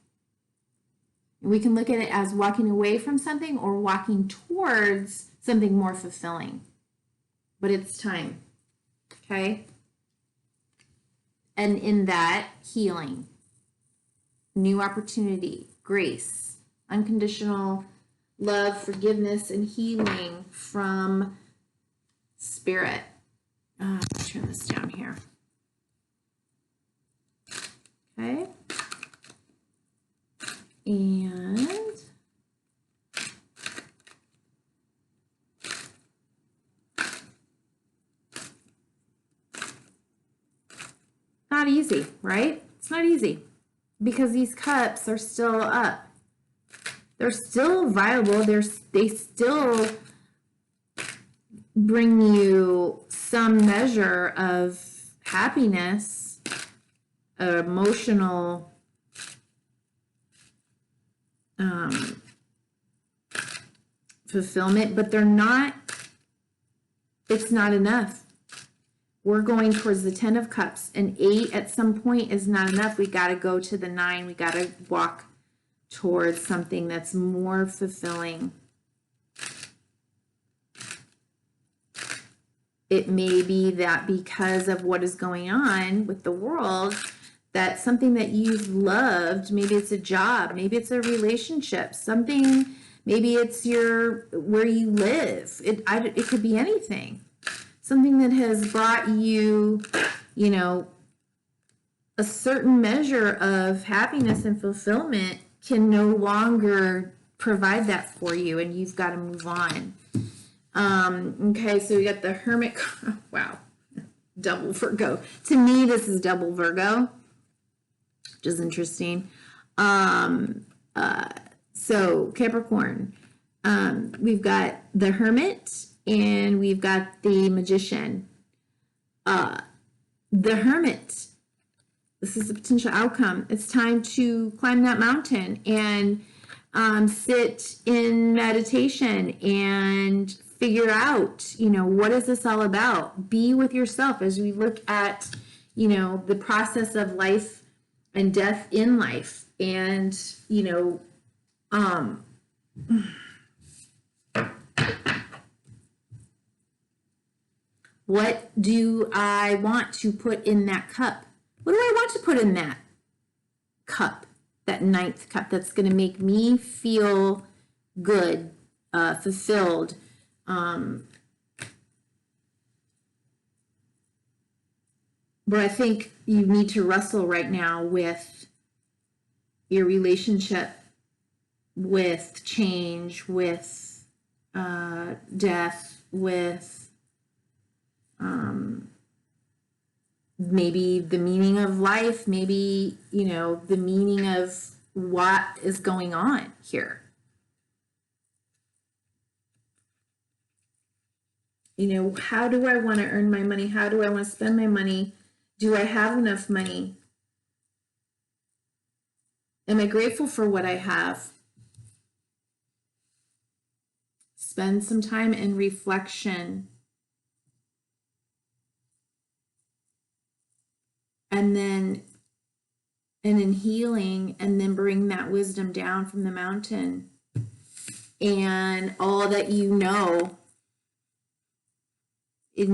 We can look at it as walking away from something or walking towards something more fulfilling. But it's time, okay? And in that, healing, new opportunity, grace, unconditional love, forgiveness, and healing from spirit. Turn this down here. Okay. And not easy, right? It's not easy because these cups are still up. They're still viable. They still bring you some measure of happiness, emotional fulfillment, but they're not, it's not enough. We're going towards the 10 of Cups, and 8 at some point is not enough. We got to go to the 9. We got to walk towards something that's more fulfilling. It may be that because of what is going on with the world, that something that you've loved, maybe it's a job, maybe it's a relationship, something, maybe it's where you live. It could be anything. Something that has brought you, you know, a certain measure of happiness and fulfillment can no longer provide that for you, and you've got to move on. Okay, so we got the Hermit. Wow, double Virgo. To me, this is double Virgo, which is interesting. So Capricorn, we've got the Hermit and we've got the Magician. The Hermit, this is a potential outcome. It's time to climb that mountain and sit in meditation and figure out, you know, what is this all about? Be with yourself as we look at, you know, the process of life and death in life. And, you know, what do I want to put in that cup? What do I want to put in that cup, that ninth cup that's going to make me feel good, fulfilled? But I think you need to wrestle right now with your relationship, with change, with death, with maybe the meaning of life, maybe, you know, the meaning of what is going on here. You know, how do I want to earn my money? How do I want to spend my money? Do I have enough money? Am I grateful for what I have? Spend some time in reflection. And then, and in healing, and then bring that wisdom down from the mountain. And all that you know,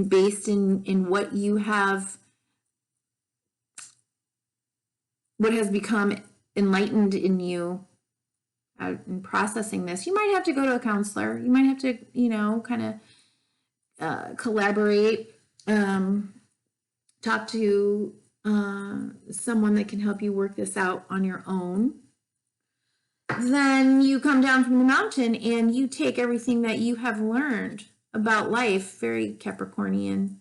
based in what you have, what has become enlightened in you in processing this. You might have to go to a counselor. You might have to, you know, kind of collaborate, talk to someone that can help you work this out on your own. Then you come down from the mountain and you take everything that you have learned about life, very Capricornian,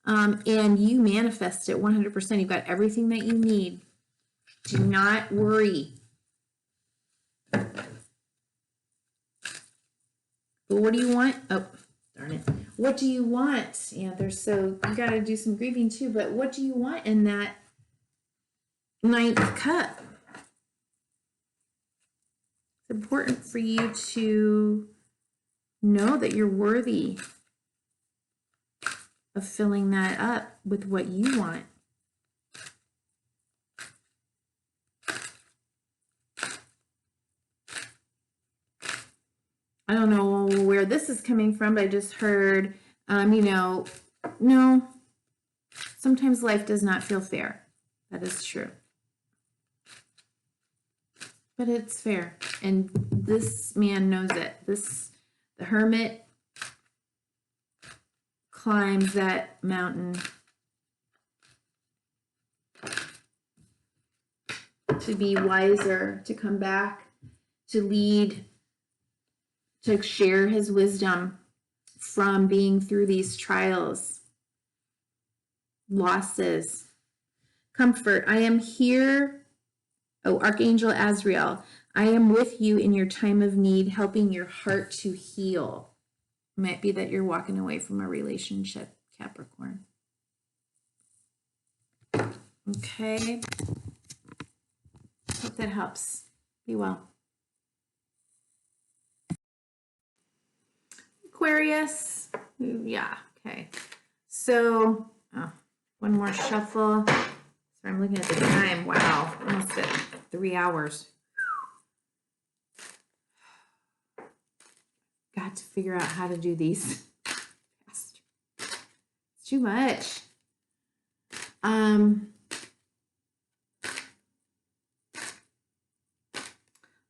and you manifest it 100%. You've got everything that you need. Do not worry. But what do you want? Oh, darn it. What do you want? Yeah, you got to do some grieving too, but what do you want in that ninth cup? It's important for you to know that you're worthy of filling that up with what you want. I don't know where this is coming from, but I just heard, you know, no, sometimes life does not feel fair. That is true. But it's fair. And this man knows it. The Hermit climbs that mountain to be wiser, to come back, to lead, to share his wisdom from being through these trials, losses, comfort. I am here. Oh, Archangel Azrael, I am with you in your time of need, helping your heart to heal. It might be that you're walking away from a relationship, Capricorn. Okay. Hope that helps. Be well. Aquarius. Yeah, okay. So, one more shuffle. Sorry, I'm looking at the time. Wow, almost at 3 hours. got to figure out how to do these faster. It's too much.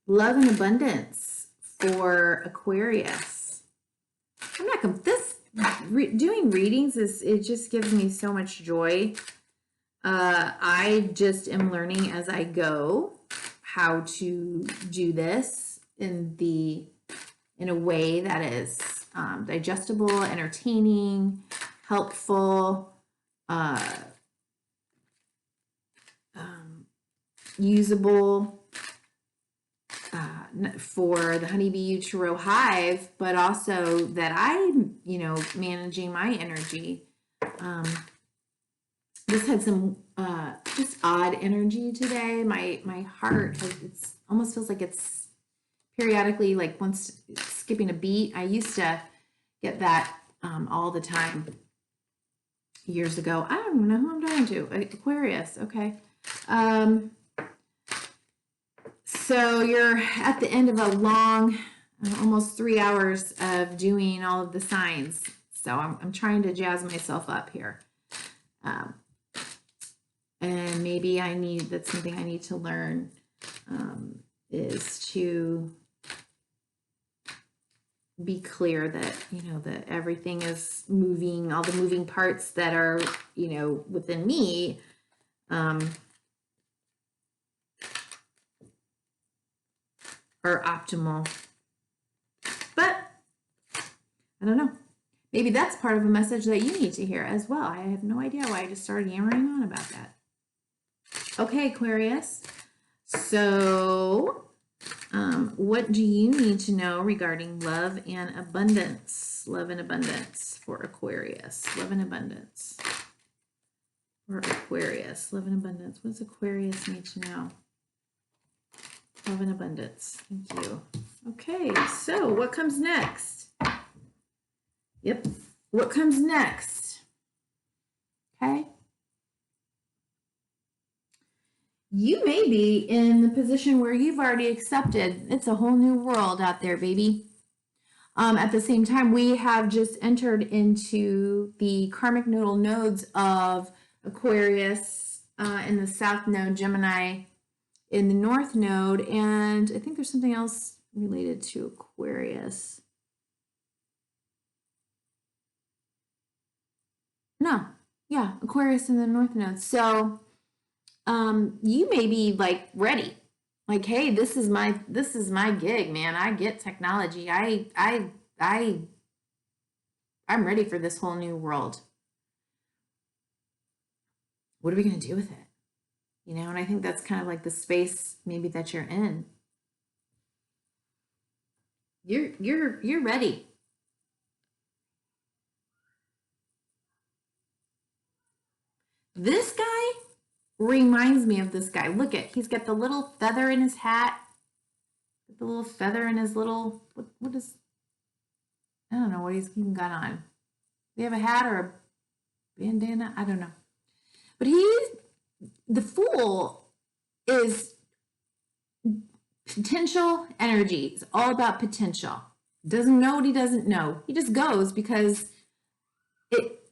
Love and abundance for Aquarius. I'm not gonna, doing readings it just gives me so much joy. I just am learning as I go how to do this in a way that is digestible, entertaining, helpful, usable for the Honeybeeyoutarot hive, but also that I'm, managing my energy. This had some just odd energy today. My heart it's almost feels like it's periodically like once skipping a beat. I used to get that all the time years ago. I don't even know who I'm talking to. Aquarius. Okay. So you're at the end of a long, almost 3 hours of doing all of the signs. So I'm trying to jazz myself up here. And maybe that's something I need to learn, is to be clear that, that everything is moving, all the moving parts that are, within me, are optimal. But I don't know. Maybe that's part of a message that you need to hear as well. I have no idea why I just started yammering on about that. Okay, Aquarius. So, what do you need to know regarding love and abundance? Love and abundance for Aquarius. Love and abundance for Aquarius. Love and abundance. What does Aquarius need to know? Love and abundance. Thank you. Okay, so what comes next? Yep. What comes next? Okay. You may be in the position where you've already accepted it's a whole new world out there, baby. At the same time, we have just entered into the karmic nodal nodes of Aquarius in the South Node, Gemini in the North Node, and I think there's something else related to Aquarius. No, yeah, Aquarius in the North Node. So you may be like ready, like, hey, this is my gig, man. I get technology. I'm ready for this whole new world. What are we going to do with it? And I think that's kind of like the space maybe that you're in. You're ready. This guy reminds me of this guy. Look he's got the little feather in his hat. The little feather in his little, what is, I don't know what he's even got on. Do they have a hat or a bandana? I don't know. But the Fool is potential energy. It's all about potential. Doesn't know what he doesn't know. He just goes because it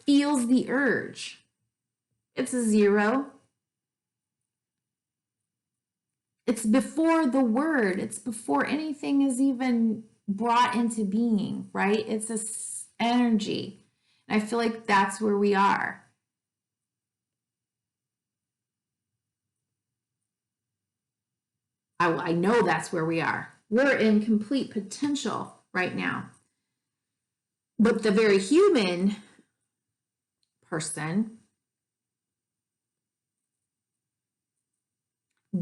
feels the urge. It's a 0. It's before the word. It's before anything is even brought into being, right? It's this energy. And I feel like that's where we are. I know that's where we are. We're in complete potential right now. But the very human person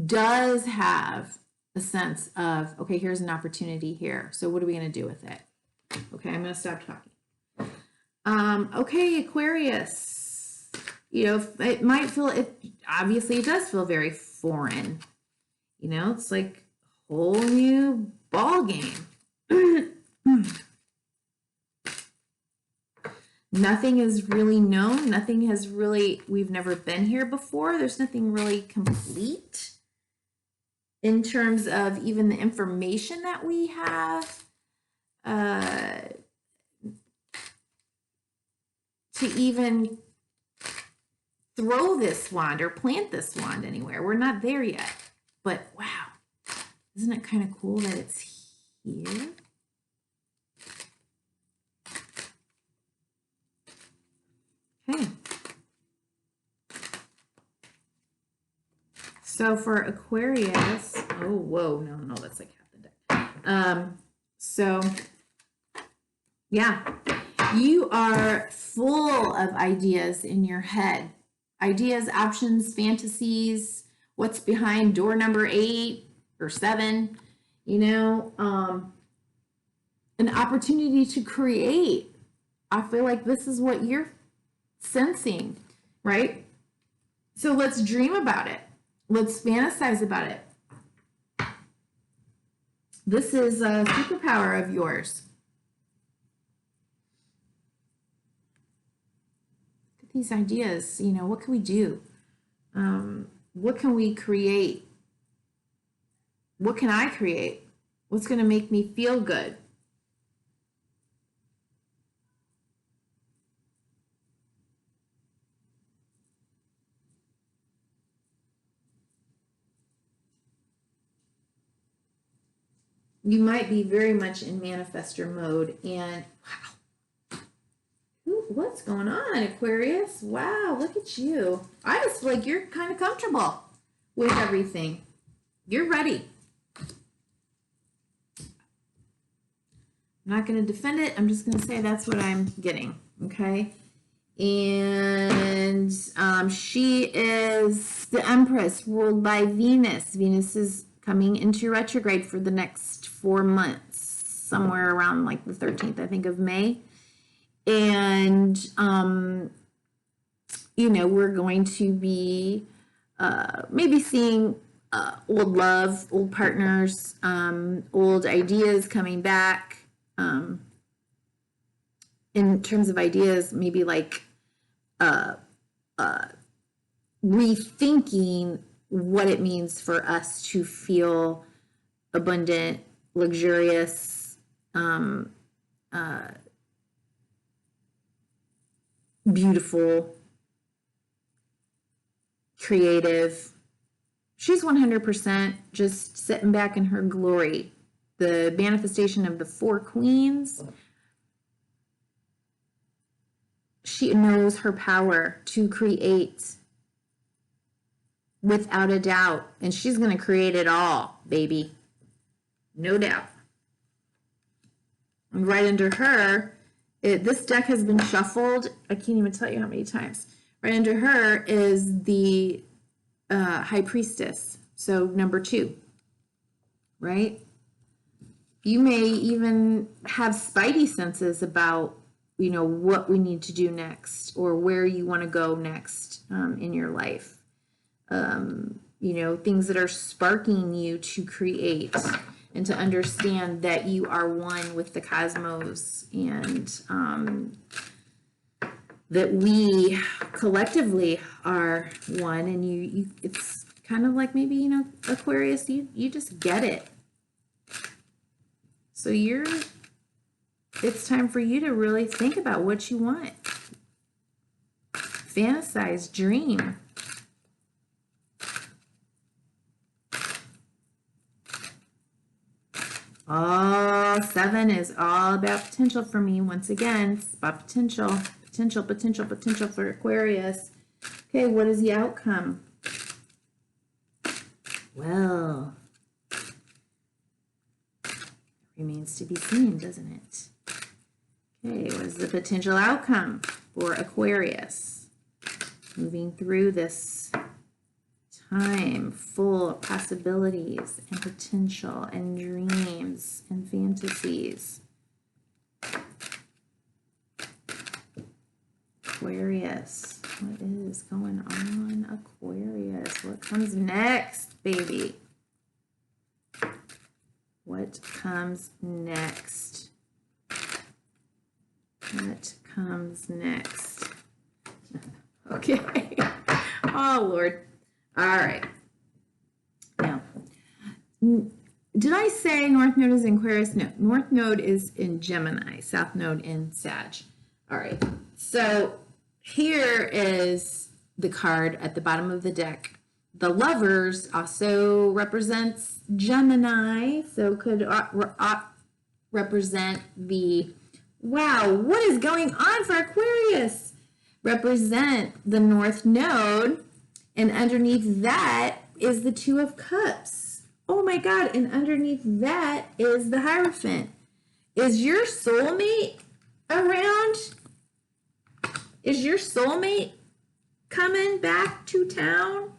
does have a sense of, okay, here's an opportunity here. So what are we going to do with it? Okay, I'm going to stop talking. Okay, Aquarius. It might feel, obviously it does feel very foreign. It's like a whole new ball game. Nothing is really known. Nothing has really, we've never been here before. There's nothing really complete. in terms of even the information that we have to even throw this wand or plant this wand anywhere. We're not there yet, but wow, isn't it kind of cool that it's here? Okay. So for Aquarius, oh, whoa, no, that's like half the deck. So yeah, you are full of ideas in your head. Ideas, options, fantasies, what's behind door number 8 or 7, you know, an opportunity to create. I feel like this is what you're sensing, right? So let's dream about it. Let's fantasize about it. This is a superpower of yours. Look at these ideas. You know, what can we do? What can we create? What can I create? What's going to make me feel good? You might be very much in manifestor mode, and wow, what's going on, Aquarius? Wow, look at you. I just feel like you're kind of comfortable with everything. You're ready. I'm not going to defend it. I'm just going to say that's what I'm getting, okay? And she is the Empress, ruled by Venus. Venus is coming into retrograde for the next 4 months, somewhere around like the 13th, I think, of May. And, you know, we're going to be maybe seeing old love, old partners, old ideas coming back. In terms of ideas, maybe like rethinking what it means for us to feel abundant, luxurious, beautiful, creative. She's 100% just sitting back in her glory. The manifestation of the 4 queens. She knows her power to create without a doubt. And she's going to create it all, baby. No doubt. And right under her, this deck has been shuffled. I can't even tell you how many times. Right under her is the High Priestess. So number 2, right? You may even have spidey senses about, you know, what we need to do next or where you want to go next in your life. You know, things that are sparking you to create and to understand that you are one with the cosmos, and that we collectively are one. And you it's kind of like maybe, you know, Aquarius, you just get it. So it's time for you to really think about what you want. Fantasize, dream. Oh, 7 is all about potential for me. Once again, it's about potential for Aquarius. Okay, what is the outcome? Well, remains to be seen, doesn't it? Okay, what is the potential outcome for Aquarius? Moving through this time full of possibilities and potential and dreams and fantasies. Aquarius, what is going on, Aquarius? What comes next, baby? What comes next? What comes next? Okay. Oh, Lord. All right. Now, Did I say North Node is in Aquarius? No, North Node is in Gemini, South Node in Sag. All right, so here is the card at the bottom of the deck. The Lovers also represents Gemini, so could represent the, wow, what is going on for Aquarius? Represent the North Node, and underneath that is the Two of Cups. Oh my God, and underneath that is the Hierophant. Is your soulmate around? Is your soulmate coming back to town?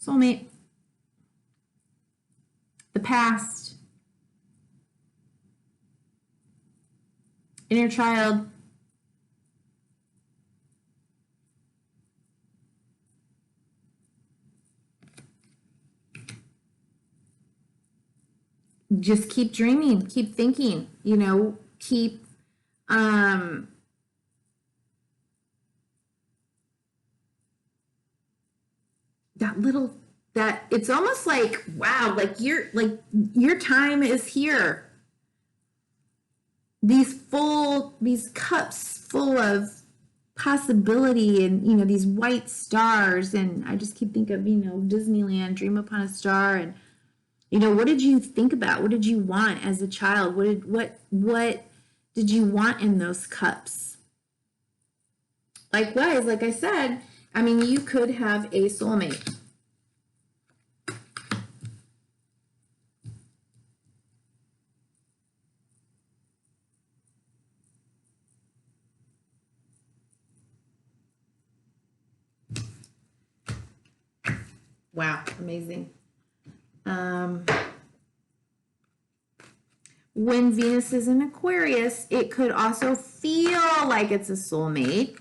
Soulmate. The past. Inner child. Just keep dreaming, keep thinking, you know, keep that little, that it's almost like, wow, like your time is here. These cups full of possibility, and you know, these white stars, and I just keep thinking of, you know, Disneyland, Dream Upon a Star, and you know, what did you think about? What did you want as a child? What did you want in those cups? Likewise, like I said, I mean, you could have a soulmate. Wow, amazing. When Venus is in Aquarius, it could also feel like it's a soulmate,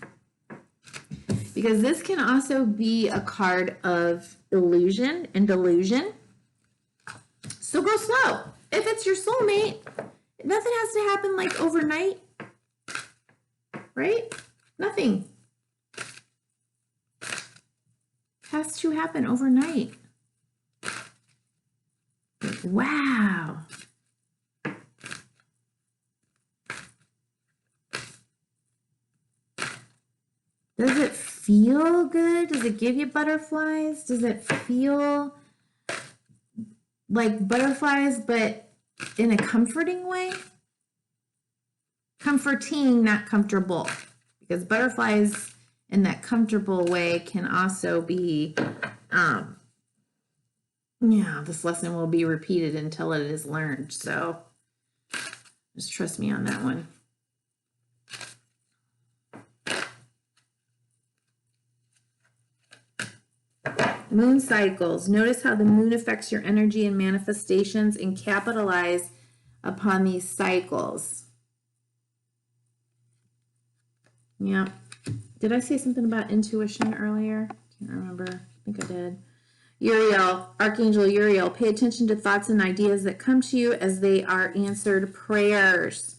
because this can also be a card of illusion and delusion. So go slow. If it's your soulmate, nothing has to happen like overnight, right? Nothing has to happen overnight. Wow. Does it feel good? Does it give you butterflies? Does it feel like butterflies, but in a comforting way? Comforting, not comfortable. Because butterflies in that comfortable way can also be, yeah, this lesson will be repeated until it is learned. So just trust me on that one. Moon cycles. Notice how the moon affects your energy and manifestations, and capitalize upon these cycles. Yeah. Did I say something about intuition earlier? Can't remember. I think I did. Uriel, Archangel Uriel, pay attention to thoughts and ideas that come to you as they are answered prayers.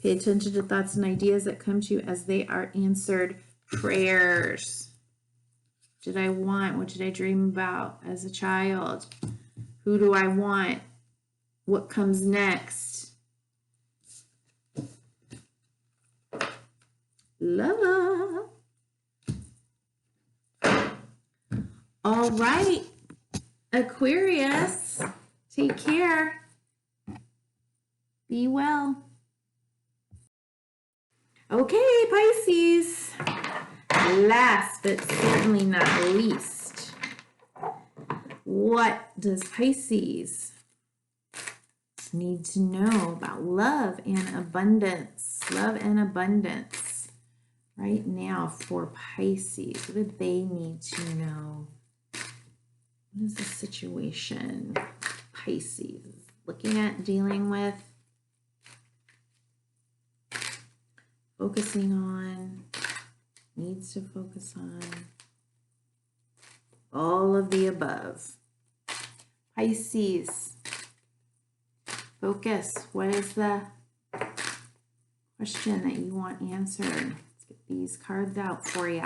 Pay attention to thoughts and ideas that come to you as they are answered prayers. Did I want? What did I dream about as a child? Who do I want? What comes next? Love. All right, Aquarius, take care. Be well. Okay, Pisces. Last but certainly not least, what does Pisces need to know about love and abundance? Love and abundance right now for Pisces. What do they need to know? What is the situation Pisces is looking at, dealing with, focusing on, needs to focus on? All of the above. Pisces, focus. What is the question that you want answered? Let's get these cards out for you.